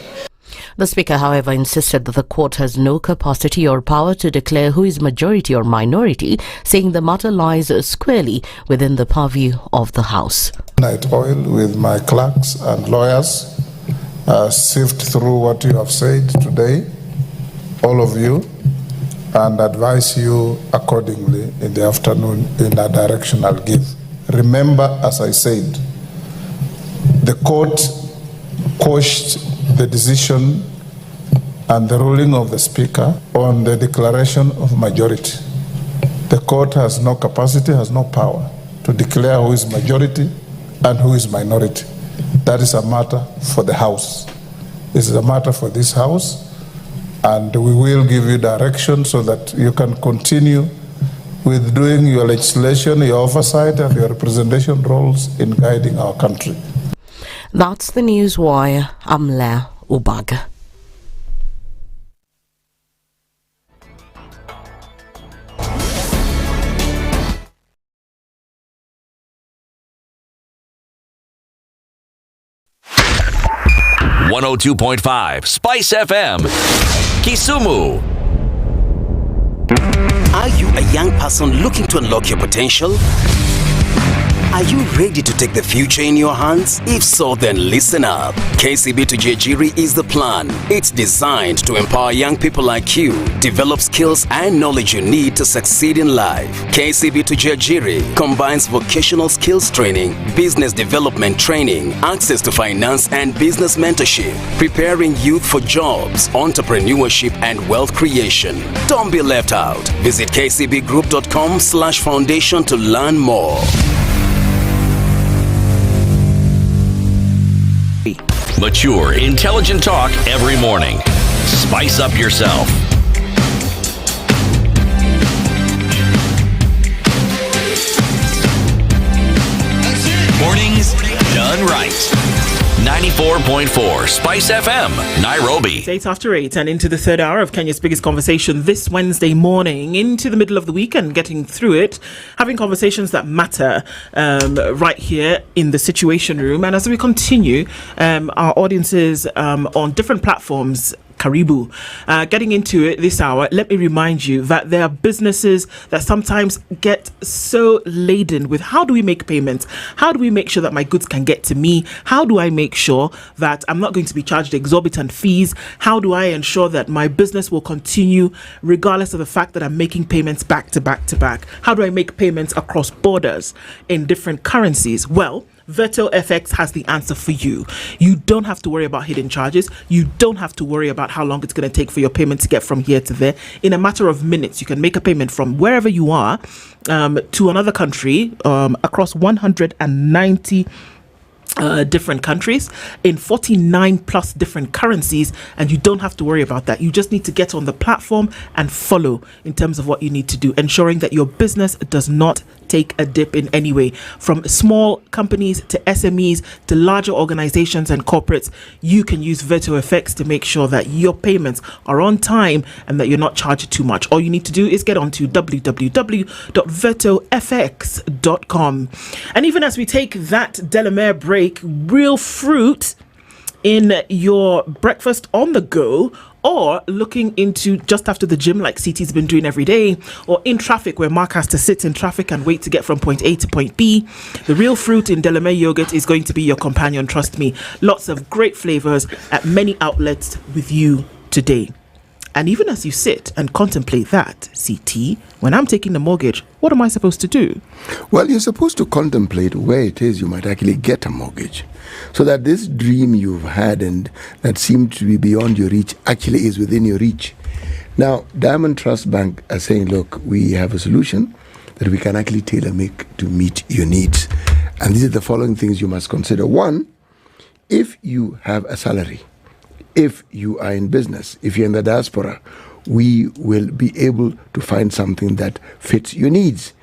The Speaker, however, insisted that the court has no capacity or power to declare who is majority or minority, saying the matter lies squarely within the purview of the House. Night oil with my clerks and lawyers, sift through what you have said today, all of you, and advise you accordingly in the afternoon in a direction I'll give. Remember, as I said, the court quashed the decision and the ruling of the Speaker on the declaration of majority. The court has no capacity, has no power to declare who is majority and who is minority. That is a matter for the House. This is a matter for this House, and we will give you direction so that you can continue with doing your legislation, your oversight, and your representation roles in guiding our country. That's the news wire. I'm Leah Ubaga. .5 Spice FM, Kisumu. Are you a young person looking to unlock your potential? Are you ready to take the future in your hands? If so, then listen up. KCB to Jejiri is the plan. It's designed to empower young people like you, develop skills and knowledge you need to succeed in life. KCB to Jejiri combines vocational skills training, business development training, access to finance and business mentorship, preparing youth for jobs, entrepreneurship and wealth creation. Don't be left out. Visit kcbgroup.com/foundation to learn more. Mature, intelligent talk every morning. Spice up yourself. Mornings done right. 94.4 Spice FM, Nairobi. It's 8 after 8 and into the third hour of Kenya's biggest conversation this Wednesday morning, into the middle of the weekend, getting through it, having conversations that matter right here in the Situation Room. And as we continue, our audiences on different platforms, Karibu. Getting into it this hour, let me remind you that there are businesses that sometimes get so laden with how do we make payments? How do we make sure that my goods can get to me? How do I make sure that I'm not going to be charged exorbitant fees? How do I ensure that my business will continue regardless of the fact that I'm making payments back to back to back? How do I make payments across borders in different currencies? Well, Virtual FX has the answer for you. You don't have to worry about hidden charges. You don't have to worry about how long it's going to take for your payment to get from here to there. In a matter of minutes, you can make a payment from wherever you are to another country across 190 different countries in 49 plus different currencies, and you don't have to worry about that. You just need to get on the platform and follow in terms of what you need to do, ensuring that your business does not take a dip in any way. From small companies to SMEs to larger organizations and corporates, you can use VirtualFX to make sure that your payments are on time and that you're not charged too much. All you need to do is get onto www.virtualfx.com. And even as we take that Delamere break, real fruit in your breakfast on the go, or looking into just after the gym like CT's been doing every day, or in traffic where Mark has to sit in traffic and wait to get from point A to point B, the real fruit in Delamere yogurt is going to be your companion, trust me. Lots of great flavors at many outlets with you today. And even as you sit and contemplate that, CT, when I'm taking the mortgage, what am I supposed to do? Well, you're supposed to contemplate where it is you might actually get a mortgage, so that this dream you've had and that seemed to be beyond your reach actually is within your reach. Now, Diamond Trust Bank are saying, look, we have a solution that we can actually tailor-make to meet your needs. And these are the following things you must consider. One, if you have a salary, if you are in business, if you're in the diaspora, we will be able to find something that fits your needs.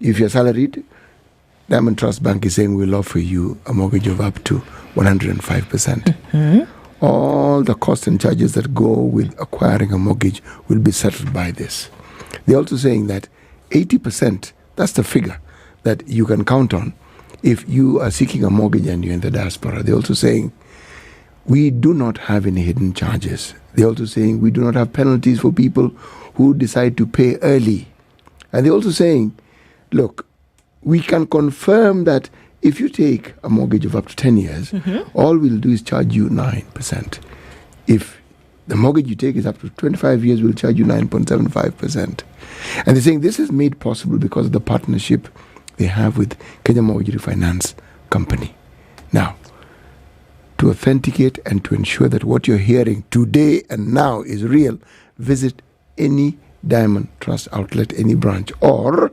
If you're salaried, Diamond Trust Bank is saying we'll offer you a mortgage of up to 105%. Mm-hmm. All the costs and charges that go with acquiring a mortgage will be settled by this. They're also saying that 80%, that's the figure, that you can count on if you are seeking a mortgage and you're in the diaspora. They're also saying, we do not have any hidden charges. They're also saying we do not have penalties for people who decide to pay early. And they're also saying, look, we can confirm that if you take a mortgage of up to 10 years, all we'll do is charge you 9%. If the mortgage you take is up to 25 years, we'll charge you 9.75%. And they're saying this is made possible because of the partnership they have with Kenya Mortgage Refinance Company. Now, to authenticate and to ensure that what you're hearing today and now is real, visit any Diamond Trust outlet, any branch, or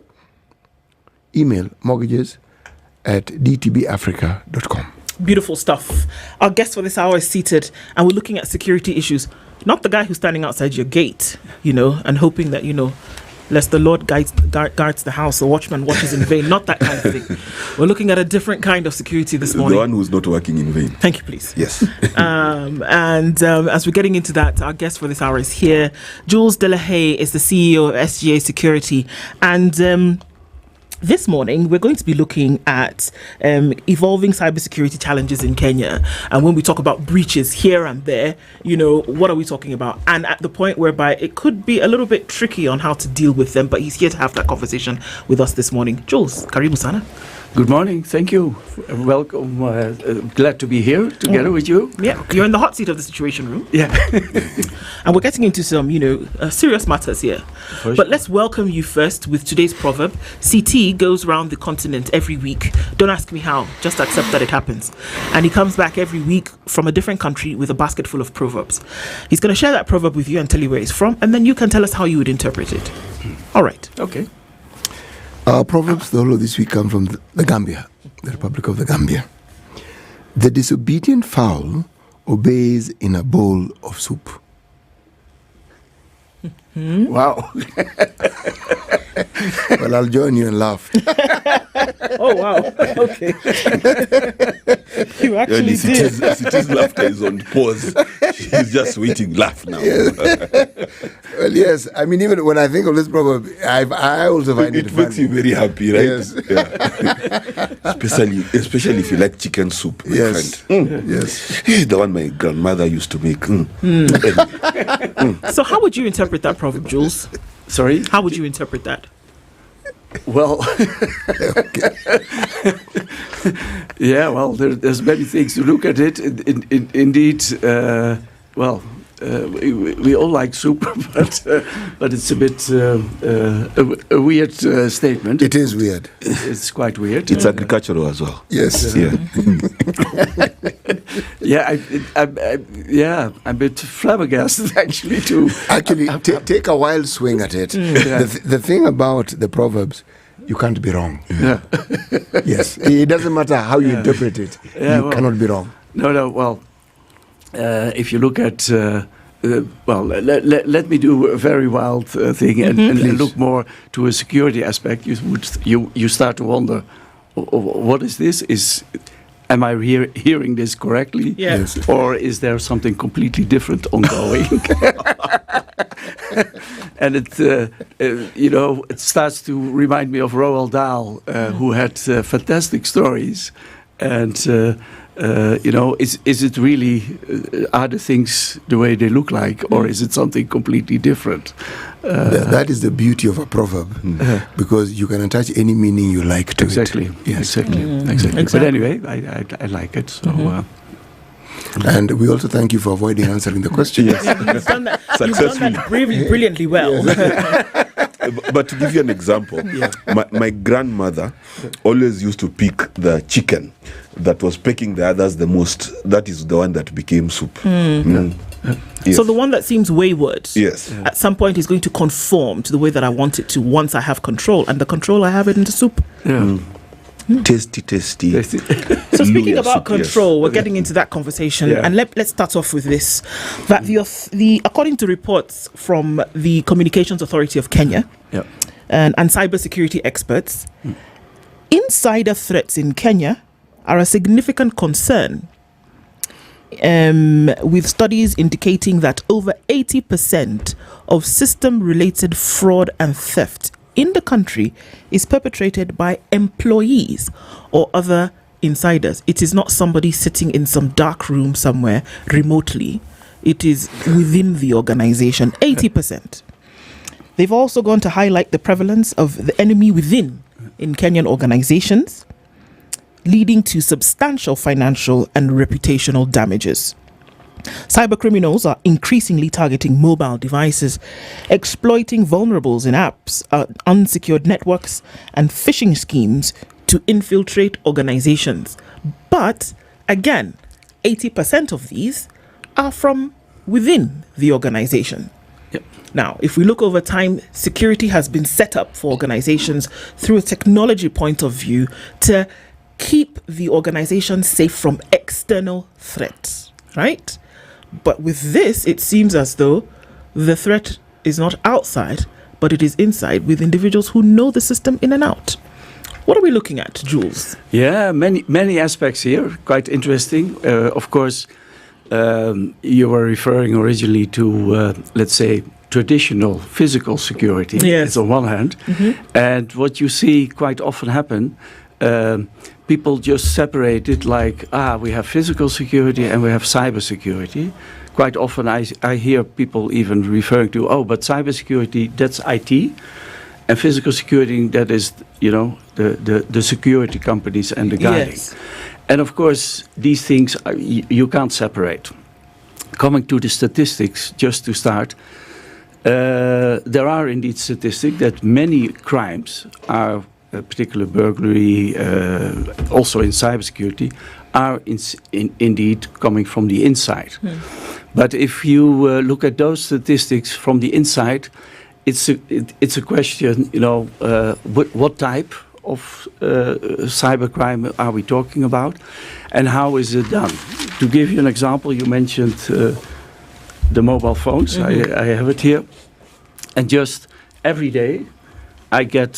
email mortgages@dtbafrica.com. Beautiful stuff. Our guest for this hour is seated, and we're looking at security issues. Not the guy who's standing outside your gate, and hoping that, lest the Lord guards the house, the watchman watches in vain. Not that kind of thing. We're looking at a different kind of security this morning. The one who's not working in vain. Thank you, please. Yes. As we're getting into that, our guest for this hour is here. Jules Delahaye is the CEO of Sigei Security. And this morning, we're going to be looking at evolving cybersecurity challenges in Kenya. And when we talk about breaches here and there, what are we talking about? And at the point whereby it could be a little bit tricky on how to deal with them, but he's here to have that conversation with us this morning. Jules, karibu sana. Good morning. Thank you. Welcome. Glad to be here together with you. Yeah, you're in the hot seat of the Situation Room. Yeah. And we're getting into some, serious matters here. But let's welcome you first with today's proverb. CT goes around the continent every week. Don't ask me how. Just accept that it happens. And he comes back every week from a different country with a basket full of proverbs. He's going to share that proverb with you and tell you where it's from. And then you can tell us how you would interpret it. All right. Okay. Our proverbs, the whole of this week, come from the Gambia, the Republic of the Gambia. The disobedient fowl obeys in a bowl of soup. Wow. Well, I'll join you and laugh. Oh, wow. Okay. You actually did. Citi's laughter is on pause. She's just waiting, laugh now. Yes. Well, yes. I mean, even when I think of this proverb, I also find it makes you very happy, right? Yes. Yeah. especially if you like chicken soup. Yes. Yes. The one my grandmother used to make. So how would you interpret that proverb, Jules? Sorry? How would you interpret that? Well, yeah, well, there's many things to look at it. Indeed, we all like soup, but it's a bit a weird statement. It is weird. It's quite weird. It's agricultural as well. Yes. Yeah. I'm a bit flabbergasted actually too. Actually, take a wild swing at it. The thing about the proverbs, you can't be wrong. Yeah. Yes. It doesn't matter how you interpret it. You cannot be wrong. No. Well, if you look at let me do a very wild thing and look more to a security aspect. You start to wonder, what is this? Am I hearing this correctly? Yes. Or is there something completely different ongoing? And it starts to remind me of Roald Dahl, who had fantastic stories. And is it really, are the things the way they look like, or is it something completely different? That is the beauty of a proverb, because you can attach any meaning you like to it. Yes. Exactly. But anyway, I like it. So. And we also thank you for avoiding answering the question. Yes. You've done that brilliantly well. But to give you an example, my grandmother always used to pick the chicken that was pecking the others the most. That is the one that became soup. Yes. So the one that seems wayward, yes, at some point is going to conform to the way that I want it to once I have control, and the control I have it in the soup. Tasty. So speaking about control, we're getting into that conversation, and let's start off with this: that according to reports from the Communications Authority of Kenya and cybersecurity experts, insider threats in Kenya are a significant concern, with studies indicating that over 80% of system-related fraud and theft in the country is perpetrated by employees or other insiders. It is not somebody sitting in some dark room somewhere remotely. It is within the organization, 80%. They've also gone to highlight the prevalence of the enemy within in Kenyan organizations, leading to substantial financial and reputational damages. Cyber criminals are increasingly targeting mobile devices, exploiting vulnerables in apps, unsecured networks, and phishing schemes to infiltrate organizations. But again, 80% of these are from within the organization. Yep. Now, if we look over time, security has been set up for organizations through a technology point of view to keep the organization safe from external threats, right? But with this, it seems as though the threat is not outside, but it is inside with individuals who know the system in and out. What are we looking at, Jules? Yeah, many aspects here, quite interesting. Of course, you were referring originally to, let's say, traditional physical security. Yes. It's on one hand. And what you see quite often happen, people just separate it like, we have physical security and we have cybersecurity. Quite often I hear people even referring to, but cybersecurity, that's IT. And physical security, that is, the security companies and the guiding. Yes. And of course, these things you can't separate. Coming to the statistics, just to start, there are indeed statistics that many crimes are, particularly burglary, also in cybersecurity, are indeed coming from the inside. But if you look at those statistics from the inside, it's a question, what type of cybercrime are we talking about, and how is it done? To give you an example, you mentioned the mobile phones. I have it here, and just every day I get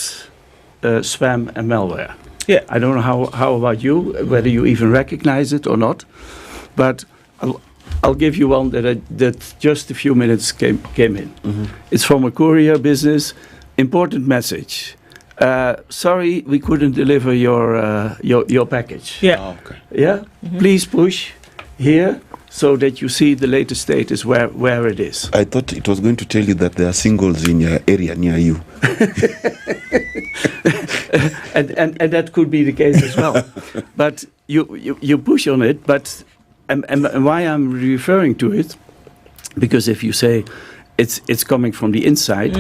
spam and malware. Yeah. I don't know how about you, whether you even recognize it or not, but I'll give you one that just a few minutes came in. It's from a courier business. Important message. Sorry, we couldn't deliver your package. Yeah. Oh, okay. Yeah. Please push here so that you see the latest status where it is. I thought it was going to tell you that there are singles in your area near you. and that could be the case as well. But you push on it, but and why I'm referring to it, because if you say it's coming from the inside,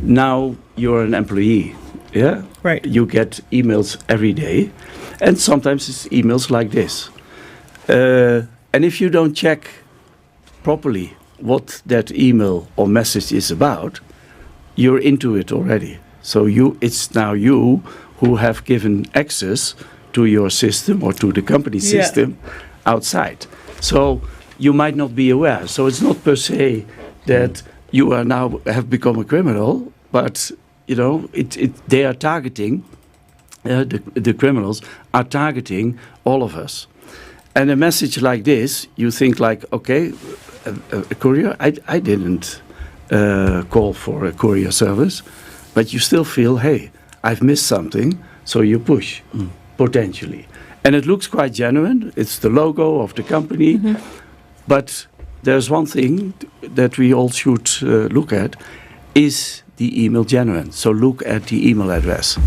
now you're an employee. Yeah, right. You get emails every day, and sometimes it's emails like this. And if you don't check properly what that email or message is about, you're into it already. So it's now you who have given access to your system or to the company system outside. So you might not be aware. So it's not per se that you are now have become a criminal, but they are targeting, the criminals are targeting all of us. And a message like this, you think like, okay, a courier, I didn't call for a courier service, but you still feel, hey, I've missed something, so you push, potentially. And it looks quite genuine. It's the logo of the company. But there's one thing that we all should look at, is the email genuine? So look at the email address.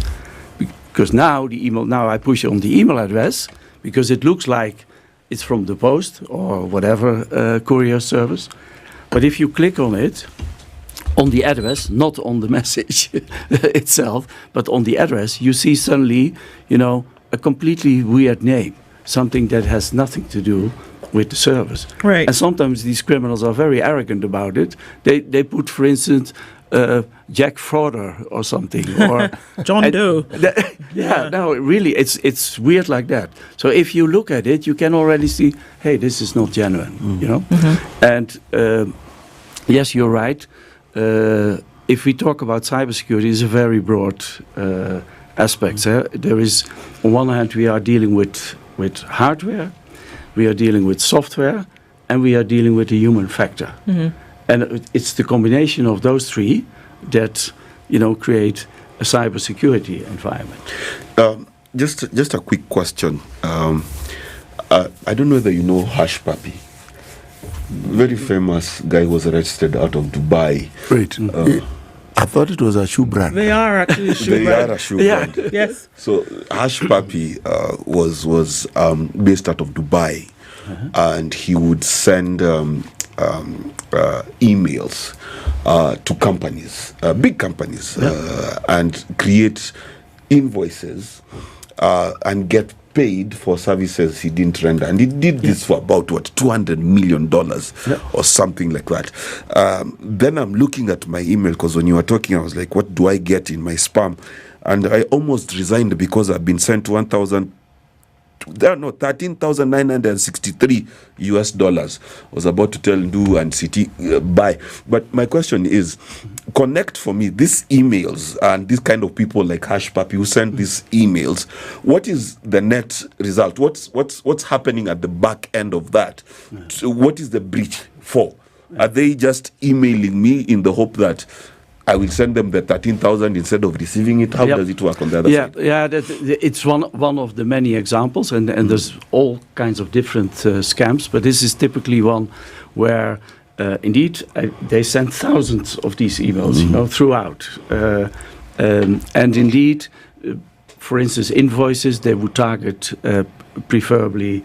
Because now I push on the email address, because it looks like it's from the post or whatever courier service. But if you click on it, on the address, not on the message itself, but on the address, you see suddenly, a completely weird name, something that has nothing to do with the service. Right. And sometimes these criminals are very arrogant about it. They put, for instance, Jack Frauder or something, or John Doe. No, really, it's weird like that. So if you look at it, you can already see, hey, this is not genuine, And yes, you're right. If we talk about cybersecurity, it's a very broad aspect. There is, on one hand, we are dealing with hardware, we are dealing with software, and we are dealing with the human factor. And it's the combination of those three that create cybersecurity environment. Just a quick question. I don't know whether you know Hush Puppy. Very famous guy was arrested out of Dubai. Right. I thought it was a shoe brand. They are actually a shoe brand. They are a shoe brand. Yes. So Hush Puppy was based out of Dubai, and he would send emails to companies, big companies, and create invoices and get paid for services he didn't render. And he did this for about, $200 million or something like that. Then I'm looking at my email, because when you were talking, I was like, what do I get in my spam? And I almost resigned because I've been sent $13,963 US. I was about to tell Ndu and City buy. But my question is, connect for me these emails and this kind of people like Hush Puppy who send these emails. What is the net result? What's happening at the back end of that? So what is the breach for? Are they just emailing me in the hope that I will send them the 13,000 instead of receiving it? How does it work on the other side? Yeah, it's one of the many examples, and there's all kinds of different scams, but this is typically one where indeed they send thousands of these emails, throughout, and indeed, for instance, invoices they would target preferably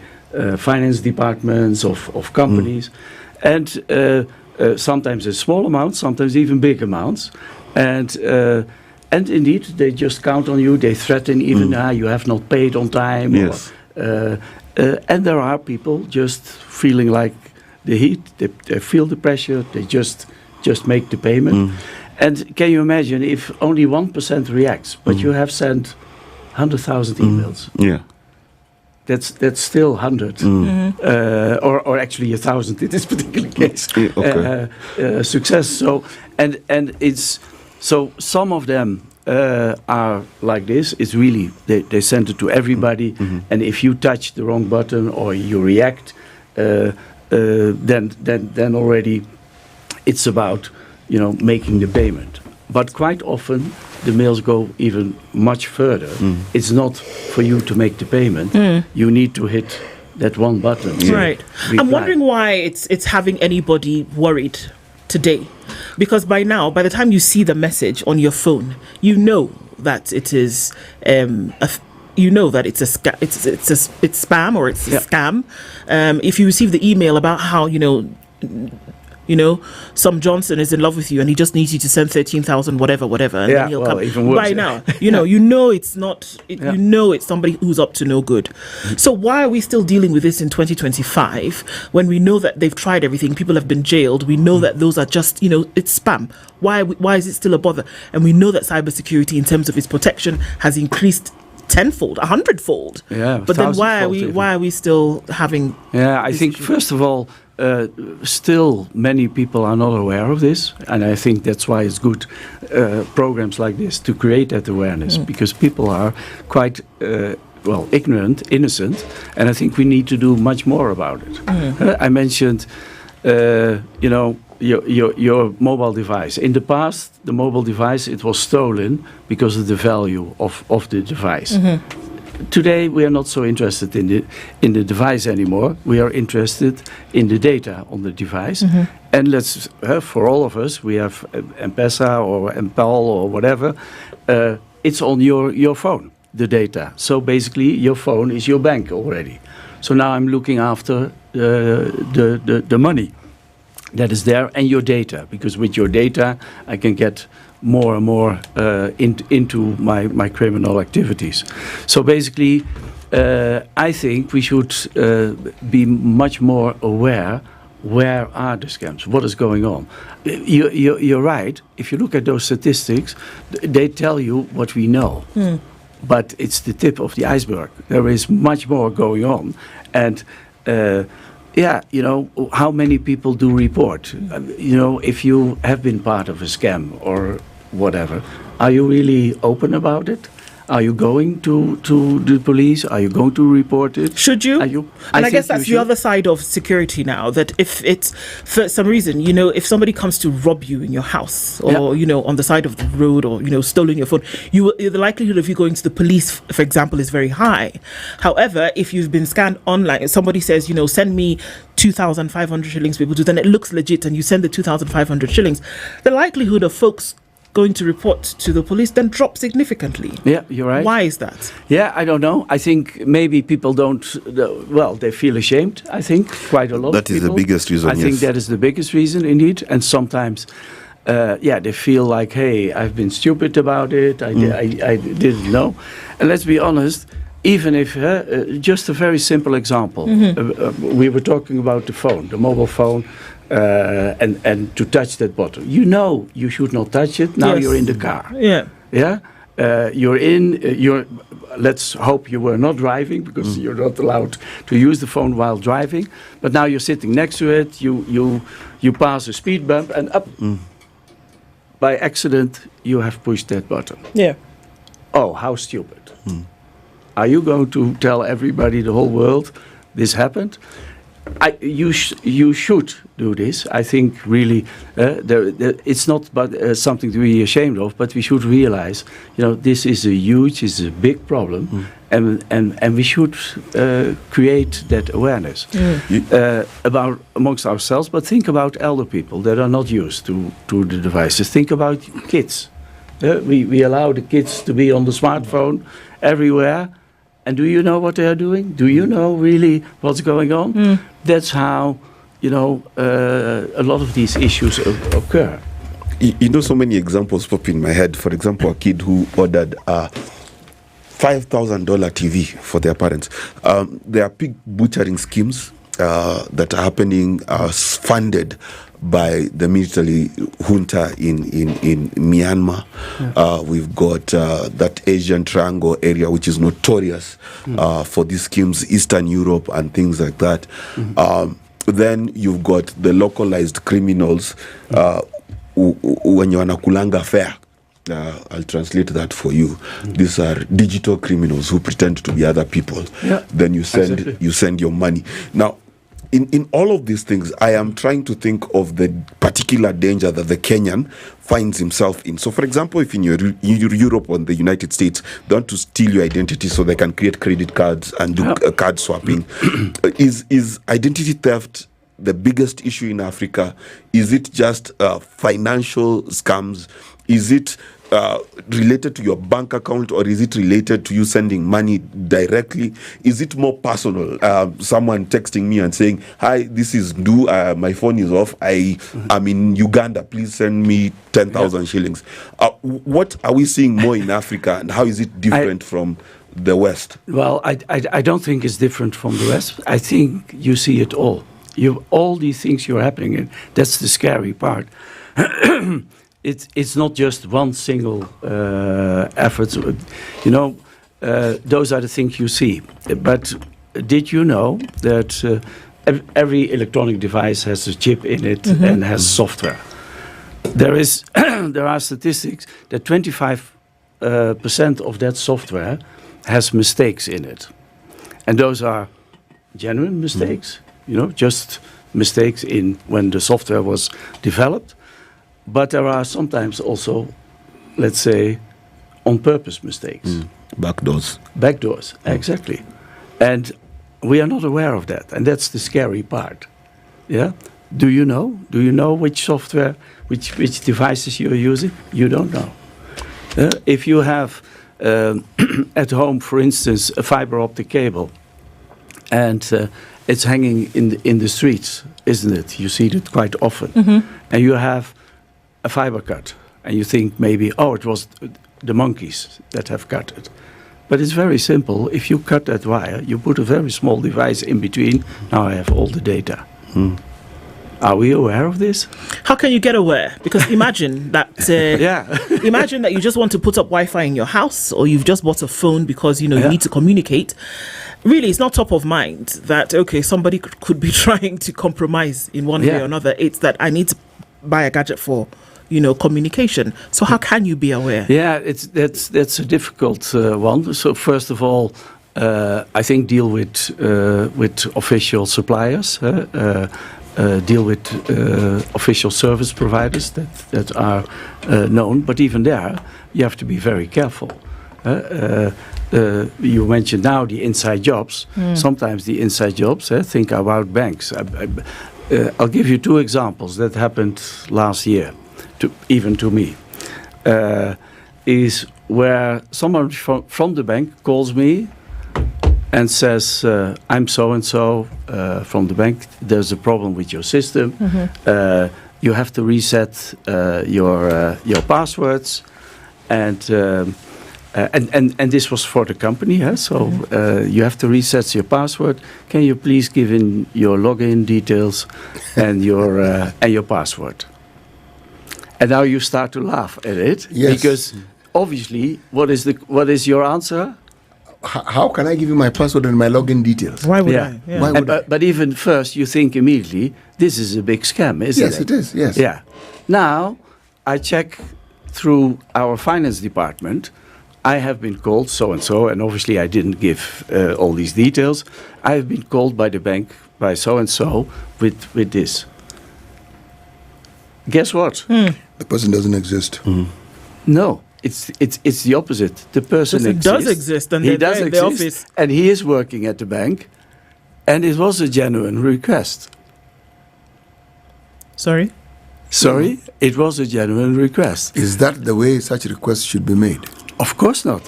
finance departments of companies, and sometimes a small amounts, sometimes even big amounts, and indeed they just count on you. They threaten even, you have not paid on time. Yes. And there are people just feeling like the heat. They feel the pressure. They just make the payment. And can you imagine if only 1% reacts, but you have sent 100,000 emails? Yeah. That's still 100, or actually 1,000 in this particular case. Success. So and it's so some of them are like this. It's really they send it to everybody, and if you touch the wrong button or you react, then already it's about making the payment. But quite often the mails go even much further. It's not for you to make the payment. You need to hit that one button. Right. I'm wondering why it's having anybody worried today. Because by now, by the time you see the message on your phone, you know that it is it's spam or it's a scam. If you receive the email about how some Johnson is in love with you and he just needs you to send 13,000 whatever, and then he'll come. Even worse, by now, it's not. It's somebody who's up to no good. So why are we still dealing with this in 2025 when we know that they've tried everything? People have been jailed. We know that those are just it's spam. Why is it still a bother? And we know that cybersecurity, in terms of its protection, has increased tenfold, 100-fold. Yeah, but then why are we still having? Yeah, I think first of all, still many people are not aware of this, and I think that's why it's good programs like this to create that awareness, because people are quite ignorant, innocent, and I think we need to do much more about it. I mentioned your mobile device. In the past, the mobile device, it was stolen because of the value of the device. Today, we are not so interested in the device anymore. We are interested in the data on the device. And let's, for all of us, we have M-Pesa or M-Pal or whatever. It's on your phone, the data. So basically, your phone is your bank already. So now I'm looking after the money that is there and your data, because with your data, I can get more and more into my criminal activities. So basically, I think we should be much more aware. Where are the scams? What is going on? You're right. If you look at those statistics, they tell you what we know. But it's the tip of the iceberg. There is much more going on. And how many people do report? If you have been part of a scam or whatever, are you really open about it? Are you going to the police? Are you going to report it? Should you? I guess that's the other side of security now, that if it's for some reason, if somebody comes to rob you in your house or, on the side of the road or, stolen your phone, the likelihood of you going to the police, for example, is very high. However, if you've been scanned online, if somebody says, send me 2,500 shillings, people do, then it looks legit and you send the 2,500 shillings, the likelihood of folks going to report to the police then drop significantly. Yeah, you're right. Why is that? Yeah, I don't know. I think maybe people don't, they feel ashamed, I think, quite a lot That of people. Is the biggest reason, I think that is the biggest reason, indeed. And sometimes, they feel like, hey, I've been stupid about it, I didn't know. And let's be honest, even if, just a very simple example, we were talking about the phone, the mobile phone, and to touch that button. You should not touch it. Now you're in the car. Yeah. Let's hope you were not driving, because you're not allowed to use the phone while driving. But now you're sitting next to it. You pass a speed bump, and up by accident you have pushed that button. Yeah. Oh, how stupid! Are you going to tell everybody, the whole world, this happened? You should do this. I think really it's not something to be ashamed of, but we should realize, this is a big problem, and we should create that awareness about amongst ourselves. But think about elder people that are not used to the devices. Think about kids. We allow the kids to be on the smartphone everywhere. And do you know what they are doing? Do you know really what's going on? That's how, a lot of these issues occur. So many examples pop in my head. For example, a kid who ordered a $5,000 TV for their parents. There are pig butchering schemes that are happening, funded by the military junta in Myanmar. We've got that Asian Triangle area, which is notorious for these schemes, Eastern Europe and things like that. Then you've got the localized criminals when you're wanakulanga fair. I'll translate that for you. These are digital criminals who pretend to be other people. Then you send your money. Now, in all of these things, I am trying to think of the particular danger that the Kenyan finds himself in. So, for example, if in Europe or the United States, they want to steal your identity so they can create credit cards and do card swapping, is identity theft the biggest issue in Africa? Is it just financial scams? Is it related to your bank account, or is it related to you sending money directly? Is it more personal? Someone texting me and saying, "Hi, this is Du. My phone is off. I'm in Uganda. Please send me 10,000 shillings." What are we seeing more in Africa, and how is it different from the West? Well, I don't think it's different from the West. I think you see it all. All these things you're happening in. That's the scary part. It's not just one single effort. Those are the things you see. But did you know that every electronic device has a chip in it and has software? There are statistics that 25% of that software has mistakes in it, and those are genuine mistakes. Just mistakes in when the software was developed. But there are sometimes also, let's say, on-purpose mistakes. Backdoors. Backdoors, exactly. And we are not aware of that, and that's the scary part. Yeah. Do you know? Do you know which software, which devices you're using? You don't know. If you have at home, for instance, a fiber optic cable, and it's hanging in the streets, isn't it? You see it quite often, and you have a fiber cut, and you think maybe, it was the monkeys that have cut it. But it's very simple. If you cut that wire, you put a very small device in between. Now I have all the data. Are we aware of this? How can you get aware? Because imagine that. Imagine that you just want to put up Wi-Fi in your house, or you've just bought a phone because you need to communicate. Really, it's not top of mind that somebody could be trying to compromise in one way or another. It's that I need to buy a gadget for communication. So how can you be aware? Yeah, that's a difficult one. So first of all, I think deal with official suppliers, deal with official service providers that are known. But even there, you have to be very careful. You mentioned now the inside jobs. Sometimes the inside jobs, think about banks. I'll give you 2 examples that happened last year, to me. Is where someone from the bank calls me and says, I'm so-and-so from the bank, there's a problem with your system. You have to reset your passwords. And this was for the company, so you have to reset your password. Can you please give in your login details and your password? And now you start to laugh at it, because obviously, what is your answer? How can I give you my password and my login details? Why would I? Yeah. Why would I? But even first, you think immediately, this is a big scam, isn't it? Yes, it is. Yes. Yeah. Now I check through our finance department. I have been called so-and-so, and obviously I didn't give all these details. I have been called by the bank by so-and-so with this. Guess what? The person doesn't exist. No, it's the opposite. The person does exist, and he they're does there in exist, the office. and he is working at the bank, and it was a genuine request. Sorry, it was a genuine request. Is that the way such requests should be made? Of course not.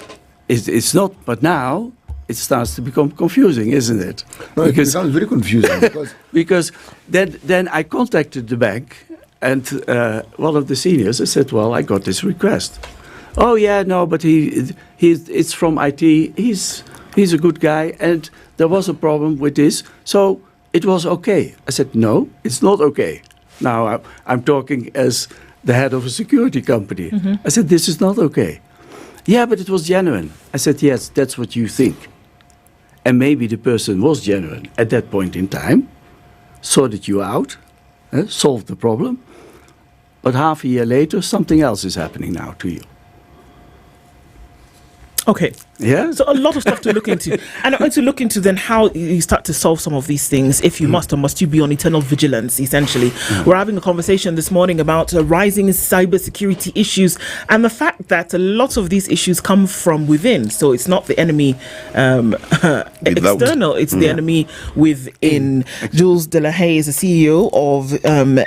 It's not. But now it starts to become confusing, isn't it? No, it becomes very confusing because then I contacted the bank. And one of the seniors, I said, well, I got this request. Oh, yeah, no, but it's from IT. He's a good guy, and there was a problem with this, so it was okay. I said, no, it's not okay. Now, I'm talking as the head of a security company. I said, this is not okay. Yeah, but it was genuine. I said, yes, that's what you think. And maybe the person was genuine at that point in time, sorted you out, solved the problem. But half a year later, something else is happening now to you. Okay. Yeah. So a lot of stuff to look into. And I want to look into then how you start to solve some of these things, if you must, or must you be on eternal vigilance, essentially. We're having a conversation this morning about rising cybersecurity issues and the fact that a lot of these issues come from within. So it's not the enemy external, it's the enemy within. Jules Delahaye is the CEO of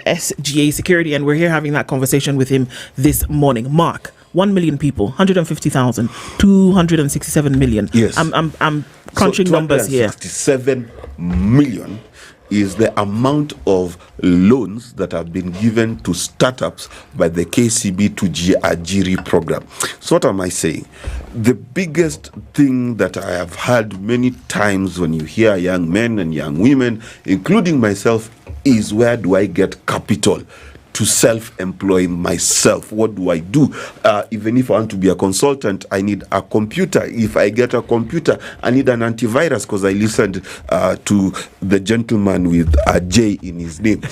SGA Security, and we're here having that conversation with him this morning. Mark. 1 million people, 150,000, 267 million. Yes. I'm crunching numbers here. 267 million is the amount of loans that have been given to startups by the KCB to Ajiri program. So what am I saying? The biggest thing that I have heard many times when you hear young men and young women, including myself, is where do I get capital to self-employ myself? What do I do? Even if I want to be a consultant, I need a computer. If I get a computer, I need an antivirus because I listened to the gentleman with a J in his name.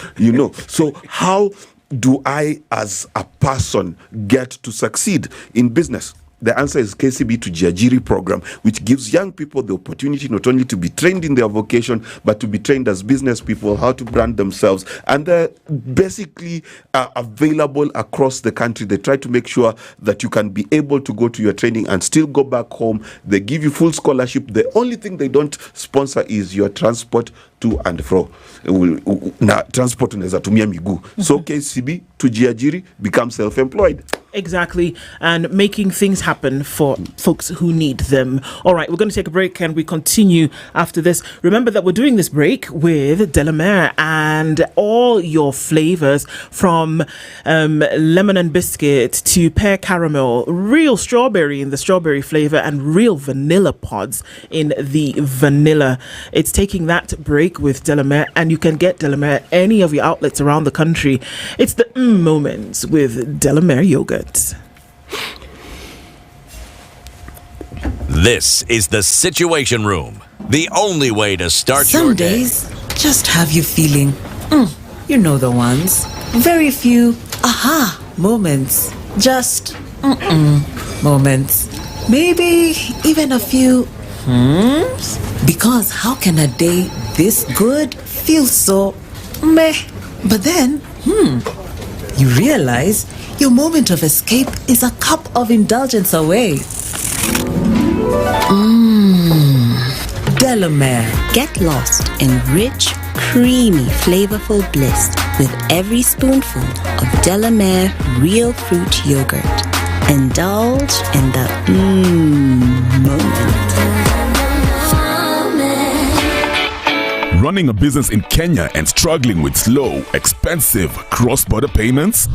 So how do I, as a person, get to succeed in business? The answer is KCB to Jiajiri program, which gives young people the opportunity not only to be trained in their vocation, but to be trained as business people, how to brand themselves. And they're basically available across the country. They try to make sure that you can be able to go to your training and still go back home. They give you full scholarship. The only thing they don't sponsor is your transport to and fro. Transport unaweza tumia miguu. So KCB to Jiajiri become self-employed. Exactly, and making things happen for folks who need them. All right, we're going to take a break and we continue after this. Remember that we're doing this break with Delamere and all your flavors from lemon and biscuit to pear caramel, real strawberry in the strawberry flavor, and real vanilla pods in the vanilla. It's taking that break with Delamere, and you can get Delamere at any of your outlets around the country. It's the moments with Delamere yogurt. This is the Situation Room, the only way to start Some your day. days just have you feeling, you know the ones. Very few aha moments. Just moments. Maybe even a few because how can a day this good feel so meh? But then, you realize your moment of escape is a cup of indulgence away. Delamere. Get lost in rich, creamy, flavorful bliss with every spoonful of Delamere real fruit yogurt. Indulge in the moment. Running a business in Kenya and struggling with slow, expensive cross-border payments?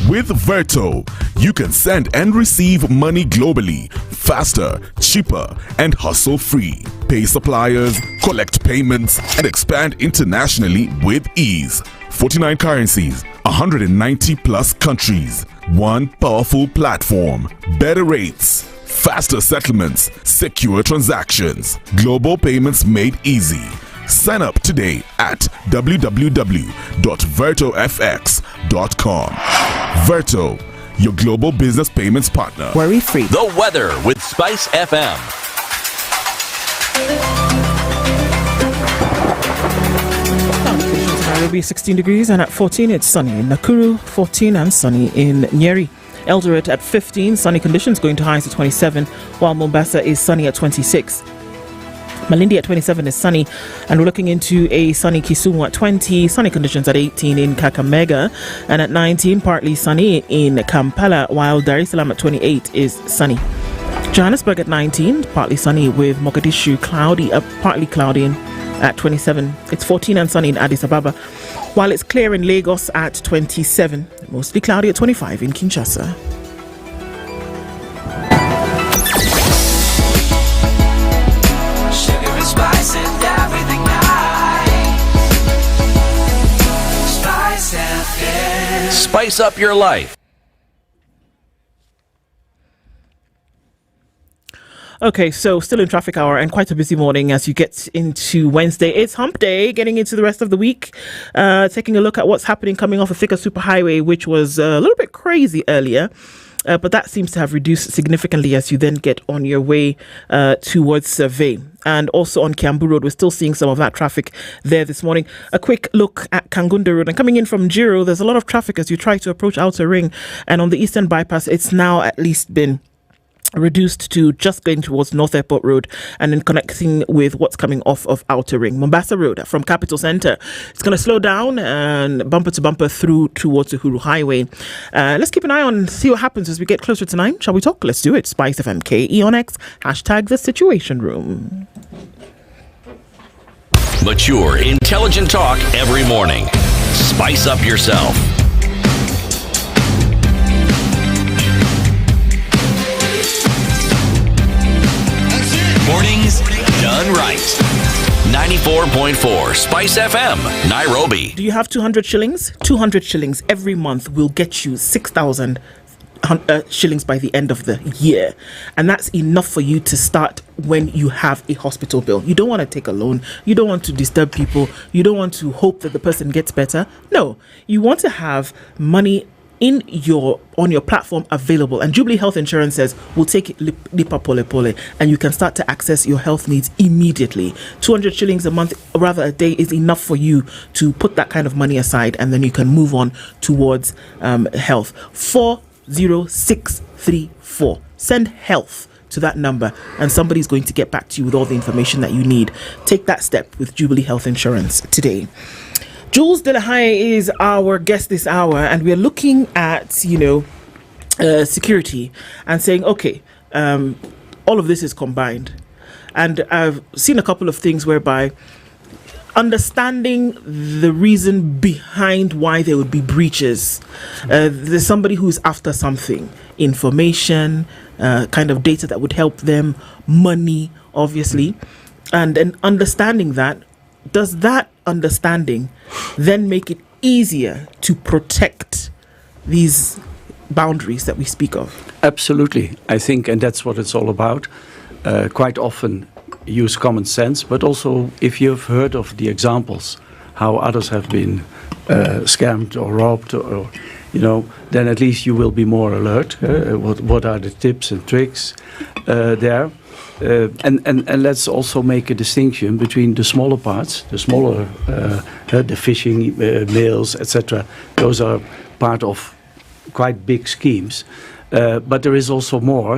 With Verto, you can send and receive money globally, faster, cheaper, and hassle-free. Pay suppliers, collect payments, and expand internationally with ease. 49 currencies, 190 plus countries. One powerful platform. Better rates, faster settlements, secure transactions. Global payments made easy. Sign up today at www.vertofx.com. Verto, your global business payments partner. Worry free. The weather with SpiceFM. Nairobi 16 degrees, and at 14 it's sunny in Nakuru, 14 and sunny in Nyeri. Eldoret at 15, sunny conditions going to highs at 27, while Mombasa is sunny at 26. Malindi at 27 is sunny, and we're looking into a sunny Kisumu at 20, sunny conditions at 18 in Kakamega, and at 19 partly sunny in Kampala, while Dar es Salaam at 28 is sunny. Johannesburg at 19, partly sunny, with Mogadishu partly cloudy at 27. It's 14 and sunny in Addis Ababa, while it's clear in Lagos at 27, mostly cloudy at 25 in Kinshasa. Spice up your life. Okay, so still in traffic hour and quite a busy morning as you get into Wednesday. It's hump day, getting into the rest of the week. Taking a look at what's happening coming off a Thika Superhighway, which was a little bit crazy earlier. But that seems to have reduced significantly as you then get on your way towards Survey. And also on Kiambu Road, we're still seeing some of that traffic there this morning. A quick look at Kangunda Road. And coming in from Jiro, there's a lot of traffic as you try to approach Outer Ring. And on the Eastern Bypass, it's now at least been reduced to just going towards North Airport Road and then connecting with what's coming off of Outer Ring. Mombasa Road from Capital Centre, it's going to slow down and bumper to bumper through towards Uhuru Highway. Let's keep an eye on, see what happens as we get closer to 9. Shall we talk? Let's do it. SpiceFM KE on X, hashtag the Situation Room. Mature, intelligent talk every morning. Spice up yourself. Mornings done right. 94.4 Spice FM, Nairobi. Do you have 200 shillings? 200 shillings every month will get you 6,000 shillings by the end of the year. And that's enough for you to start when you have a hospital bill. You don't want to take a loan. You don't want to disturb people. You don't want to hope that the person gets better. No, you want to have money on your platform available, and Jubilee Health Insurance says we'll take it lipa pole pole, and you can start to access your health needs immediately. 200 shillings a month, or rather a day, is enough for you to put that kind of money aside, and then you can move on towards health. 40634. Send health to that number, and somebody's going to get back to you with all the information that you need. Take that step with Jubilee Health Insurance today. Jules Delahaye is our guest this hour, and we're looking at, security and saying, okay, all of this is combined. And I've seen a couple of things whereby understanding the reason behind why there would be breaches. There's somebody who's after something, information, kind of data that would help them, money, obviously. And then understanding that, does that understanding then make it easier to protect these boundaries that we speak of? Absolutely. I think, and that's what it's all about. Quite often use common sense, but also if you've heard of the examples, how others have been scammed or robbed, or then at least you will be more alert. What are the tips and tricks there? And let's also make a distinction between the smaller parts, the smaller, the phishing mails, etc. Those are part of quite big schemes. But there is also more,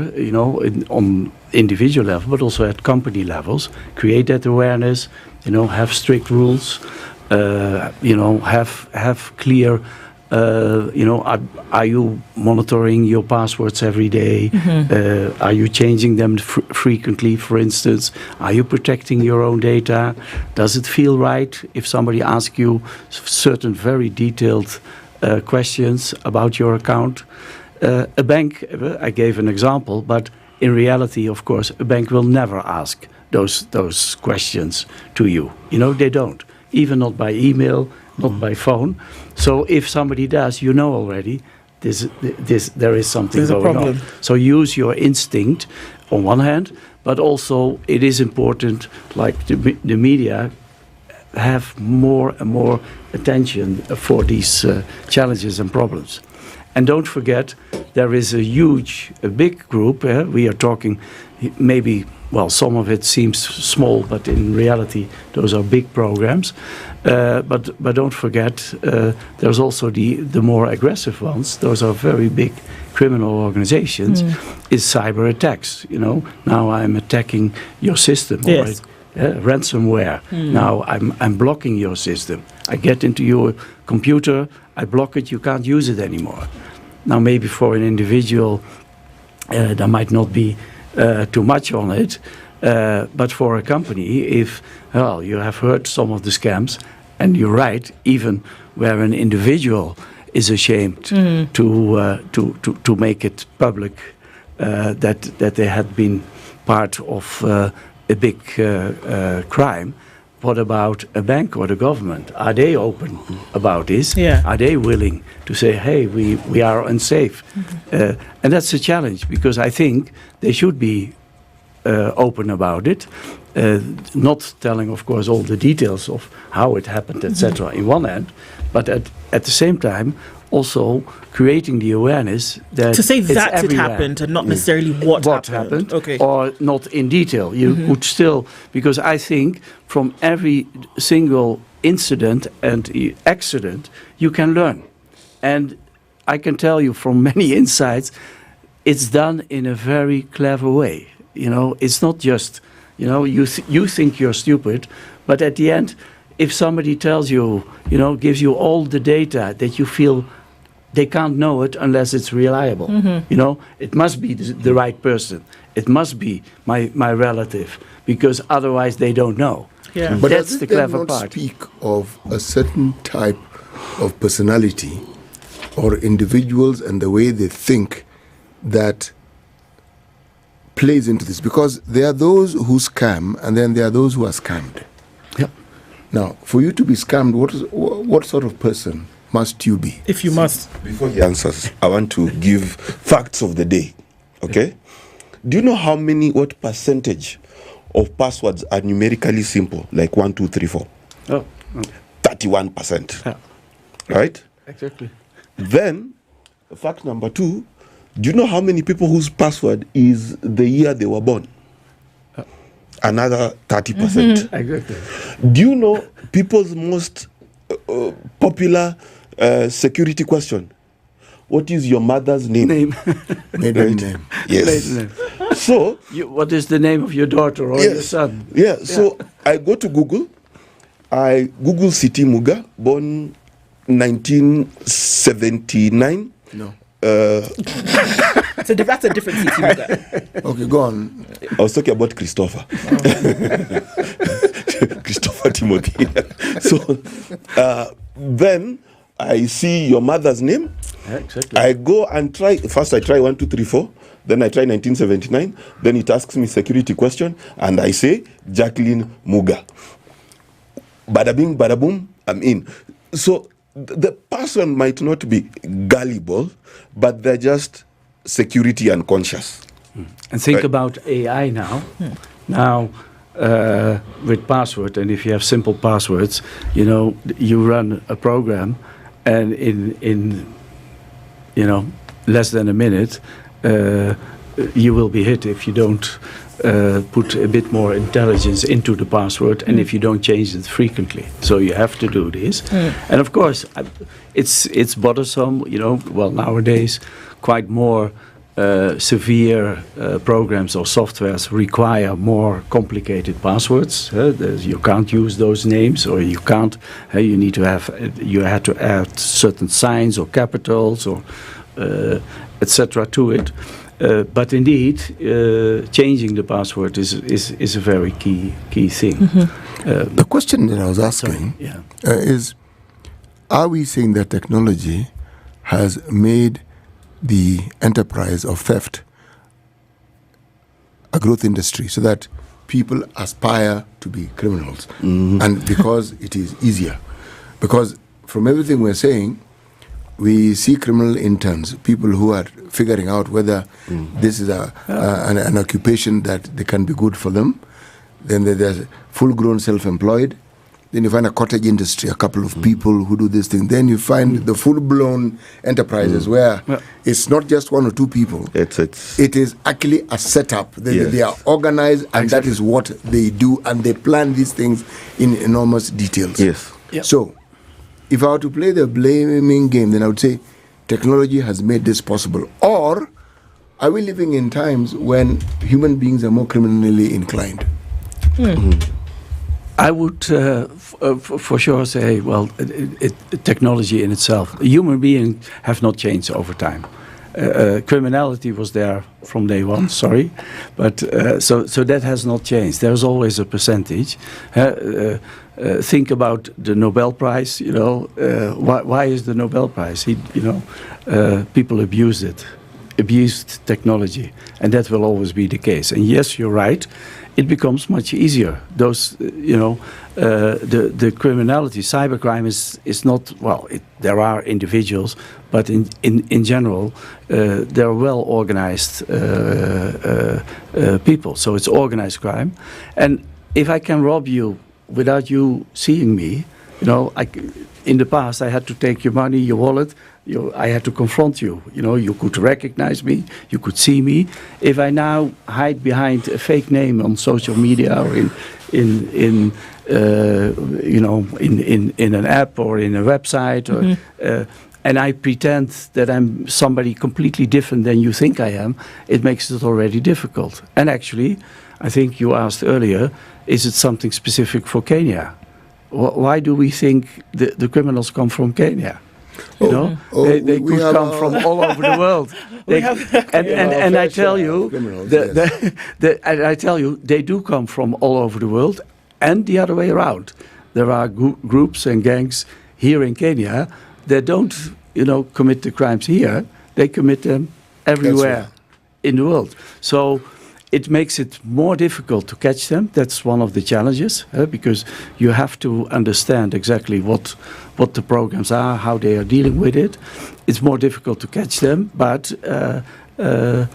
on individual level, but also at company levels. Create that awareness, have strict rules, have clear. Are you monitoring your passwords every day? Are you changing them frequently, for instance? Are you protecting your own data? Does it feel right if somebody asks you certain very detailed questions about your account? A bank, I gave an example, but in reality, of course, a bank will never ask those questions to you. They don't, even not by email, not by phone. So if somebody does, already there is something going on. So use your instinct on one hand, but also it is important, like the media, have more and more attention for these challenges and problems. And don't forget, there is a big group. We are talking maybe, some of it seems small, but in reality, those are big programs. But don't forget, there's also the more aggressive ones. Those are very big criminal organizations. Is cyber attacks. Now I'm attacking your system. Yes. Ransomware. Now I'm blocking your system. I get into your computer, I block it, you can't use it anymore. Now maybe for an individual there might not be too much on it, but for a company, if you have heard some of the scams, and you're right, even where an individual is ashamed to make it public that they had been part of a big crime. What about a bank or the government? Are they open about this? Yeah. Are they willing to say, hey, we are unsafe? And that's a challenge, because I think they should be open about it, not telling, of course, all the details of how it happened, etc. in one end, but at the same time, also creating the awareness that to say it's that it everywhere. happened and not necessarily what happened. Okay. Or not in detail. You would still, because I think from every single incident and accident you can learn, and I can tell you from many insights, it's done in a very clever way. It's not just you think you're stupid, but at the end, if somebody tells you, gives you all the data that you feel they can't know it unless it's reliable. It must be the right person. It must be my relative, because otherwise they don't know. Yeah. But that's does the it then clever not part. speak of a certain type of personality or individuals and the way they think that plays into this? Because there are those who scam, and then there are those who are scammed. Yep. Now, for you to be scammed, what sort of person must you be? If you must. Before he answers, I want to give facts of the day. Okay? Do you know what percentage of passwords are numerically simple, like 1, 2, 3, 4? Oh. 31%. Yeah. Right? Exactly. Then, fact number 2, do you know how many people whose password is the year they were born? Another 30%. Exactly. Do you know people's most popular security question? What is your mother's name? Maiden name. Yes. Maiden name. So, what is the name of your daughter or your son? Yeah. So I go to Google. I Google City Muga, born 1979. No. So that's a different city. Okay, go on. I was talking about Christopher. Christopher Timothy. So then I see your mother's name. Yeah, exactly. I go and try. First I try 1, 2, 3, 4. Then I try 1979. Then it asks me security question. And I say Jacqueline Muga. Bada bing, bada boom, I'm in. So the person might not be gullible, but they're just security unconscious. And think about AI now. Now, with password, and if you have simple passwords, you run a program, and in less than a minute, you will be hit if you don't put a bit more intelligence into the password, and if you don't change it frequently. So you have to do this. And of course, it's bothersome, well, nowadays quite more severe programs or softwares require more complicated passwords. You can't use those names, or you can't. You had to add certain signs or capitals or etc. to it. But indeed, changing the password is a very key thing. The question that I was asking is: are we saying that technology has made the enterprise of theft a growth industry, so that people aspire to be criminals, and because it is easier? Because from everything we're saying, we see criminal interns, people who are figuring out whether this is an occupation that they can be good for them. Then there's full-grown self-employed. Then you find a cottage industry, a couple of people who do this thing. Then you find the full-blown enterprises where it's not just one or two people. It is actually a setup. They are organized, and that is what they do, and they plan these things in enormous details. So, if I were to play the blaming game, then I would say technology has made this possible. Or are we living in times when human beings are more criminally inclined? I would for sure say, well, technology in itself, human beings have not changed over time. Criminality was there from day one, but so that has not changed. There's always a percentage. Think about the Nobel Prize. Why is the Nobel Prize? People abused technology, and that will always be the case. And yes, you're right. It becomes much easier. Those, the criminality, cybercrime is not, well, there are individuals, but in general, they're well organized people. So it's organized crime. And if I can rob you without you seeing me, in the past I had to take your money, your wallet. I had to confront you. You could recognize me, you could see me. If I now hide behind a fake name on social media or in an app or in a website, or, and I pretend that I'm somebody completely different than you think I am, it makes it already difficult. And actually, I think you asked earlier, is it something specific for Kenya? Why do we think the criminals come from Kenya? They could come from all over the world. And I tell you, I tell you, they do come from all over the world, and the other way around. There are groups and gangs here in Kenya that don't, commit the crimes here. They commit them everywhere in the world. So it makes it more difficult to catch them. That's one of the challenges, because you have to understand exactly what the programs are, how they are dealing with it. It's more difficult to catch them, but there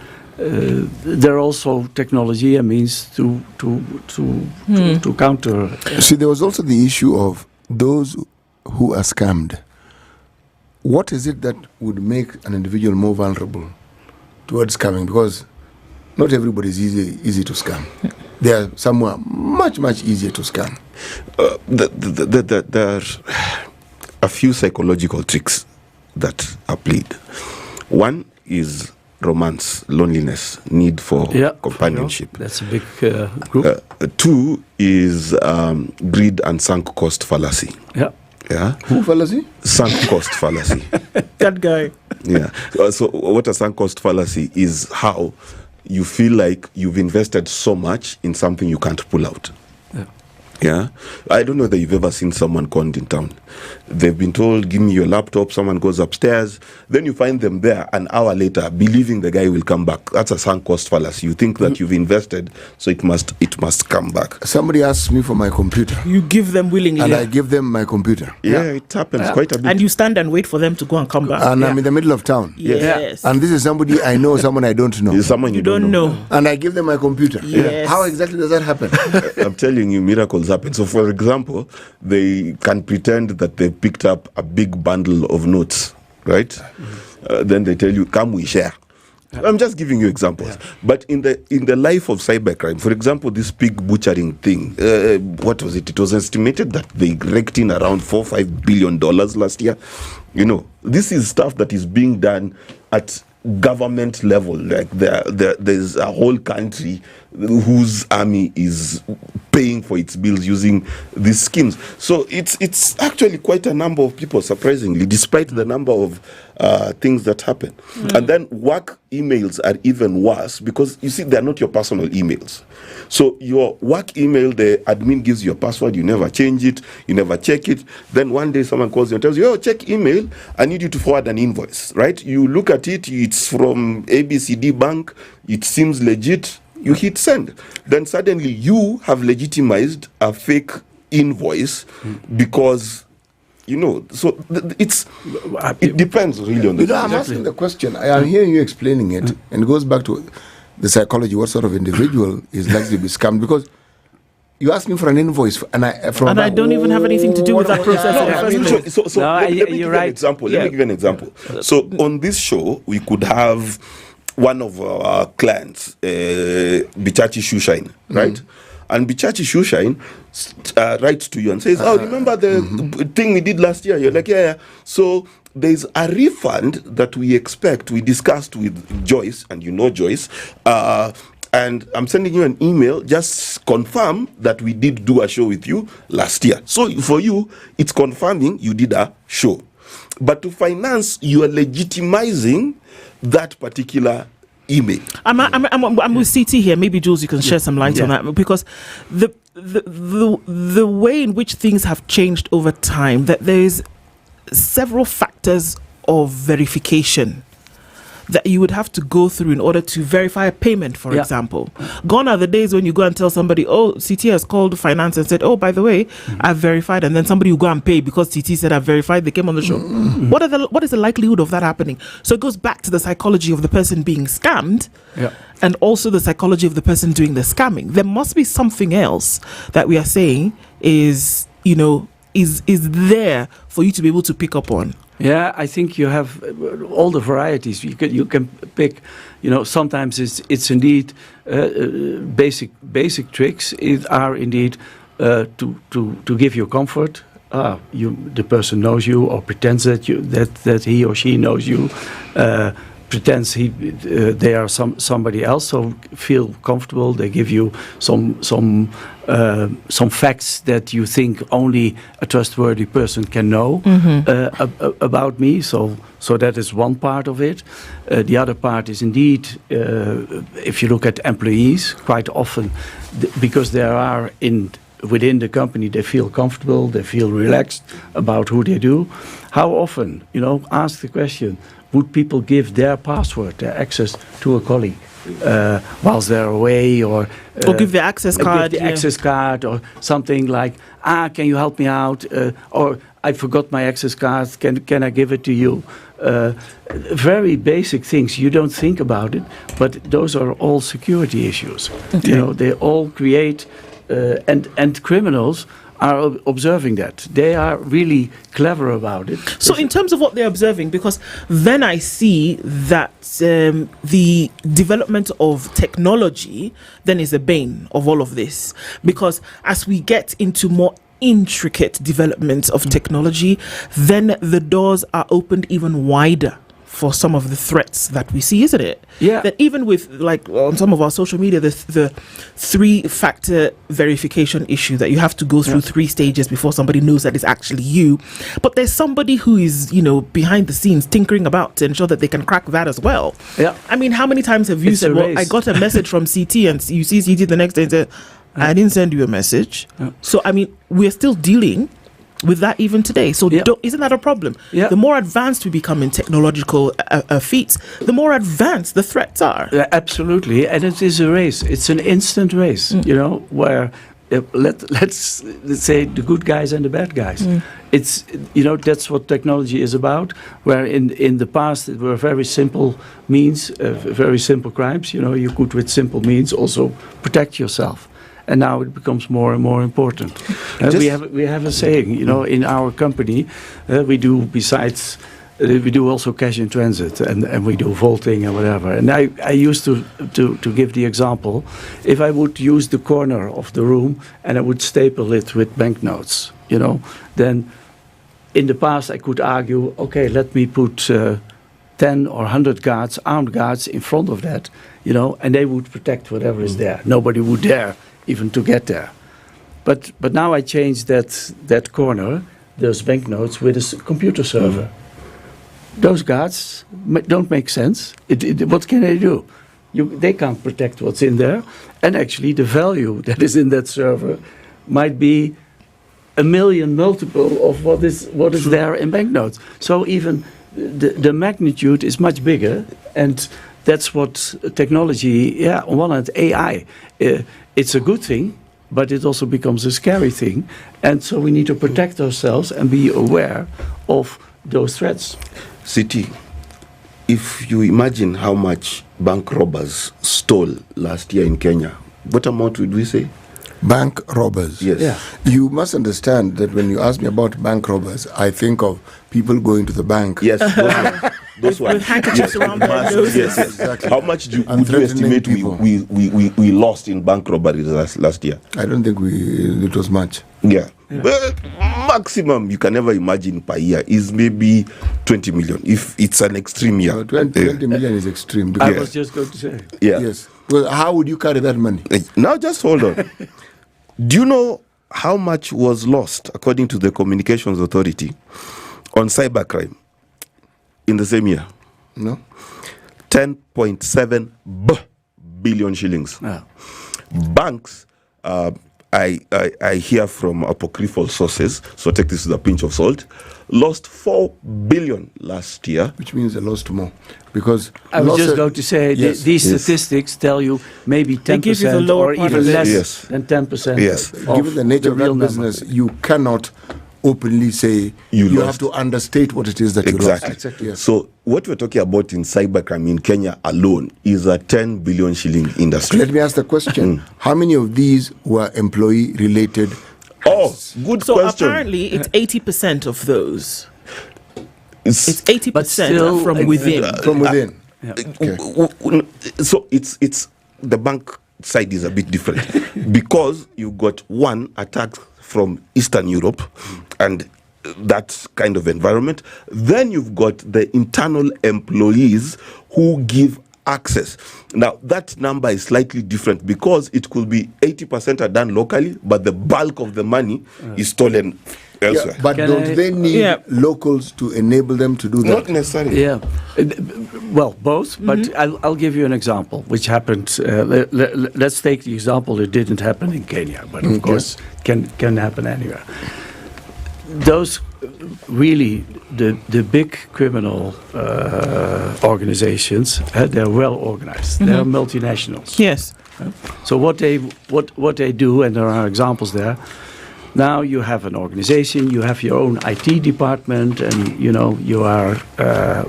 are also technology and means to counter. See, there was also the issue of those who are scammed. What is it that would make an individual more vulnerable towards scamming? Because not everybody is easy to scam. There are some who are much, much easier to scam. There are a few psychological tricks that are played. One is romance, loneliness, need for companionship. That's a big group. Two is greed and sunk cost fallacy. Who fallacy? Sunk cost fallacy. That guy. So what a sunk cost fallacy is how you feel like you've invested so much in something you can't pull out. I don't know whether you've ever seen someone conned in town. They've been told, give me your laptop, someone goes upstairs, then you find them there an hour later believing the guy will come back. That's a sunk cost fallacy. You think that you've invested, so it must come back. Somebody asks me for my computer. You give them willingly. And I give them my computer. It happens quite a bit. And you stand and wait for them to go and come back. And I'm in the middle of town. Yes. And this is somebody I know, someone I don't know. Someone you don't know. And I give them my computer. Yes. How exactly does that happen? I'm telling you, miracles happen. So for example, they can pretend that they picked up a big bundle of notes, right? then they tell you, come we share. I'm just giving you examples. But in the life of cybercrime, for example, this pig butchering thing, what was it? It was estimated that they raked in around $4-5 billion last year. This is stuff that is being done at government level. Like there's a whole country whose army is paying for its bills using these schemes. So it's actually quite a number of people, surprisingly, despite the number of things that happen. And then work emails are even worse because, you see, they're not your personal emails. So your work email, the admin gives you a password, you never change it, you never check it. Then one day someone calls you and tells you, check email, I need you to forward an invoice, right? You look at it, it's from ABCD Bank, it seems legit, you hit send. Then suddenly you have legitimized a fake invoice because, so it depends really on the I'm asking the question. I am hearing you explaining it, and it goes back to the psychology. What sort of individual is likely to be scammed? Because you asked me for an invoice, and I don't even have anything to do with that process. Let me give you an example. Let me give you an example. So on this show, we could have one of our clients, Bichachi Shoeshine, right? And Bichachi Shoeshine writes to you and says, remember the thing we did last year? You're like, yeah. So there's a refund that we expect. We discussed with Joyce, and Joyce, and I'm sending you an email, just confirm that we did do a show with you last year. So for you, it's confirming you did a show. But to finance, you are legitimizing that particular email. I'm with CT here. Maybe Jules, you can shed some light on that, because the way in which things have changed over time, that there's several factors of verification that you would have to go through in order to verify a payment, for example. Gone are the days when you go and tell somebody, CT has called finance and said, by the way, I've verified, and then somebody will go and pay because CT said I've verified, they came on the show. What is the likelihood of that happening? So it goes back to the psychology of the person being scammed, and also the psychology of the person doing the scamming. There must be something else that we are saying is there for you to be able to pick up on. Yeah, I think you have all the varieties. You can pick. Sometimes it's indeed basic tricks. Are indeed to give you comfort. The person knows you or pretends that he or she knows you. Pretends they are somebody else, so feel comfortable. They give you some facts that you think only a trustworthy person can know about me. So that is one part of it. The other part is indeed, if you look at employees, quite often because there are within the company, they feel comfortable, they feel relaxed about who they do. How often, ask the question. Would people give their password, their access to a colleague whilst they're away, or give the access card? Access card, or something like, can you help me out? Or I forgot my access card. Can I give it to you? Very basic things. You don't think about it, but those are all security issues. Okay. They all create, and criminals are observing that. They are really clever about it. So in terms of what they're observing, because then I see that the development of technology then is a bane of all of this. Because as we get into more intricate developments of technology, then the doors are opened even wider for some of the threats that we see, isn't it? Yeah. That even with, like, on some of our social media, the 3-factor verification issue, that you have to go through 3 stages before somebody knows that it's actually you. But there's somebody who is, behind the scenes tinkering about to ensure that they can crack that as well. Yeah. I mean, how many times have you said, I got a message from CT, and you see CT the next day and say, I didn't send you a message. Yeah. So, I mean, we're still dealing with that even today. So isn't that a problem? Yeah. The more advanced we become in technological feats, the more advanced the threats are. Yeah, absolutely. And it is a race. It's an instant race, where let's say the good guys and the bad guys. It's that's what technology is about, where in the past it were very simple means, very simple crimes. You could with simple means also protect yourself. And now it becomes more and more important. We have a saying, in our company, we do, besides We do also cash in transit, and we do vaulting and whatever. And I used to give the example, if I would use the corner of the room and I would staple it with banknotes, then in the past I could argue, okay, let me put 10 or 100 guards, armed guards in front of that, and they would protect whatever is there. Nobody would dare even to get there. But now I changed that corner, those banknotes, with a computer server. Those guards don't make sense. What can they do? They can't protect what's in there. And actually the value that is in that server might be 1 million multiple of what is there in banknotes. So even the magnitude is much bigger, and that's what technology, on one hand, AI, it's a good thing, but it also becomes a scary thing. And so we need to protect ourselves and be aware of those threats. CT, if you imagine how much bank robbers stole last year in Kenya, what amount would we say? Bank robbers. Yes. Yeah. You must understand that when you ask me about bank robbers, I think of people going to the bank. Yes, those ones. With handkerchiefs around their noses. Yes, exactly. How much would you estimate we lost in bank robberies last year? I don't think it was much. Yeah. Well, maximum you can ever imagine per year is maybe 20 million, if it's an extreme year. 20 million is extreme. I was just going to say. Yeah. Yes. Well, how would you carry that money? Now just hold on. Do you know how much was lost, according to the Communications Authority, on cybercrime in the same year? No. 10.7 billion shillings. Yeah. Banks, I hear from apocryphal sources, so take this with a pinch of salt, lost 4 billion last year. Which means they lost more. Because I was just going to say, these statistics tell you maybe 10% or even less than 10%. Yes. Given the nature of that business, you cannot openly say you have to understate what it is that you lost. Exactly. Yes. So what we're talking about in cybercrime in Kenya alone is a 10 billion shilling industry. Let me ask the question. How many of these were employee related? Oh, good so question. So apparently it's 80% of those. It's 80% from within. From within. Okay. So it's the bank side is a bit different because you got one attack from Eastern Europe and that kind of environment. Then you've got the internal employees who give access. Now, that number is slightly different because it could be 80% are done locally, but the bulk of the money is stolen elsewhere. But don't they need locals to enable them to do that? Not necessarily. Yeah. Well, both, but I'll give you an example which happened. Let's take the example that didn't happen in Kenya, but of course can happen anywhere. Those really, the big criminal organizations, they're well organized. They're multinationals. Yes. So what they do, and there are examples there. Now you have an organization, you have your own IT department, and you are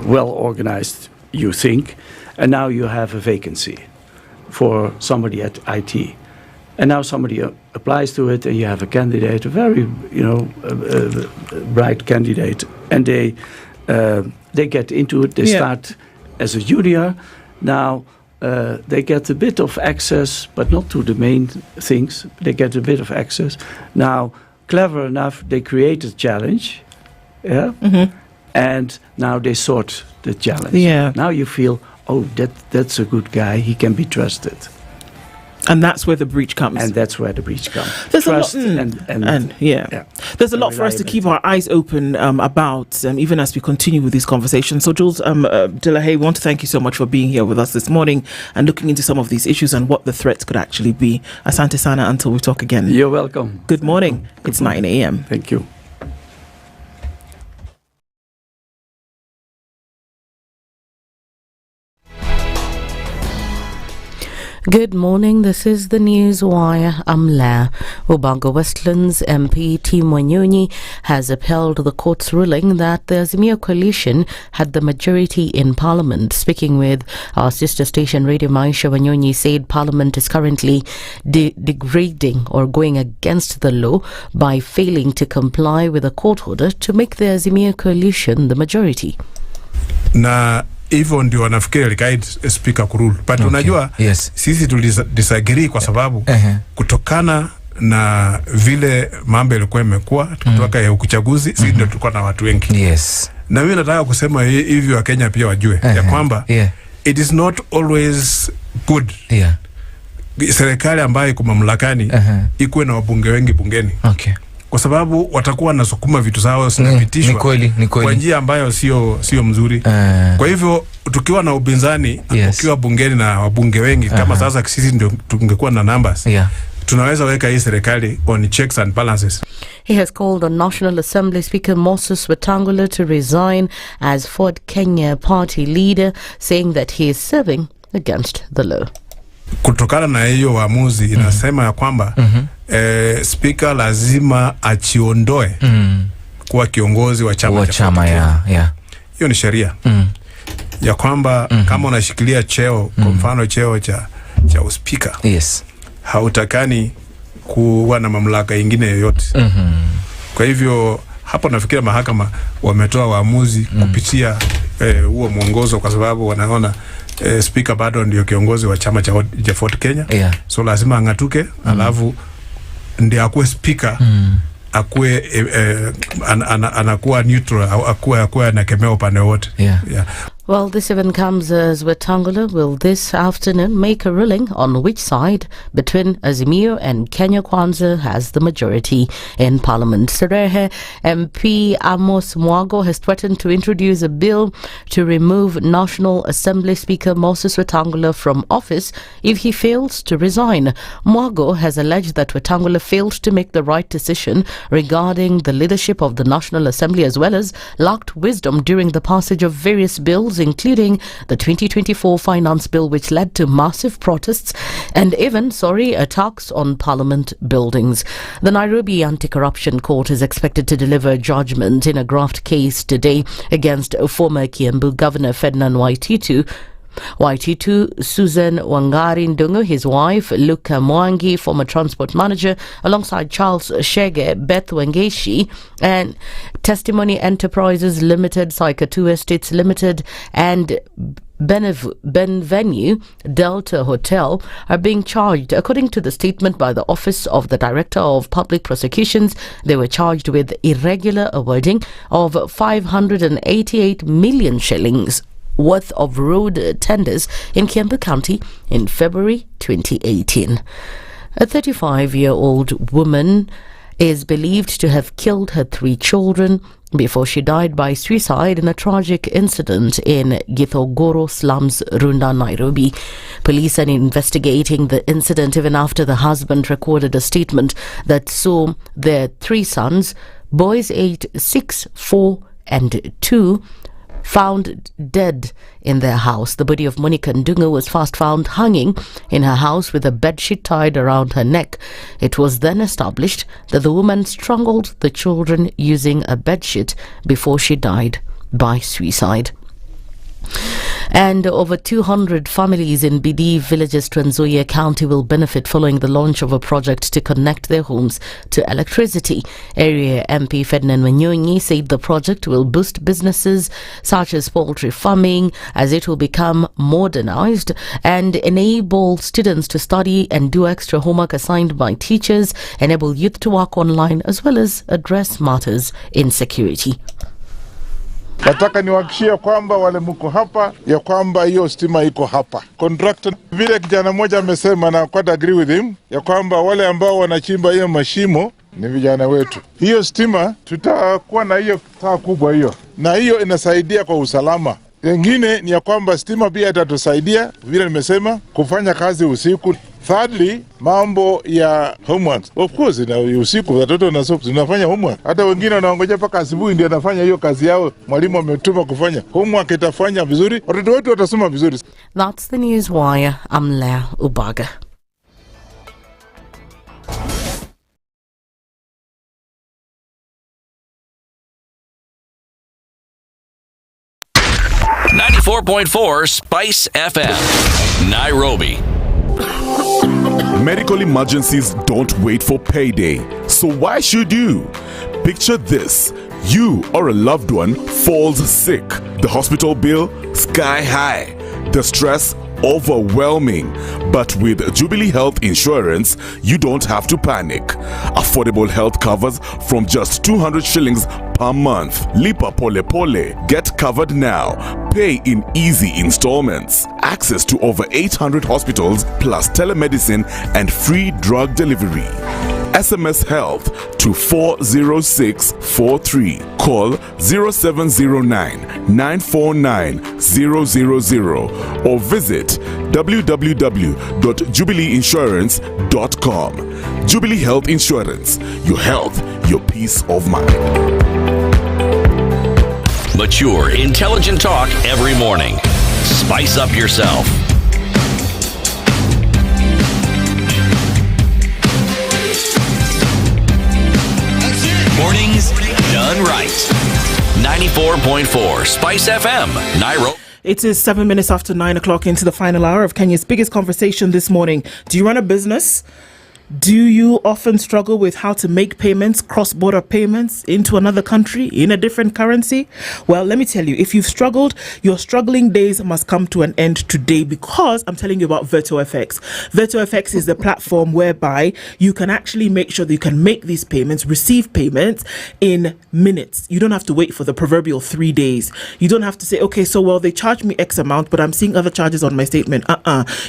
well organized, you think, and now you have a vacancy for somebody at IT. And now somebody applies to it, and you have a candidate, a very bright candidate, and they get into it. They start as a junior. Now they get a bit of access, but not to the main things. They get a bit of access. Now, clever enough, they create a challenge, and now they sort the challenge. Yeah. Now you feel, oh, that's a good guy. He can be trusted. And that's where the breach comes. And that's where the breach comes. There's Trust a lot, There's a lot for us to keep our eyes open about, even as we continue with this conversation. So, Jules Delahaye, we want to thank you so much for being here with us this morning and looking into some of these issues and what the threats could actually be. Asante sana until we talk again. You're welcome. Good morning. It's 9 a.m. Thank you. Good morning, this is the News Wire. I'm La. Ubango Westlands MP Tim Wanyonyi has upheld the court's ruling that the Azimio coalition had the majority in Parliament. Speaking with our sister station Radio Maisha, Wanyonyi said Parliament is currently degrading or going against the law by failing to comply with a court order to make the Azimio coalition the majority. na hivyo ndio wanafikiri alikaid speaker kurule, but unajua sisi tulidisagree kwa sababu kutokana na vile mambo yalikuwa imekuwa kutoka ya uchaguzi, sisi ndio tulikuwa na watu wengi. Na mimi nataka kusema hivi wa Kenya pia wajue ya kwamba it is not always good serikali ambayo iko mamlakani ikuwe na wabunge wengi bungeni. Kwa sababu watakuwa nasukuma vitu zao zinapitishwa kwa njia ambayo sio mzuri. Kwa hivyo tukiwa na upinzani ukiwa bungeni na wabunge wengi kama sasa sisi ndio tungekuwa na numbers, tunaweza weka hii serikali on checks and balances. He has called on National Assembly Speaker Moses Wetangula to resign as Ford Kenya party leader, saying that he is serving against the law. Kutokana na hiyo uamuzi inasema ya kwamba speaker lazima achiondoe kuwa kiongozi wa chama hiyo ni sheria ya kwamba kama unashikilia cheo kwa mfano cheo cha uspika hautakani kuwa na mamlaka ingine yoyote. Kwa hivyo hapo nafikiri mahakama wametoa uamuzi kupitia huo mwongozo, kwa sababu wanaona speaker bado ndio kiongozi wa chama cha Ford Kenya, so lazima angatuke alafu ndio akuwe speaker, akuwe anakuwa neutral, akuwe anakemea upande wote. Well, this even comes as Wetangula will this afternoon make a ruling on which side between Azimio and Kenya Kwanza has the majority in Parliament. Serehe MP Amos Mwago has threatened to introduce a bill to remove National Assembly Speaker Moses Wetangula from office if he fails to resign. Mwago has alleged that Wetangula failed to make the right decision regarding the leadership of the National Assembly, as well as lacked wisdom during the passage of various bills, including the 2024 Finance Bill, which led to massive protests and even, attacks on Parliament buildings. The Nairobi Anti-Corruption Court is expected to deliver judgment in a graft case today against former Kiambu Governor Ferdinand Waititu, Susan Wangari Ndungu, his wife, Luka Mwangi, former transport manager, alongside Charles Shege, Beth Wengeshi, and Testimony Enterprises Limited, Psycha 2 Estates Limited, and Benvenue Delta Hotel are being charged. According to the statement by the Office of the Director of Public Prosecutions, they were charged with irregular awarding of 588 million shillings worth of road tenders in Kiambu County in February 2018. A 35-year-old woman is believed to have killed her 3 children before she died by suicide in a tragic incident in Githogoro slums, Runda, Nairobi. Police are investigating the incident even after the husband recorded a statement that saw their 3 sons, boys aged 6, 4 and 2, found dead in their house. The body of Monica Ndungu was first found hanging in her house with a bedsheet tied around her neck. It was then established that the woman strangled the children using a bedsheet before she died by suicide. And over 200 families in Bidi villages, Trans Nzoia County, will benefit following the launch of a project to connect their homes to electricity. Area MP Ferdinand Wanyonyi said the project will boost businesses such as poultry farming, as it will become modernized and enable students to study and do extra homework assigned by teachers, enable youth to work online, as well as address matters in security. Nataka niwahakikishie kwamba wale mko hapa ya kwamba hiyo stima iko hapa. Contractor vile kijana mmoja amesema, na quite agree with him, ya kwamba wale ambao wanachimba hiyo mashimo ni vijana wetu. Hiyo stima tutakuwa na hiyo taa kubwa hiyo, na hiyo inasaidia kwa usalama. Wengine ni ya kwamba stima pia itatusaidia vile nimesema kufanya kazi usiku. Thirdly, mambo ya homework. Of course, na usiku watoto tunafanya homework. Hata wengine wanaongoja mpaka asubuhi ndio anafanya hiyo kazi yao. Mwalimu ametuma kufanya. Homework itafanya vizuri. Watoto wetu watasoma vizuri. That's the news wire. I'm Lea Ubaga. .4 Spice FM, Nairobi. Medical emergencies don't wait for payday. So why should you? Picture this. You or a loved one falls sick. The hospital bill, sky high. The stress, overwhelming. But with Jubilee Health Insurance, you don't have to panic. Affordable health covers from just 200 shillings per month. Lipa pole pole. Get covered now. Pay in easy installments. Access to over 800 hospitals plus telemedicine and free drug delivery. SMS Health to 40643. Call 0709 949 000 or visit www.jubileeinsurance.com. Jubilee Health Insurance. Your health, your peace of mind. Mature, intelligent talk every morning. Spice up yourself. Mornings done right. 94.4 Spice FM, Nairobi. It is 7 minutes after 9 o'clock into the final hour of Kenya's biggest conversation this morning. Do you run a business? Do you often struggle with how to make payments, cross-border payments into another country in a different currency? Well, let me tell you, if you've struggled, your struggling days must come to an end today, because I'm telling you about VirtuFX. VirtuFX is the platform whereby you can actually make sure that you can make these payments, receive payments in minutes. You don't have to wait for the proverbial 3 days. You don't have to say, okay, so well, they charged me X amount, but I'm seeing other charges on my statement.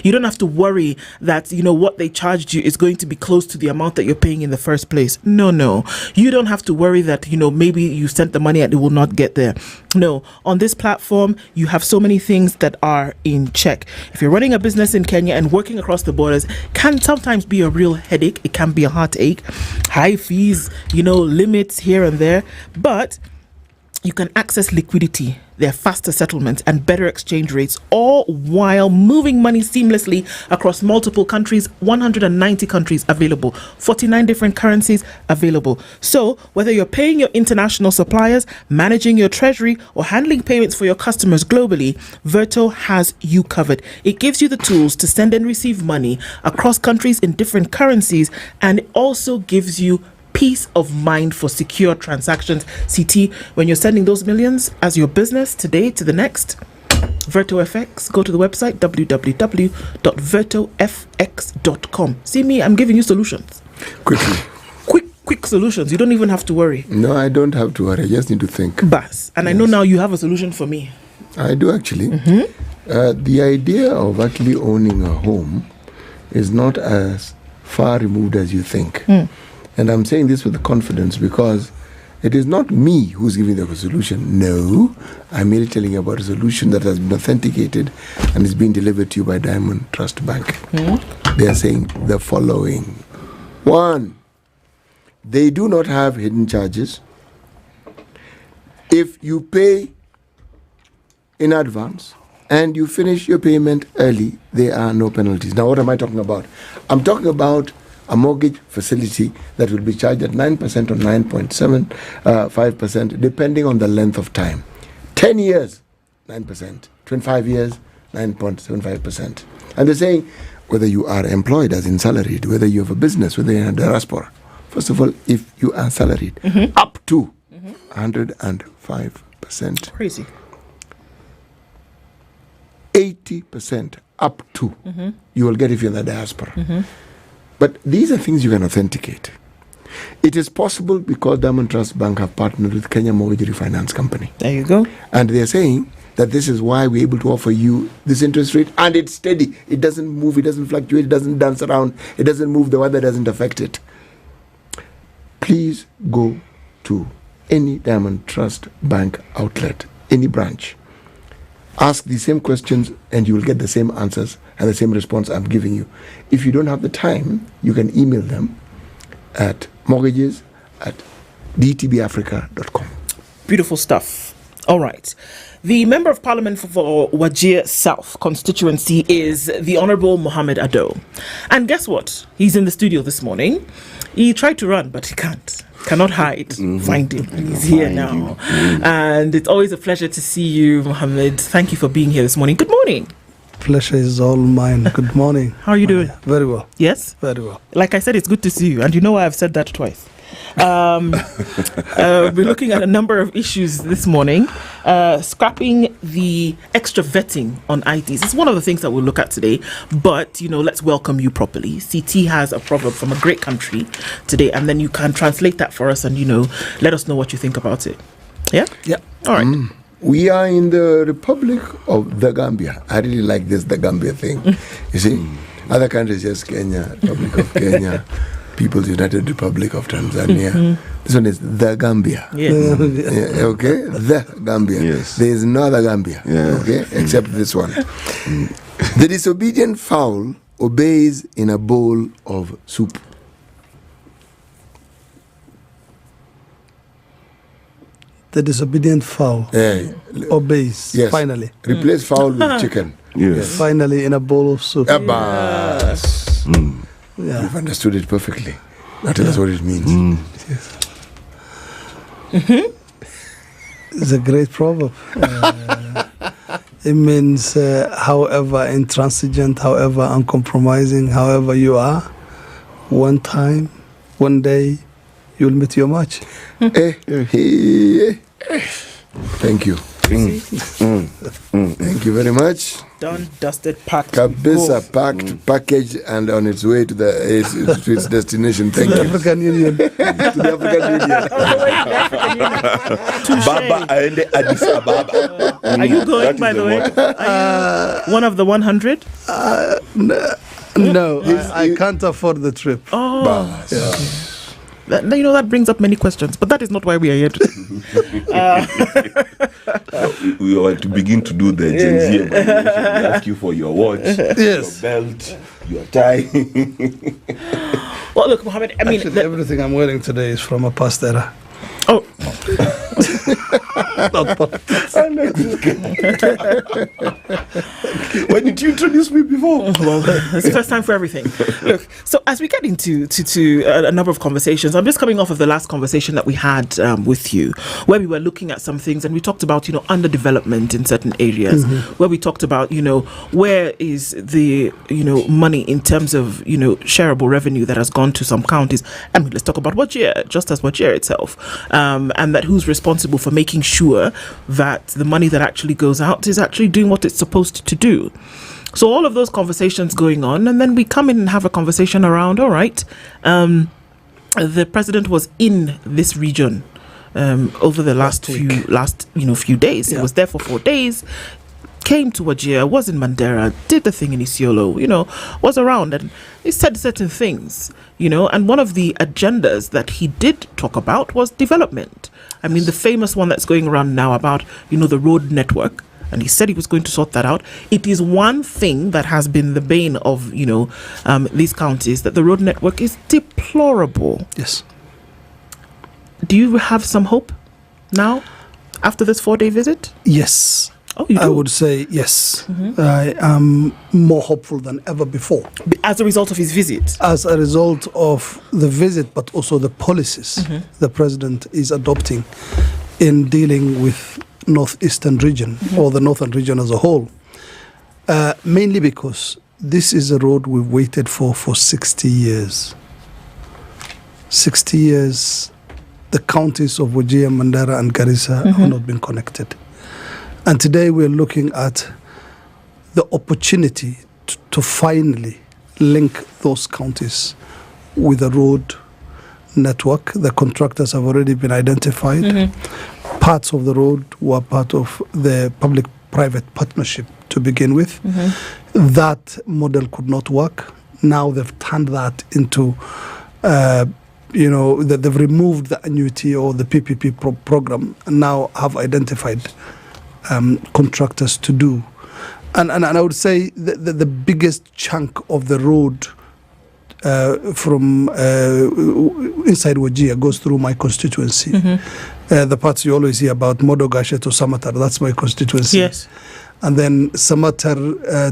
You don't have to worry that, what they charged you is going to be close to the amount that you're paying in the first place. No. You don't have to worry that, maybe you sent the money and it will not get there. No. On this platform, you have so many things that are in check. If you're running a business in Kenya and working across the borders, can sometimes be a real headache. It can be a heartache. High fees, limits here and there. But you can access liquidity, their faster settlements and better exchange rates, all while moving money seamlessly across multiple countries. 190 countries available, 49 different currencies available. So whether you're paying your international suppliers, managing your treasury, or handling payments for your customers globally, Virto has you covered. It gives you the tools to send and receive money across countries in different currencies, and it also gives you peace of mind for secure transactions. CT, when you're sending those millions as your business today to the next, VirtoFX, go to the website www.virtofx.com. See me, I'm giving you solutions. Quick solutions. You don't even have to worry. No, I don't have to worry. I just need to think. Bas. And yes. I know now you have a solution for me. I do actually. The idea of actually owning a home is not as far removed as you think. And I'm saying this with confidence because it is not me who's giving the solution. No, I'm merely telling you about a solution that has been authenticated and is being delivered to you by Diamond Trust Bank. They are saying the following. 1, they do not have hidden charges. If you pay in advance and you finish your payment early, there are no penalties. Now, what am I talking about? I'm talking about a mortgage facility that will be charged at 9% or 9.75%, depending on the length of time. 10 years, 9%. 25 years, 9.75%. And they're saying whether you are employed as in salaried, whether you have a business, whether you're in a diaspora. First of all, if you are salaried, up to 105%. Crazy. 80% up to you will get if you're in the diaspora. But these are things you can authenticate. It is possible because Diamond Trust Bank have partnered with Kenya Mortgage Refinance Company. There you go. And they're saying that this is why we're able to offer you this interest rate, and it's steady. It doesn't move, it doesn't fluctuate, it doesn't dance around, it doesn't move, the weather doesn't affect it. Please go to any Diamond Trust Bank outlet, any branch. Ask the same questions and you will get the same answers and the same response I'm giving you. If you don't have the time, you can email them at mortgages@dtbafrica.com. Beautiful stuff. All right. The Member of Parliament for Wajir South constituency is the Honourable Mohammed Ado. And guess what? He's in the studio this morning. He tried to run, but he cannot hide. Find him. He's here now. And it's always a pleasure to see you, Mohammed. Thank you for being here this morning. Good morning. Pleasure is all mine. Good morning. How are you doing? Very well. Yes? Very well. Like I said, it's good to see you. And you know why I've said that twice. We're looking at a number of issues this morning. scrapping the extra vetting on IDs. It's one of the things that we'll look at today. But, let's welcome you properly. CT has a proverb from a great country today, and then you can translate that for us and, let us know what you think about it. Yeah? Yeah. All right. We are in the Republic of the Gambia. I really like the Gambia thing. You see, other countries, just Kenya, Republic of Kenya, People's United Republic of Tanzania. This one is the Gambia. Yeah. Okay? The Gambia. Yes. There is no other Gambia. Yeah. Okay? Except this one. The disobedient fowl obeys in a bowl of soup. The disobedient fowl obeys. Yes. Finally. Replace fowl with chicken. Yes. Finally, in a bowl of soup. Abbas. Yeah. You've understood it perfectly. Now tell us what it means. It's a great proverb. It means, however intransigent, however uncompromising, however you are, one time, one day, you'll meet your match. Thank you. Thank you very much. Done, dusted, packed. Kabisa, packed, packaged, and on its way to its destination. Thank you. African Union. To the African Union. Baba aende Addis Ababa. Are you going, by the way? Are you one of the 100? No, I can't afford the trip. Oh. That brings up many questions, but that is not why we are here today. We want to begin to do the Gen Z evaluation. We ask you for your watch, Yes. your belt, your tie. Well, look, Mohammed, Actually, everything I'm wearing today is from a past era. Oh. Why didn't you introduce me before? Well, it's the first time for everything. Look, so as we get into a number of conversations, I'm just coming off of the last conversation that we had with you, where we were looking at some things and we talked about, underdevelopment in certain areas, where we talked about, where is the, money in terms of, shareable revenue that has gone to some counties. Let's talk about Wajir, just as Wajir itself, and that who's responsible for making sure that the money that actually goes out is actually doing what it's supposed to do. So all of those conversations going on, and then we come in and have a conversation around, all right, the president was in this region over the last few days. He was there for 4 days, came to Wajir, was in Mandera, did the thing in Isiolo, was around, and he said certain things, and one of the agendas that he did talk about was development. The famous one that's going around now about, the road network, and he said he was going to sort that out. It is one thing that has been the bane of, these counties, that the road network is deplorable. Yes. Do you have some hope now, after this 4-day visit? Yes. Oh, you do? I would say yes. I am more hopeful than ever before. As a result of his visit? As a result of the visit, but also the policies the president is adopting in dealing with northeastern region or the northern region as a whole. Mainly because this is a road we've waited for 60 years. 60 years, the counties of Wajir, Mandera and Garissa have not been connected. And today we're looking at the opportunity to finally link those counties with a road network. The contractors have already been identified. Parts of the road were part of the public-private partnership to begin with. That model could not work. Now they've turned that into, they've removed the annuity or the PPP program and now have identified contractors to do. And I would say the biggest chunk of the road from inside Wajir goes through my constituency. The parts you always hear about Modogashe to Samatar, that's my constituency. Yes. And then Samatar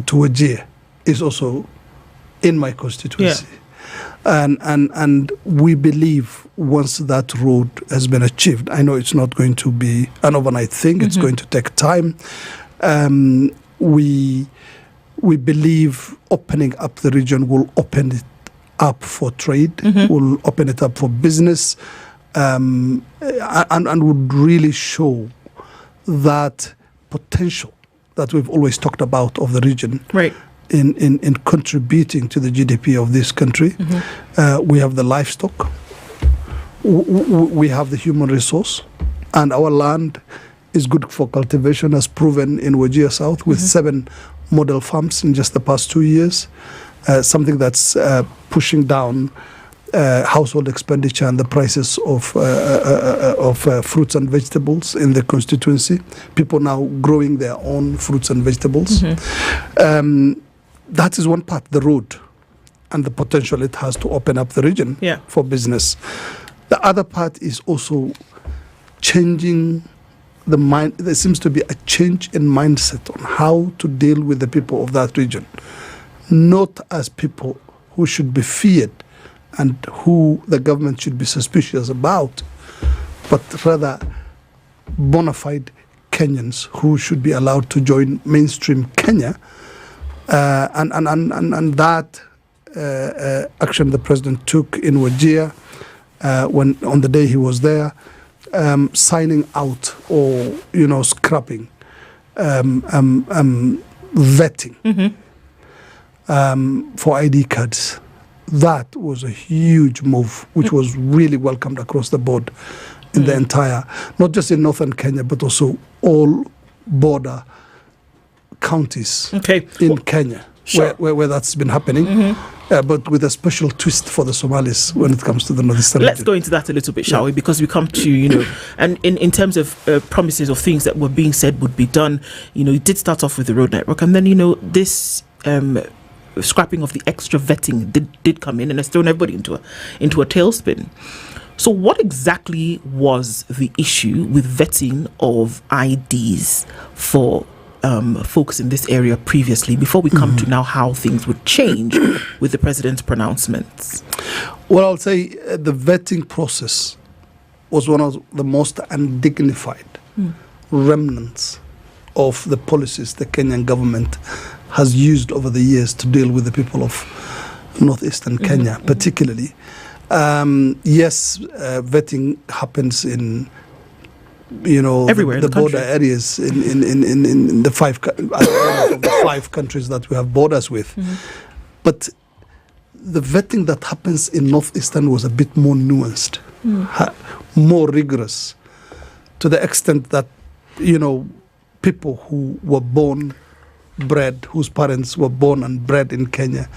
to Wajir is also in my constituency. And we believe once that road has been achieved, I know it's not going to be an overnight thing, it's going to take time. We believe opening up the region will open it up for trade, will open it up for business, and would really show that potential that we've always talked about of the region, right, in contributing to the GDP of this country. We have the livestock, we have the human resource, and our land is good for cultivation, as proven in Wajir South with 7 model farms in just the past 2 years, something that's pushing down household expenditure and the prices of fruits and vegetables in the constituency. People now growing their own fruits and vegetables. That is one part, the road, and the potential it has to open up the region for business. The other part is also changing the mind. There seems to be a change in mindset on how to deal with the people of that region, not as people who should be feared and who the government should be suspicious about, but rather bona fide Kenyans who should be allowed to join mainstream Kenya. And that action the president took in Wajir, when on the day he was there, signing out or scrapping vetting for ID cards. That was a huge move, which was really welcomed across the board in the entire, not just in northern Kenya, but also all border counties in Kenya, where that's been happening, but with a special twist for the Somalis when it comes to the northeastern region. Let's go into that a little bit, shall we? Because we come to, and in terms of promises of things that were being said would be done, it did start off with the road network, and then, this scrapping of the extra vetting did come in and has thrown everybody into a tailspin. So what exactly was the issue with vetting of IDs for folks in this area previously, before we come to now how things would change with the president's pronouncements? Well, I'll say the vetting process was one of the most undignified remnants of the policies the Kenyan government has used over the years to deal with the people of northeastern Kenya, particularly. Yes, vetting happens in everywhere the border areas in the 5 of the 5 countries that we have borders with. But the vetting that happens in northeastern was a bit more nuanced, more rigorous, to the extent that people who were bred, whose parents were born and bred in Kenya,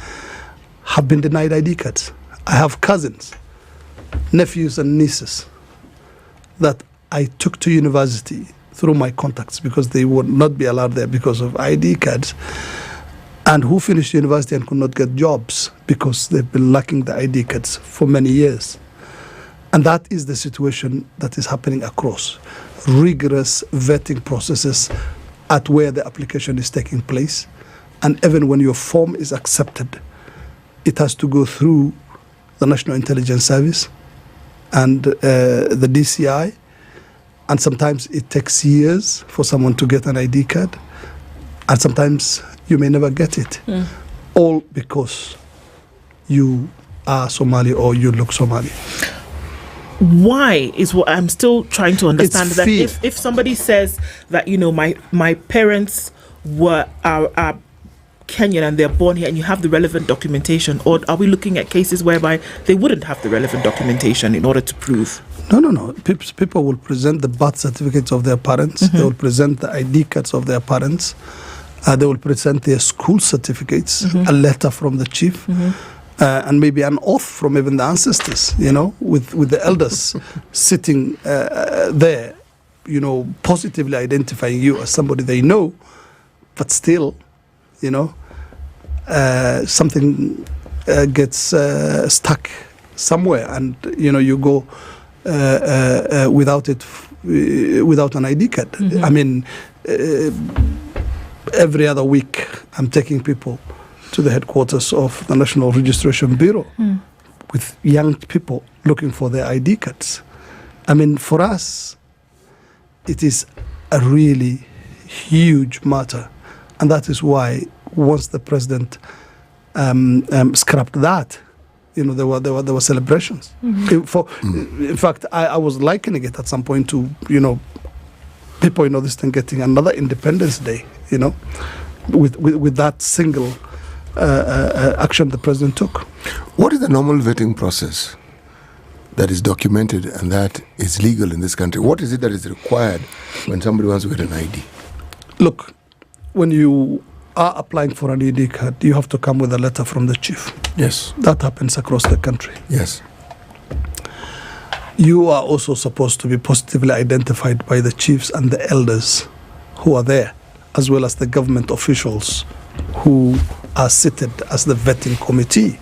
have been denied ID cards. I have cousins, nephews and nieces that I took to university through my contacts because they would not be allowed there because of ID cards, and who finished university and could not get jobs because they've been lacking the ID cards for many years. And that is the situation that is happening across. Rigorous vetting processes at where the application is taking place. And even when your form is accepted, it has to go through the National Intelligence Service and the DCI. And sometimes it takes years for someone to get an ID card. And sometimes you may never get it. All because you are Somali or you look Somali. Why is what I'm still trying to understand. It's that fear. if somebody says that my parents are Kenyan and they're born here and you have the relevant documentation, or are we looking at cases whereby they wouldn't have the relevant documentation in order to prove? No. People will present the birth certificates of their parents. They will present the ID cards of their parents. They will present their school certificates, a letter from the chief. And maybe an oath from even the ancestors, with the elders sitting there, positively identifying you as somebody they know, but still, something gets stuck somewhere, and you go without an ID card. I mean, every other week I'm taking people to the headquarters of the National Registration Bureau with young people looking for their ID cards. I mean, for us, it is a really huge matter. And that is why once the president scrapped that, there were celebrations. In fact, I was likening it at some point to, people in Northeastern getting another Independence Day, with that single action the president took. What is the normal vetting process that is documented and that is legal in this country? What is it that is required when somebody wants to get an ID? Look, when you are applying for an ID card, you have to come with a letter from the chief. Yes. That happens across the country. Yes. You are also supposed to be positively identified by the chiefs and the elders who are there, as well as the government officials who are seated as the vetting committee.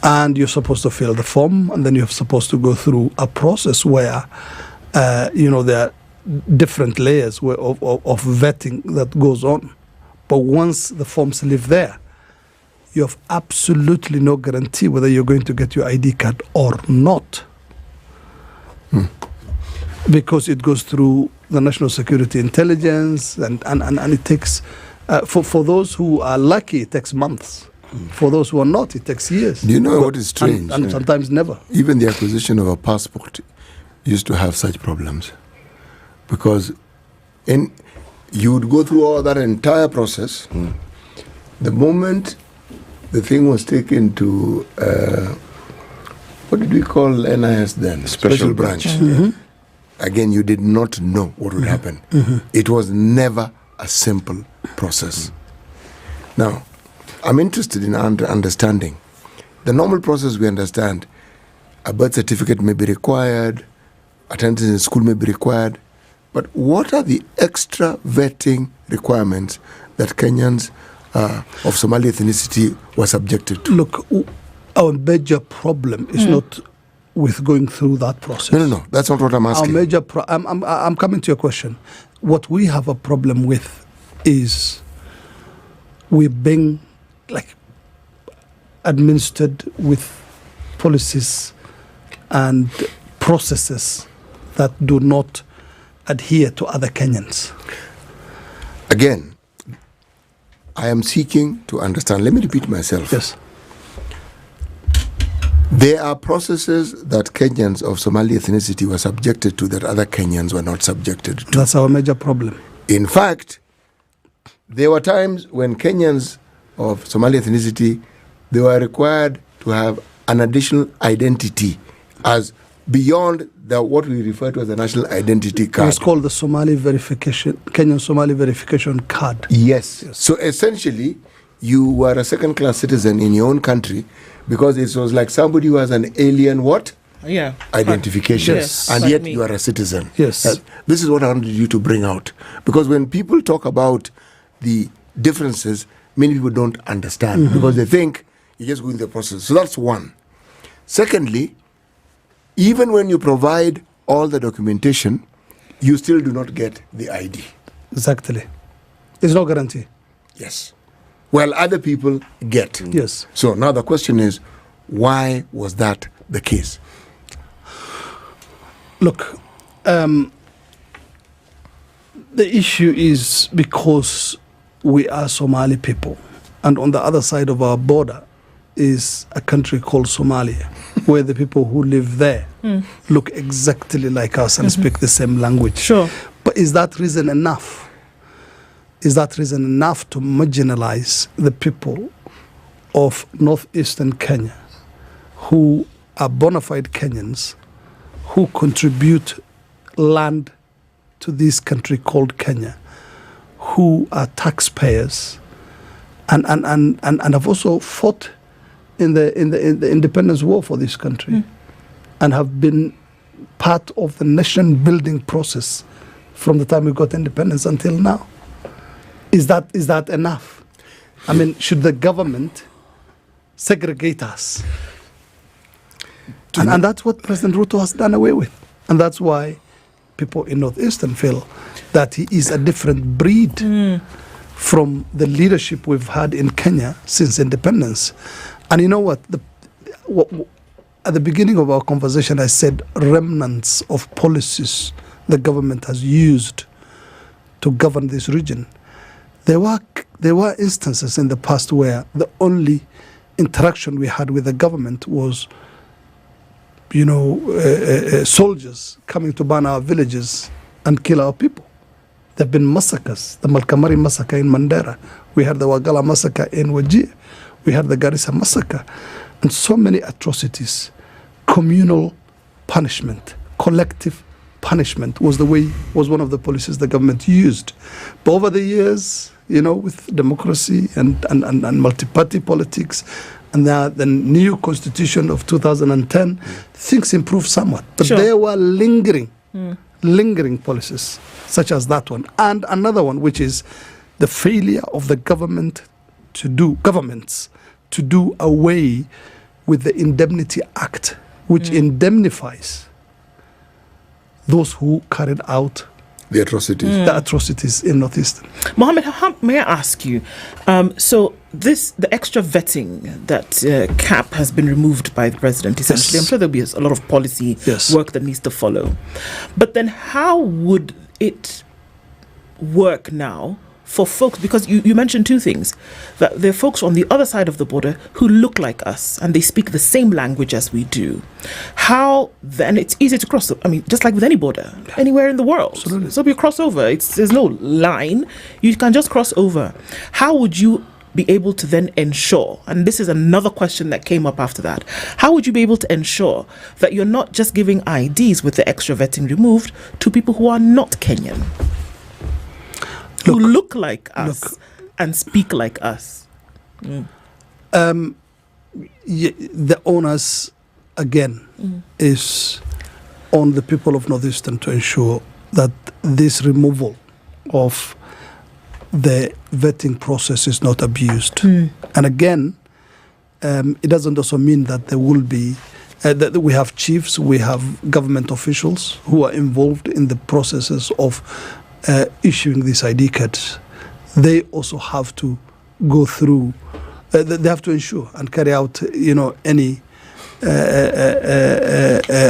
And you're supposed to fill the form, and then you're supposed to go through a process where, there are different layers of vetting that goes on. But once the forms live there, you have absolutely no guarantee whether you're going to get your ID card or not. Because it goes through the National Security Intelligence, and it takes, for those who are lucky, it takes months. For those who are not, it takes years. Do you know what is strange? And sometimes never. Even the acquisition of a passport used to have such problems. Because you would go through all that entire process. The moment the thing was taken to, what did we call NIS then? Special branch. Again, you did not know what would happen. It was never a simple process. Now, I'm interested in understanding. The normal process we understand, a birth certificate may be required, attendance in school may be required, but what are the extra vetting requirements that Kenyans of Somali ethnicity were subjected to? Look, our major problem is not with going through that process. No. That's not what I'm asking. Our major I'm coming to your question. What we have a problem with is we're being administered with policies and processes that do not adhere to other Kenyans. Again, I am seeking to understand. Let me repeat myself. Yes. There are processes that Kenyans of Somali ethnicity were subjected to that other Kenyans were not subjected to. That's our major problem. In fact, there were times when Kenyans of Somali ethnicity, they were required to have an additional identity as beyond what we refer to as the national identity card. It's called the Kenyan Somali verification card. Yes. So essentially, you were a second-class citizen in your own country because it was like somebody who has an alien identification, yes. And yet you are a citizen. Yes. This is what I wanted you to bring out. Because when people talk about the differences, many people don't understand because they think you're just going through the process. So that's one. Secondly, even when you provide all the documentation, you still do not get the ID. Exactly. There's no guarantee. Yes. Well, other people get. Yes. So now the question is, why was that the case? Look, the issue is because we are Somali people, and on the other side of our border is a country called Somalia, where the people who live there look exactly like us and speak the same language. Sure. But is that reason enough? Is that reason enough to marginalize the people of northeastern Kenya who are bona fide Kenyans who contribute land to this country called Kenya, who are taxpayers and have also fought in the independence war for this country and have been part of the nation building process from the time we got independence until now? Is that enough? I mean, should the government segregate us? And that's what President Ruto has done away with. And that's why people in Northeastern feel that he is a different breed from the leadership we've had in Kenya since independence. And you know what? At the beginning of our conversation, I said remnants of policies the government has used to govern this region. There were instances in the past where the only interaction we had with the government was, soldiers coming to burn our villages and kill our people. There have been massacres, the Malkamari massacre in Mandera. We had the Wagala massacre in Wajir. We had the Garissa massacre. And so many atrocities. Communal punishment, collective punishment was one of the policies the government used. But over the years, with democracy and multi-party politics, and the new constitution of 2010, things improved somewhat. But there were lingering policies, such as that one. And another one, which is the failure of the governments to do away with the Indemnity Act, which indemnifies those who carried out the atrocities in Northeastern. Mohammed, may I ask you, so the extra vetting that cap has been removed by the president, essentially, I'm sure there'll be a lot of policy work that needs to follow. But then how would it work now for folks, because you mentioned two things, that there are folks on the other side of the border who look like us and they speak the same language as we do. How then it's easy to cross, just like with any border, anywhere in the world. Absolutely. So you cross over, there's no line, you can just cross over. How would you be able to then ensure, and this is another question that came up after that, how would you be able to ensure that you're not just giving IDs with the extra vetting removed to people who are not Kenyan? Who look like us and speak like us? The onus, again, is on the people of Northeastern to ensure that this removal of the vetting process is not abused. And again, it doesn't also mean that there will be, that we have chiefs, we have government officials who are involved in the processes of issuing these ID cards. They also have to go through, they have to ensure and carry out, any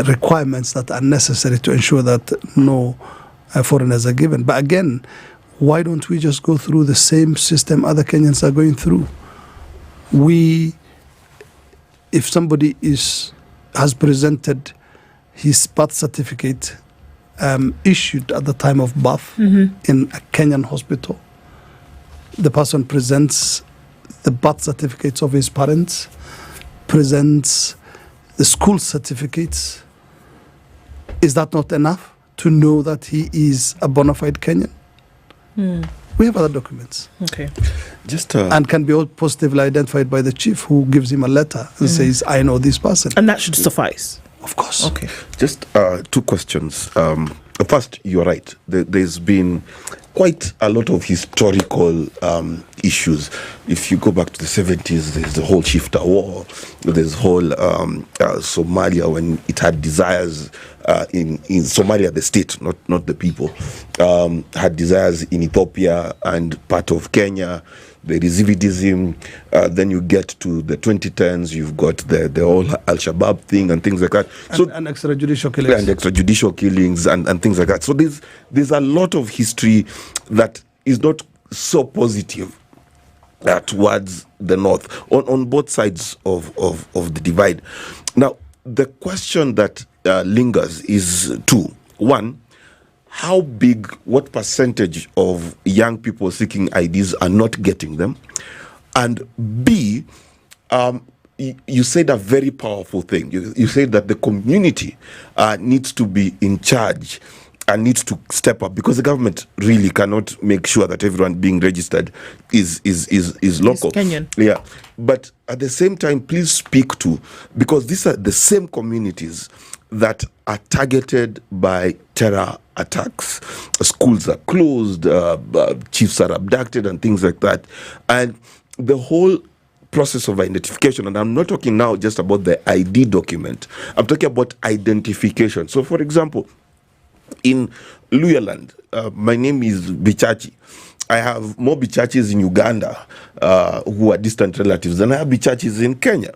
requirements that are necessary to ensure that no foreigners are given. But again, why don't we just go through the same system other Kenyans are going through? If somebody has presented his birth certificate issued at the time of birth in a Kenyan hospital, the person presents the birth certificates of his parents, presents the school certificates. Is that not enough to know that he is a bona fide Kenyan? We have other documents. Okay. And can be all positively identified by the chief, who gives him a letter and says, I know this person. And that should suffice. Of course. Okay. Just two questions. First, you're right. There's been quite a lot of historical issues. If you go back to the 70s, there's the whole Shifta War. There's whole Somalia, when it had desires in Somalia, the state, not the people, had desires in Ethiopia and part of Kenya. There is Zividism. Then you get to the 2010s, you've got the whole Al-Shabaab thing and things like that. And extrajudicial killings. And extrajudicial killings and things like that. So there's a lot of history that is not so positive towards the north on both sides of the divide. Now, the question that lingers is two. One, how big, what percentage of young people seeking IDs are not getting them? And B, you said a very powerful thing. You said that the community needs to be in charge and needs to step up, because the government really cannot make sure that everyone being registered is local. Kenyan. Yeah. But at the same time, please speak to, because these are the same communities that are targeted by terror attacks. Schools are closed, chiefs are abducted and things like that. And the whole process of identification, and I'm not talking now just about the ID document, I'm talking about identification. So for example, in Luyaland, my name is Bichachi. I have more Bichachis in Uganda who are distant relatives than I have Bichachis in Kenya,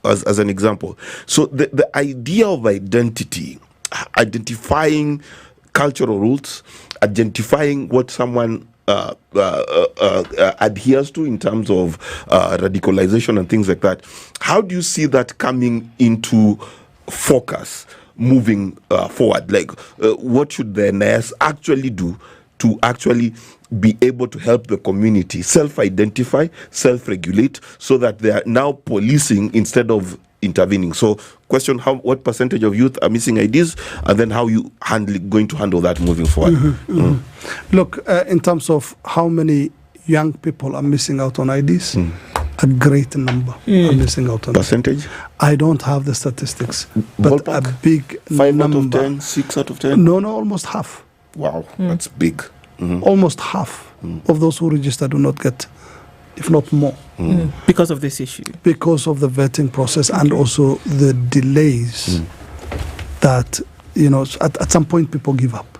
as an example. So the idea of identity, identifying cultural roots, identifying what someone adheres to in terms of radicalization and things like that, how do you see that coming into focus moving forward? Like, what should the NIS actually do to actually be able to help the community self-identify, self-regulate, so that they are now policing instead of intervening. So question, what percentage of youth are missing IDs, and then how you going to handle that moving forward? Look, in terms of how many young people are missing out on IDs, a great number are missing out on percentage. I don't have the statistics, but Ballpark? a big 5 number. out of 10, 6 out of 10? No, almost half. Wow, that's big. Almost half of those who register do not get, if not more. Because of this issue? Because of the vetting process and also the delays that, at some point people give up.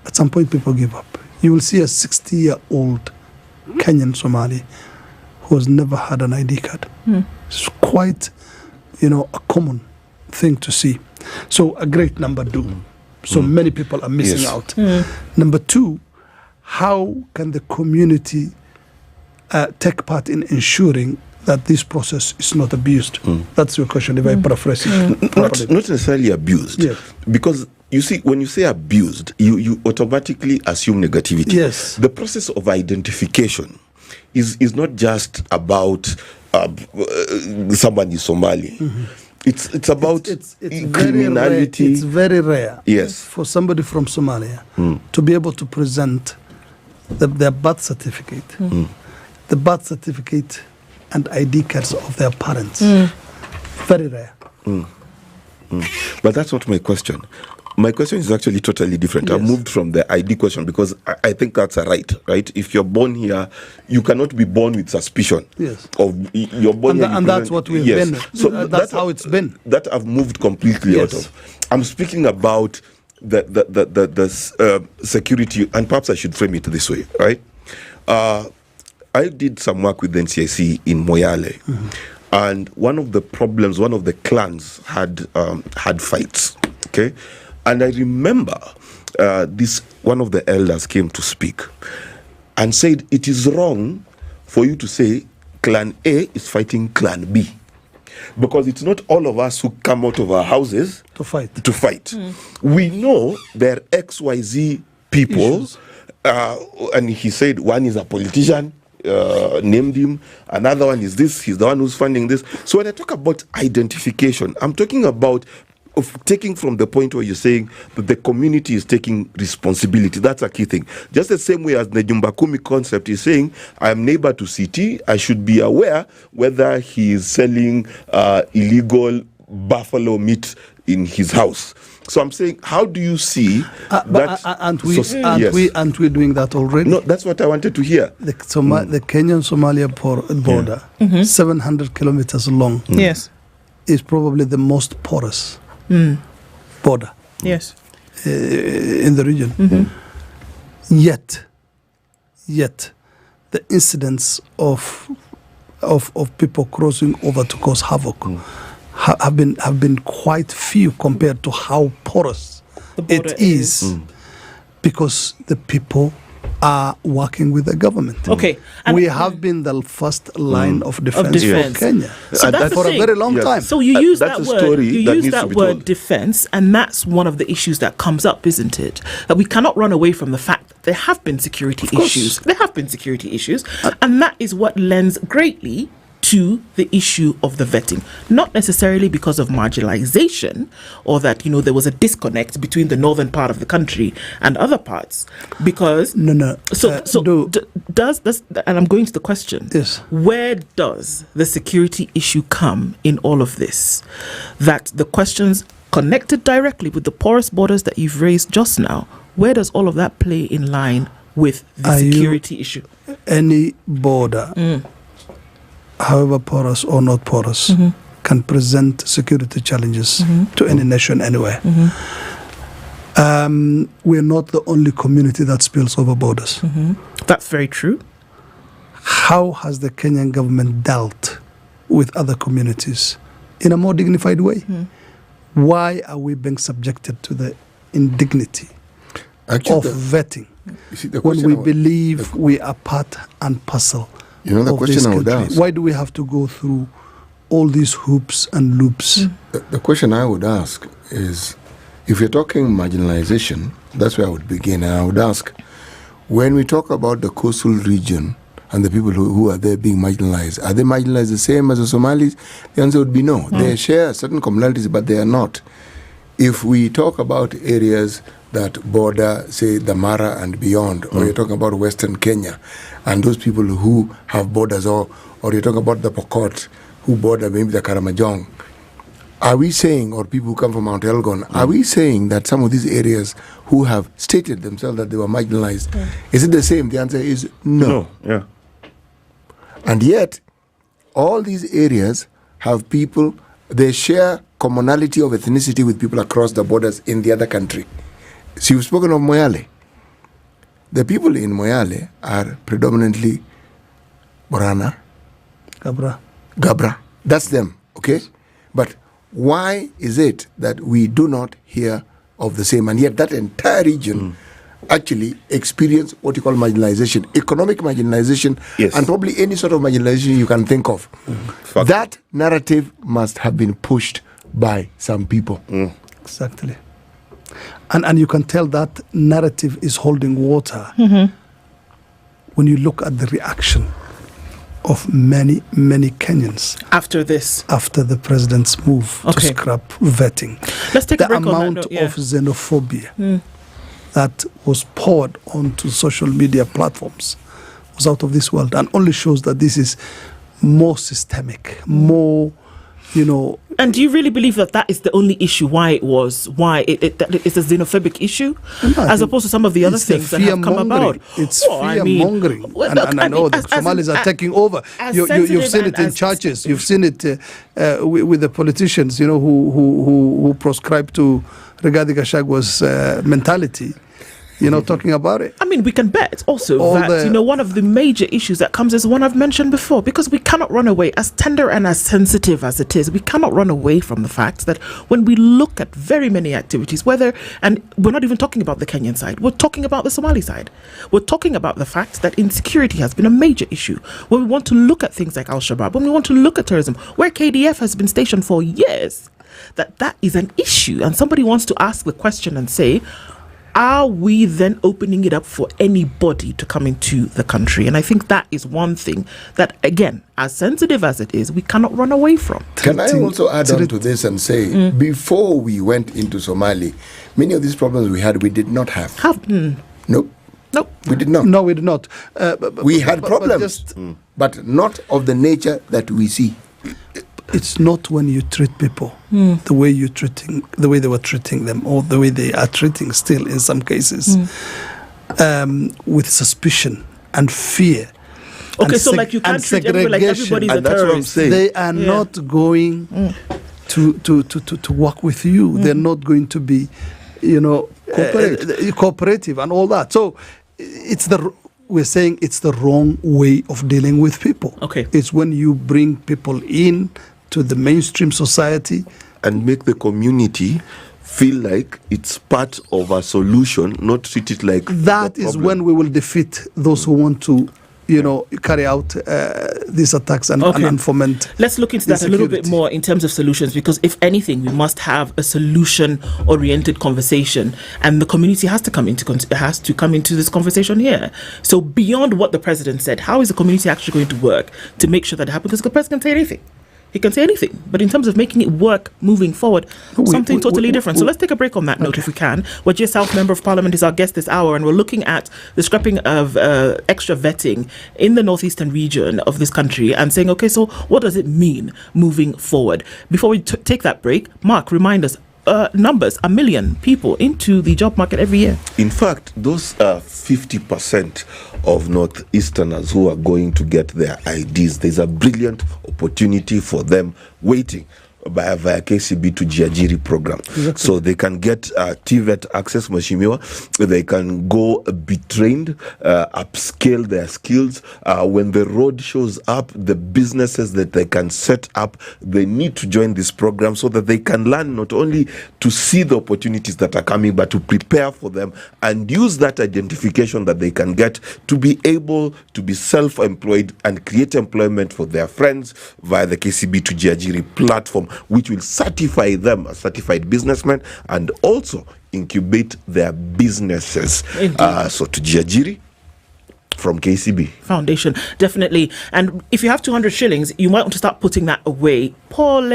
At some point people give up. You will see a 60-year-old Kenyan Somali who has never had an ID card. It's quite, a common thing to see. So a great number do. So many people are missing out. Number two, how can the community take part in ensuring that this process is not abused? That's your question, if I paraphrase it. Not necessarily abused. Yes. Because you see, when you say abused, you automatically assume negativity. Yes. The process of identification is not just about someone is Somali. It's about it's criminality. It's very rare. Yes. For somebody from Somalia to be able to present their birth certificate, the birth certificate and ID cards of their parents. Very rare. But that's not my question. My question is actually totally different. Yes. I moved from the ID question because I think that's a right? If you're born here, you cannot be born with suspicion. Yes. Of you're born here. And that's what we've been. So that's how it's been. That I've moved completely out of. I'm speaking about the security, and perhaps I should frame it this way, right? I did some work with the NCIC in Moyale, and one of the problems, one of the clans had fights. Okay. And I remember one of the elders came to speak and said it is wrong for you to say Clan A is fighting Clan B, because it's not all of us who come out of our houses to fight. We know there are XYZ people, and he said one is a politician, named him, another one is this, he's the one who's funding this. So when I talk about identification, I'm talking about taking from the point where you're saying that the community is taking responsibility. That's a key thing. Just the same way as the Nyumba Kumi concept is saying, I am neighbor to CT, I should be aware whether he is selling illegal buffalo meat in his house. So I'm saying, how do you see that? Aren't we doing that already? No, that's what I wanted to hear. The Kenyan-Somalia border, 700 kilometers long, yes, is probably the most porous border. Yes, in the region. Yet, the incidents of people crossing over to cause havoc have been quite few compared to how porous it is, because the people are working with the government. Okay, we have been the first line of defense for Kenya for a very long time. So you use that word. You use that word defense, and that's one of the issues that comes up, isn't it? That we cannot run away from the fact that there have been security issues. There have been security issues, and that is what lends greatly to the issue of the vetting, not necessarily because of marginalization or that there was a disconnect between the northern part of the country and other parts, because does this, and I'm going to the question, yes, where does the security issue come in all of this? That the questions connected directly with the porous borders that you've raised just now, where does all of that play in line with the security issue? Any border, however porous or not porous, can present security challenges to any nation anywhere. We're not the only community that spills over borders. That's very true. How has the Kenyan government dealt with other communities in a more dignified way? Why are we being subjected to the indignity of vetting when we believe we are part and parcel? The question I would ask, why do we have to go through all these hoops and loops? The question I would ask is, if you're talking marginalization, That's where I would begin. And I would ask, when we talk about the coastal region and the people who are there being marginalized, are they marginalized the same as the Somalis? The answer would be no. They share certain commonalities, but they are not. If we talk about areas that border, say, the Mara and beyond, or you're talking about Western Kenya, and those people who have borders, or you're talking about the Pokot, who border maybe the Karamajong, are we saying, or people who come from Mount Elgon, are we saying that some of these areas who have stated themselves that they were marginalized, is it the same? The answer is no. Yeah. And yet, all these areas have people, they share commonality of ethnicity with people across the borders in the other country. So you've spoken of Moyale. The people in Moyale are predominantly Borana. Gabra. That's them, okay? But why is it that we do not hear of the same? And yet that entire region actually experience what you call marginalization, economic marginalization, and probably any sort of marginalization you can think of. That narrative must have been pushed by some people. Exactly. And you can tell that narrative is holding water when you look at the reaction of many Kenyans after the president's move to scrap vetting. Let's take a break on that amount note, of xenophobia that was poured onto social media platforms was out of this world, and only shows that this is more systemic, more, And do you really believe that is the only issue? Why it's a xenophobic issue, as opposed to some of the other things that have come about? It's fear-mongering. And I know that Somalis are taking over. You've seen it in churches. You've seen it with the politicians, who prescribe to Rigathi Gachagwa's mentality. Talking about it. I mean, we can bet also that, one of the major issues that comes is one I've mentioned before, because we cannot run away, as tender and as sensitive as it is, we cannot run away from the fact that when we look at very many activities, and we're not even talking about the Kenyan side, we're talking about the Somali side. We're talking about the fact that insecurity has been a major issue, where we want to look at things like Al-Shabaab, when we want to look at terrorism, where KDF has been stationed for years, that is an issue. And somebody wants to ask the question and say, are we then opening it up for anybody to come into the country? And I think that is one thing that, again, as sensitive as it is, we cannot run away from. Can I also add on to this and say, before we went into Somali, many of these problems we had, we did not have. Nope. We did not. No, we did not. We had problems, but not of the nature that we see. It's not when you treat people the way they were treating them, or the way they are treating still in some cases, with suspicion and fear. Okay, so like you can't treat everybody like everybody's a terrorist. They are not going to work with you. They're not going to be, cooperative and all that. So we're saying it's the wrong way of dealing with people. Okay. It's when you bring people in to the mainstream society and make the community feel like it's part of a solution, not treat it like that is when we will defeat those who want to carry out these attacks and foment. Let's look into that a little bit more in terms of solutions, because if anything, we must have a solution-oriented conversation, and the community has to come into this conversation here. So beyond what the president said, how is the community actually going to work to make sure that happens? Because the president can say anything. He can say anything, but in terms of making it work moving forward, something totally different. So let's take a break on that note if we can. Wajir South Member of Parliament is our guest this hour, and we're looking at the scrapping of extra vetting in the northeastern region of this country and saying, okay, so what does it mean moving forward? Before we take that break, Mark, remind us, numbers, 1 million people into the job market every year. In fact, those 50% of Northeasterners who are going to get their IDs, there's a brilliant opportunity for them waiting via KCB to Jiajiri program. Exactly. So they can get TVET access, Mashimiwa. They can go be trained, upscale their skills. When the road shows up, the businesses that they can set up, they need to join this program so that they can learn not only to see the opportunities that are coming, but to prepare for them and use that identification that they can get to be able to be self-employed and create employment for their friends via the KCB to Jiajiri platform. which will certify them as certified businessmen and also incubate their businesses. So to Jiajiri from KCB Foundation, definitely. And if you have 200 shillings, you might want to start putting that away. Pole,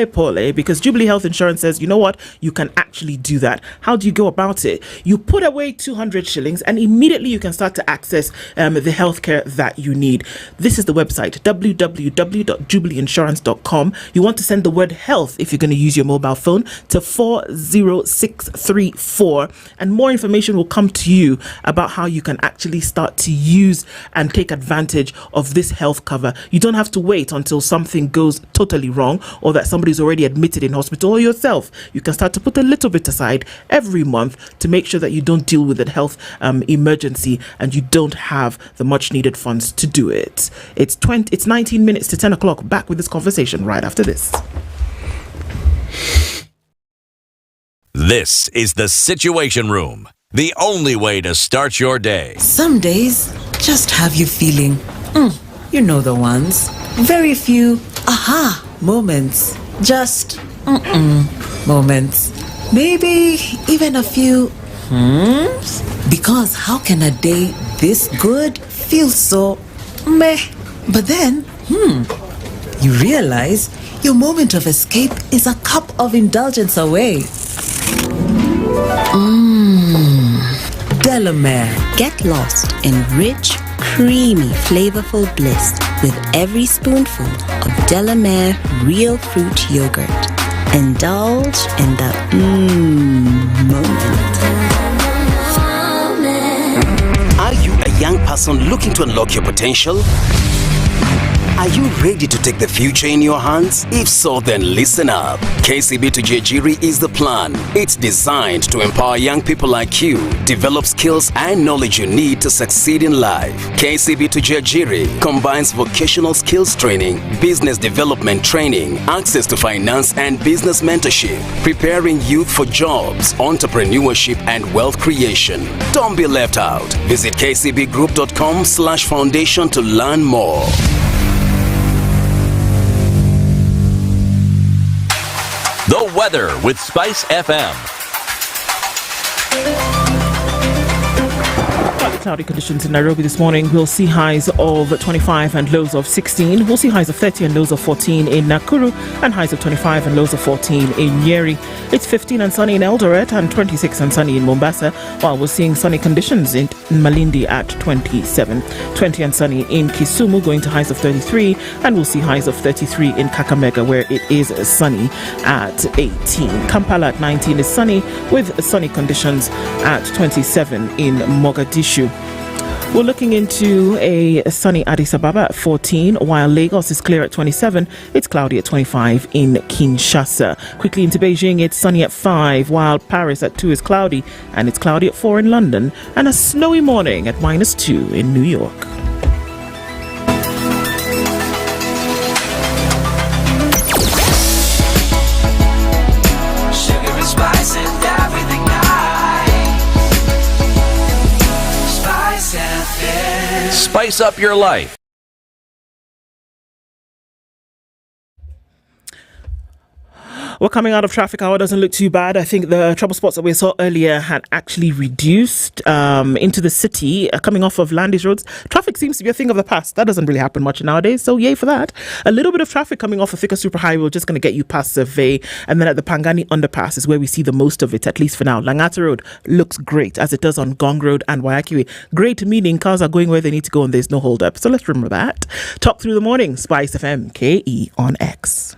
because Jubilee Health Insurance says, you know what, you can actually do that. How do you go about it? You put away 200 shillings and immediately you can start to access the healthcare that you need. This is the website, www.jubileeinsurance.com. You want to send the word health, if you're going to use your mobile phone, to 40634, and more information will come to you about how you can actually start to use and take advantage of this health cover. You don't have to wait until something goes totally wrong or that somebody's already admitted in hospital or yourself. You can start to put a little bit aside every month to make sure that you don't deal with a health emergency and you don't have the much needed funds to do it. It's 19 minutes to 10 o'clock. Back with this conversation right after this. This is the Situation Room, the only way to start your day. Some days just have you feeling, you know the ones. Very few aha moments. Just moments. Maybe even a few because how can a day this good feel so meh? But then, you realize your moment of escape is a cup of indulgence away. Delamere. Get lost in rich, creamy, flavorful bliss with every spoonful of Delamere real fruit yogurt. Indulge in the moment. Are you a young person looking to unlock your potential? Are you ready to take the future in your hands? If so, then listen up. KCB to Jiajiri is the plan. It's designed to empower young people like you, develop skills and knowledge you need to succeed in life. KCB to Jiajiri combines vocational skills training, business development training, access to finance and business mentorship, preparing youth for jobs, entrepreneurship and wealth creation. Don't be left out. Visit kcbgroup.com/foundation to learn more. The weather with SpiceFM. Cloudy conditions in Nairobi this morning. We'll see highs of 25 and lows of 16. We'll see highs of 30 and lows of 14 in Nakuru and highs of 25 and lows of 14 in Nyeri. It's 15 and sunny in Eldoret and 26 and sunny in Mombasa, while we're seeing sunny conditions in Malindi at 27. 20 and sunny in Kisumu, going to highs of 33, and we'll see highs of 33 in Kakamega, where it is sunny at 18. Kampala at 19 is sunny, with sunny conditions at 27 in Mogadishu. We're looking into a sunny Addis Ababa at 14, while Lagos is clear at 27. It's cloudy at 25 in Kinshasa. Quickly into Beijing, it's sunny at 5, while Paris at 2 is cloudy, and it's cloudy at 4 in London, and a snowy morning at -2 in New York. Sugar and spice and everything nice. Spice up your life. We're coming out of traffic hour. Doesn't look too bad. I think the trouble spots that we saw earlier had actually reduced into the city, coming off of Landis roads. Traffic seems to be a thing of the past. That doesn't really happen much nowadays, so yay for that. A little bit of traffic coming off of Thika Superhighway. We're just going to get you past Survey, and then at the Pangani Underpass is where we see the most of it, at least for now. Langata Road looks great, as it does on Gong Road and Waikiwe. Great meaning cars are going where they need to go and there's no hold up. So let's remember that. Talk through the morning. Spice FM, KE on X.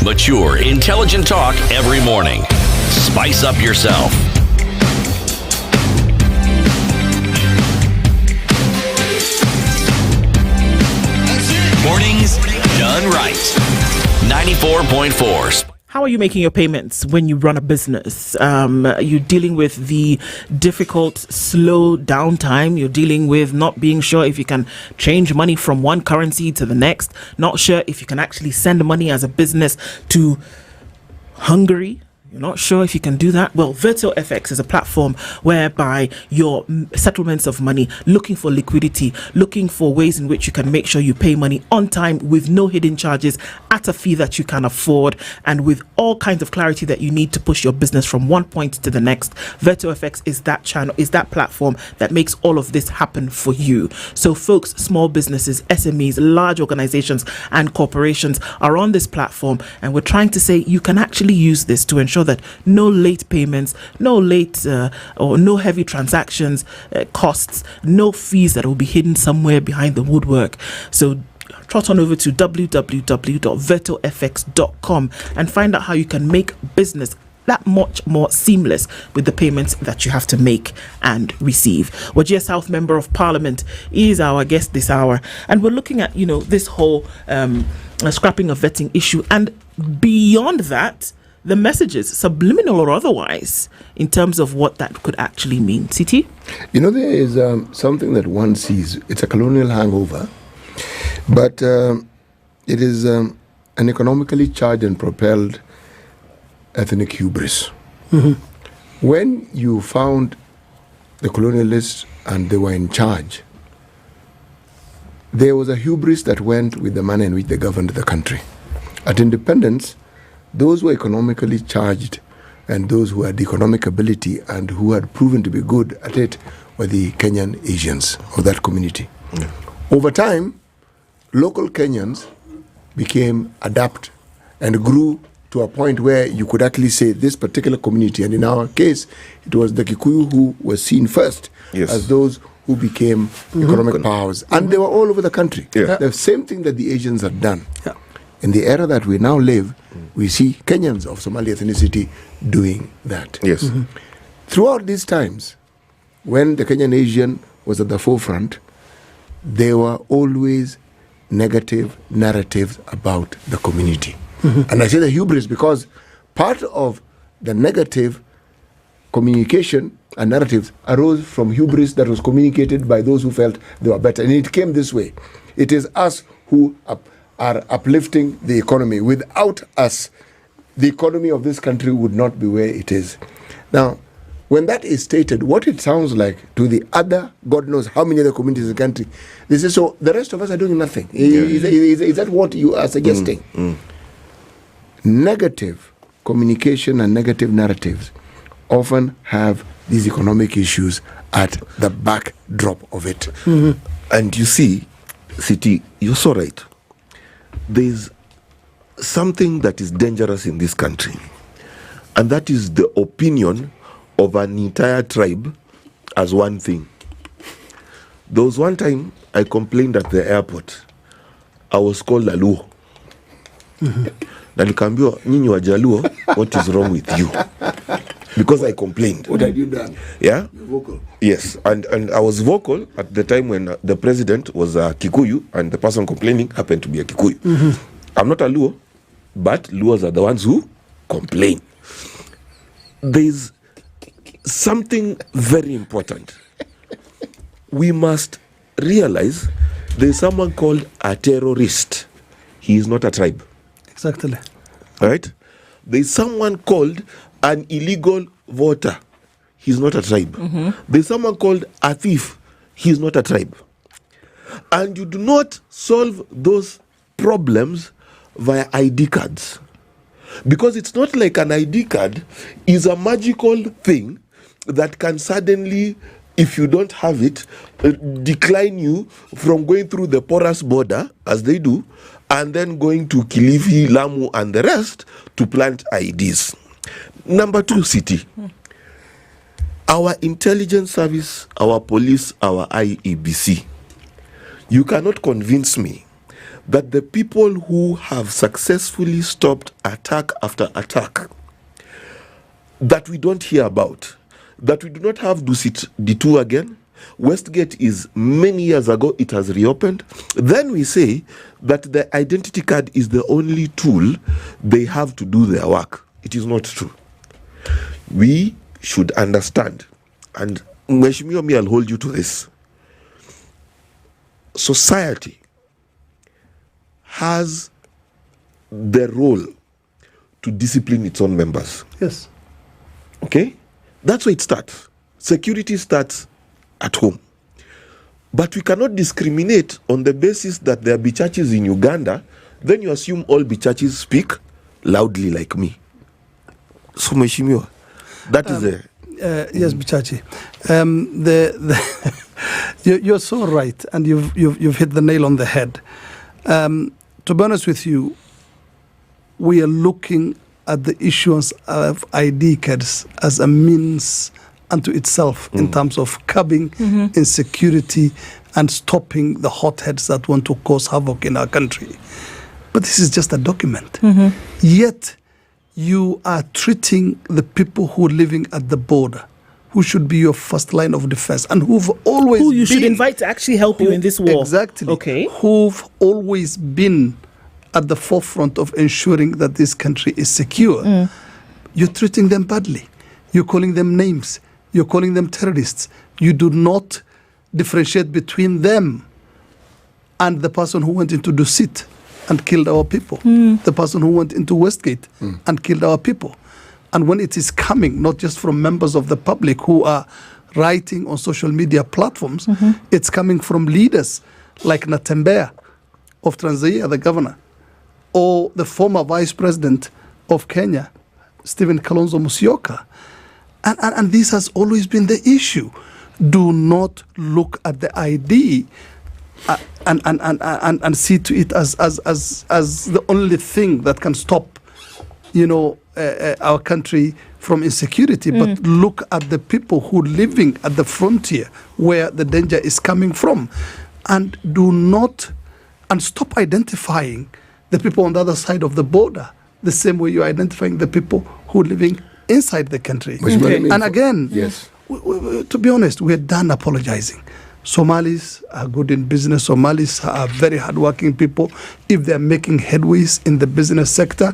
Mature, intelligent talk every morning. Spice up yourself. Mornings done right. 94.4. How are you making your payments when you run a business? You're dealing with the difficult, slow downtime. You're dealing with not being sure if you can change money from one currency to the next. Not sure if you can actually send money as a business to Hungary. You're not sure if you can do that? Well, Virtual FX is a platform whereby your settlements of money, looking for liquidity, looking for ways in which you can make sure you pay money on time with no hidden charges at a fee that you can afford, and with all kinds of clarity that you need to push your business from one point to the next. Virtual FX is that channel, is that platform that makes all of this happen for you. So folks, small businesses, SMEs, large organizations and corporations are on this platform, and we're trying to say you can actually use this to ensure that no late payments, no late or no heavy transactions, costs, no fees that will be hidden somewhere behind the woodwork. So trot on over to www.virtualfx.com and find out how you can make business that much more seamless with the payments that you have to make and receive. Wajir South Member of Parliament is our guest this hour, and we're looking at, this whole scrapping of vetting issue, and beyond that, the messages, subliminal or otherwise, in terms of what that could actually mean. CT? There is something that one sees. It's a colonial hangover, but it is an economically charged and propelled ethnic hubris. Mm-hmm. When you found the colonialists and they were in charge, there was a hubris that went with the manner in which they governed the country. At independence, those who were economically charged and those who had economic ability and who had proven to be good at it were the Kenyan Asians of that community. Yeah. Over time, local Kenyans became adept and grew to a point where you could actually say this particular community, and in our case, it was the Kikuyu who were seen first as those who became economic powers. And they were all over the country. Yeah. The same thing that the Asians had done. Yeah. In the era that we now live, we see Kenyans of Somali ethnicity doing that. Yes. Mm-hmm. Throughout these times, when the Kenyan Asian was at the forefront, there were always negative narratives about the community. Mm-hmm. And I say the hubris because part of the negative communication and narratives arose from hubris that was communicated by those who felt they were better. And it came this way. It is us who are uplifting the economy. Without us, the economy of this country would not be where it is. Now, when that is stated, what it sounds like to the other, God knows how many other communities in the country, they say, so the rest of us are doing nothing. Yeah. Is that what you are suggesting? Negative communication and negative narratives often have these economic issues at the backdrop of it. Mm-hmm. And you see, CT, you're so right. There's something that is dangerous in this country, and that is the opinion of an entire tribe as one thing. There was one time I complained at the airport. I was called a Luo. Na nikaambiwa, nyinyi Wajaluo, what is wrong with you? Because I complained. What had you done? Yeah? You're vocal. Yes, and I was vocal at the time when the president was a Kikuyu, and the person complaining happened to be a Kikuyu. Mm-hmm. I'm not a Luo, but Luos are the ones who complain. There's something very important. We must realize there's someone called a terrorist. He is not a tribe. Exactly. Right? There's someone called an illegal voter. He's not a tribe. Mm-hmm. There's someone called a thief. He's not a tribe. And you do not solve those problems via ID cards. Because it's not like an ID card is a magical thing that can suddenly, if you don't have it, decline you from going through the porous border, as they do, and then going to Kilifi, Lamu, and the rest to plant IDs. Number 2, city. Our intelligence service, our police, our IEBC. You cannot convince me that the people who have successfully stopped attack after attack, that we don't hear about, that we do not have Dusit D2 again. Westgate is many years ago, it has reopened. Then we say that the identity card is the only tool they have to do their work. It is not true. We should understand, and Mheshimiwa, me, I'll hold you to this. Society has the role to discipline its own members. Yes. Okay? That's where it starts. Security starts at home. But we cannot discriminate on the basis that there are Bichachis in Uganda, then you assume all Bichachis speak loudly like me. So, Mheshimiwa, that is a... yes, Bichachi. You're so right, and you've hit the nail on the head. To be honest with you, we are looking at the issuance of ID cards as a means unto itself in terms of curbing insecurity and stopping the hotheads that want to cause havoc in our country. But this is just a document. Yet, you are treating the people who are living at the border, who should be your first line of defense, and who've always who you should invite to actually help you in this war. Exactly. Okay. Who've always been at the forefront of ensuring that this country is secure. You're treating them badly. You're calling them names. You're calling them terrorists. You do not differentiate between them and the person who went into Dusit and killed our people, the person who went into Westgate and killed our people. And when it is coming, not just from members of the public who are writing on social media platforms, it's coming from leaders like Natembeya of Tanzania, the governor, or the former vice president of Kenya, Stephen Kalonzo Musyoka. And this has always been the issue. Do not look at the ID and see to it as the only thing that can stop, our country from insecurity, but look at the people who are living at the frontier where the danger is coming from, and stop identifying the people on the other side of the border the same way you're identifying the people who are living inside the country. And again, to be honest, we're done apologizing. Somalis are good in business. Somalis are very hardworking people. If they're making headways in the business sector,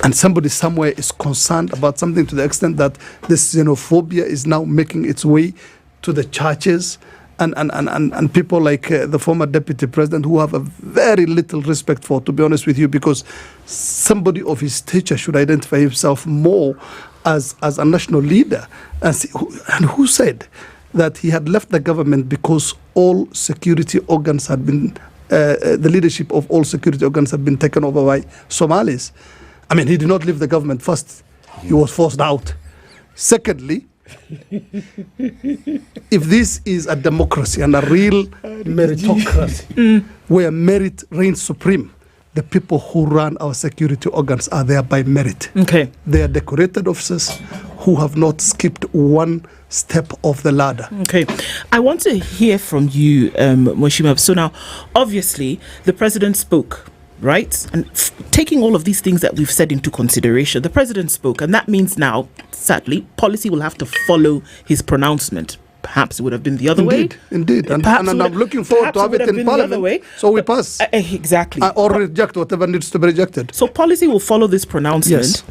and somebody somewhere is concerned about something to the extent that this xenophobia is now making its way to the churches, and people like the former deputy president, who have a very little respect for, to be honest with you, because somebody of his stature should identify himself more as a national leader. And who said that he had left the government because all security organs had been, the leadership of all security organs had been taken over by Somalis? I mean, he did not leave the government first. He was forced out. Secondly, if this is a democracy and a real meritocracy, where merit reigns supreme, the people who run our security organs are there by merit. Okay. They are decorated officers who have not skipped one step of the ladder. Okay. I want to hear from you, Mheshimiwa. So now, obviously, the president spoke, right? And taking all of these things that we've said into consideration, the president spoke, and that means now, sadly, policy will have to follow his pronouncement. Perhaps it would have been the other way. Indeed. And I'm looking forward to have it in Parliament. So we pass. Exactly. Or reject whatever needs to be rejected. So policy will follow this pronouncement. Yes.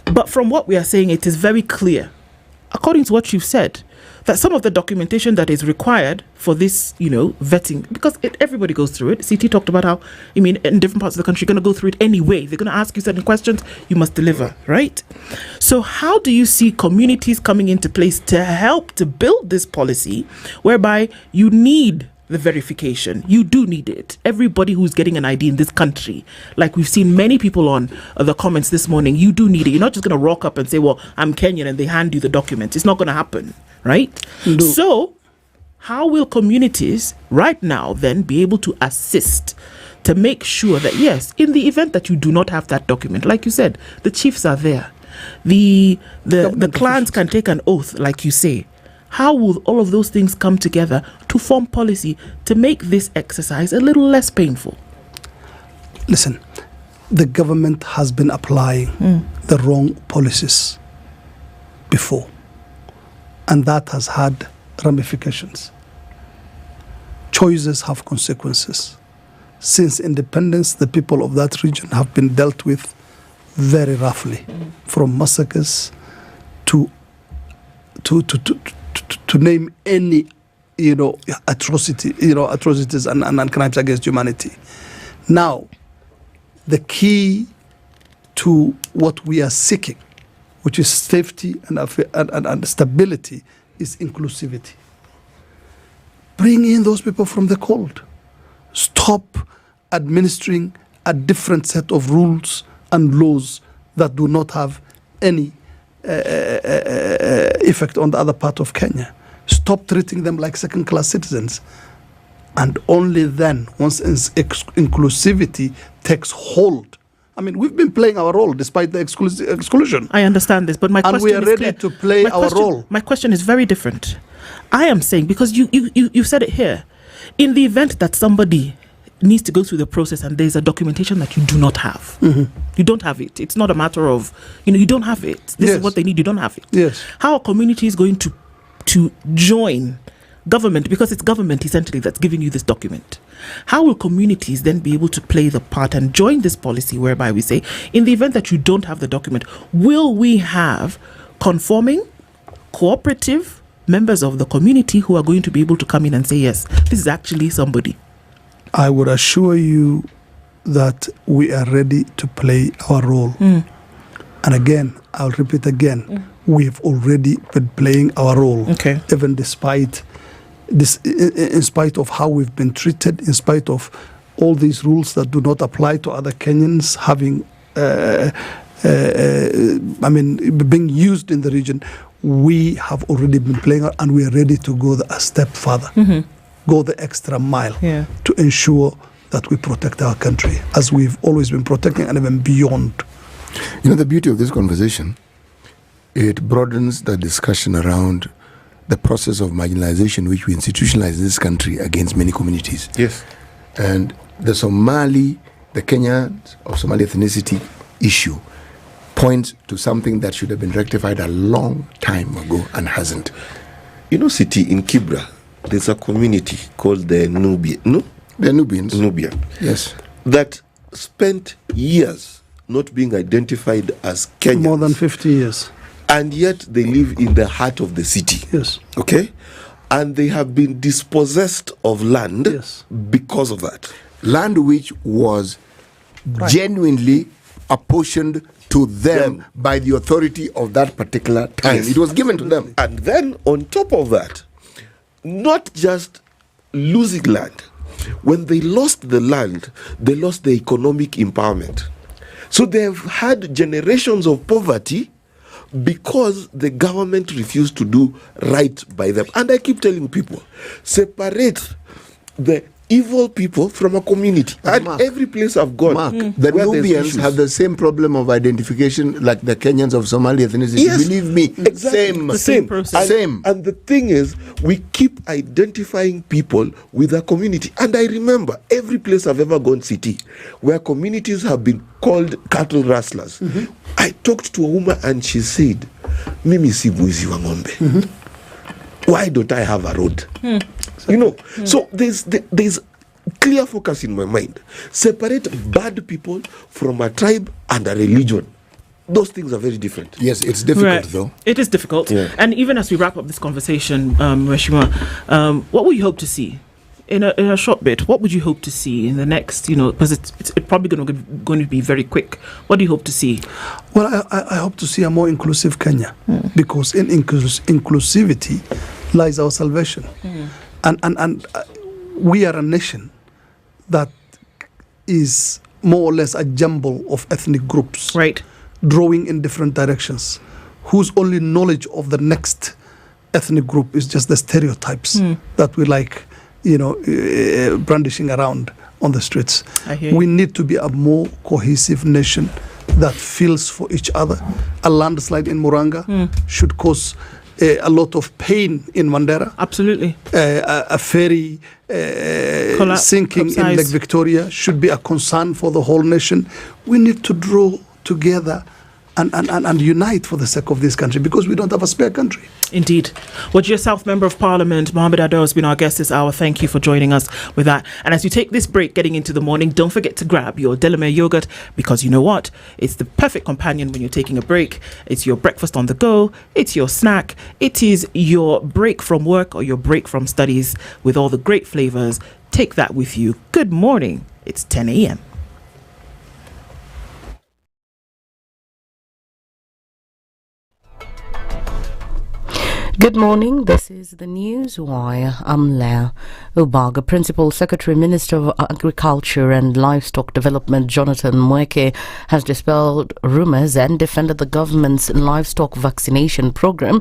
But from what we are saying, it is very clear, according to what you've said, that some of the documentation that is required for this, vetting, because everybody goes through it. CT talked about how, in different parts of the country, you're going to go through it anyway. They're going to ask you certain questions, you must deliver, right? So how do you see communities coming into place to help to build this policy whereby you need the verification? You do need it. Everybody who's getting an ID in this country, like we've seen many people on the comments this morning, you do need it. You're not just going to rock up and say, well, I'm Kenyan, and they hand you the document. It's not going to happen, right? No. So how will communities right now then be able to assist to make sure that, yes, in the event that you do not have that document, like you said, the chiefs are there, the clans can take an oath, like you say. How will all of those things come together to form policy to make this exercise a little less painful? Listen, the government has been applying the wrong policies before, and that has had ramifications. Choices have consequences. Since independence, the people of that region have been dealt with very roughly, from massacres to name any, atrocities and crimes against humanity. Now, the key to what we are seeking, which is safety and stability, is inclusivity. Bring in those people from the cold. Stop administering a different set of rules and laws that do not have any effect on the other part of Kenya. Stop treating them like second-class citizens. And only then, once inclusivity takes hold. I mean, we've been playing our role despite the exclusion. I understand this, but my question is and we are ready to play our role. My question is very different. I am saying, because you said it here, in the event that somebody needs to go through the process and there's a documentation that you do not have. You don't have it. It's not a matter of, you don't have it. This is what they need. You don't have it. Yes. How are communities going to join government, because it's government essentially that's giving you this document? How will communities then be able to play the part and join this policy whereby we say, in the event that you don't have the document, will we have conforming, cooperative members of the community who are going to be able to come in and say, yes, this is actually somebody? I would assure you that we are ready to play our role. And again, I'll repeat again, we've already been playing our role. Okay. Even despite this, in spite of how we've been treated, in spite of all these rules that do not apply to other Kenyans having, being used in the region, we have already been playing and we are ready to go a step further. Go the extra mile to ensure that we protect our country as we've always been protecting and even beyond. The beauty of this conversation, it broadens the discussion around the process of marginalization which we institutionalize in this country against many communities. Yes. And the Kenyans of Somali ethnicity issue points to something that should have been rectified a long time ago and hasn't. City in Kibra, there's a community called the Nubians. Yes. That spent years not being identified as Kenyans. More than 50 years. And yet they live in the heart of the city. Yes. Okay? And they have been dispossessed of land because of that. Land which was genuinely apportioned to them by the authority of that particular time. Yes. It was given to them. And then on top of that, not just losing land. When they lost the land, they lost the economic empowerment. So they've had generations of poverty because the government refused to do right by them. And I keep telling people, separate the evil people from a community. And every place I've gone, the Nubians have the same problem of identification like the Kenyans of Somali ethnicity. Yes, believe me, exactly. same process. And the thing is, we keep identifying people with a community. And I remember every place I've ever gone city where communities have been called cattle rustlers. I talked to a woman and she said, Mimi si mwizi wa ng'ombe. Why don't I have a road? So there's clear focus in my mind. Separate bad people from a tribe and a religion. Those things are very different. Yes, it's difficult though. It is difficult. Yeah. And even as we wrap up this conversation, Reshima, what would you hope to see? In a short bit, what would you hope to see in the next, because it's probably going to be very quick. What do you hope to see? Well, I hope to see a more inclusive Kenya, because in inclusivity lies our salvation. And we are a nation that is more or less a jumble of ethnic groups, drawing in different directions, whose only knowledge of the next ethnic group is just the stereotypes that we like, brandishing around on the streets. We need to be a more cohesive nation that feels for each other. A landslide in Muranga should cause a lot of pain in Mandera. Absolutely. A ferry sinking in Lake Victoria should be a concern for the whole nation. We need to draw together and unite for the sake of this country, because we don't have a spare country. Indeed. Wajir South Member of Parliament, Mohammed Ado, has been our guest this hour. Thank you for joining us with that. And as you take this break getting into the morning, don't forget to grab your Delamere yogurt, because you know what? It's the perfect companion when you're taking a break. It's your breakfast on the go. It's your snack. It is your break from work or your break from studies with all the great flavors. Take that with you. Good morning. It's 10 a.m. Good morning, this is the News Wire. I'm Leah Ubaga. Principal Secretary Minister of Agriculture and Livestock Development Jonathan Mweke has dispelled rumours and defended the government's livestock vaccination program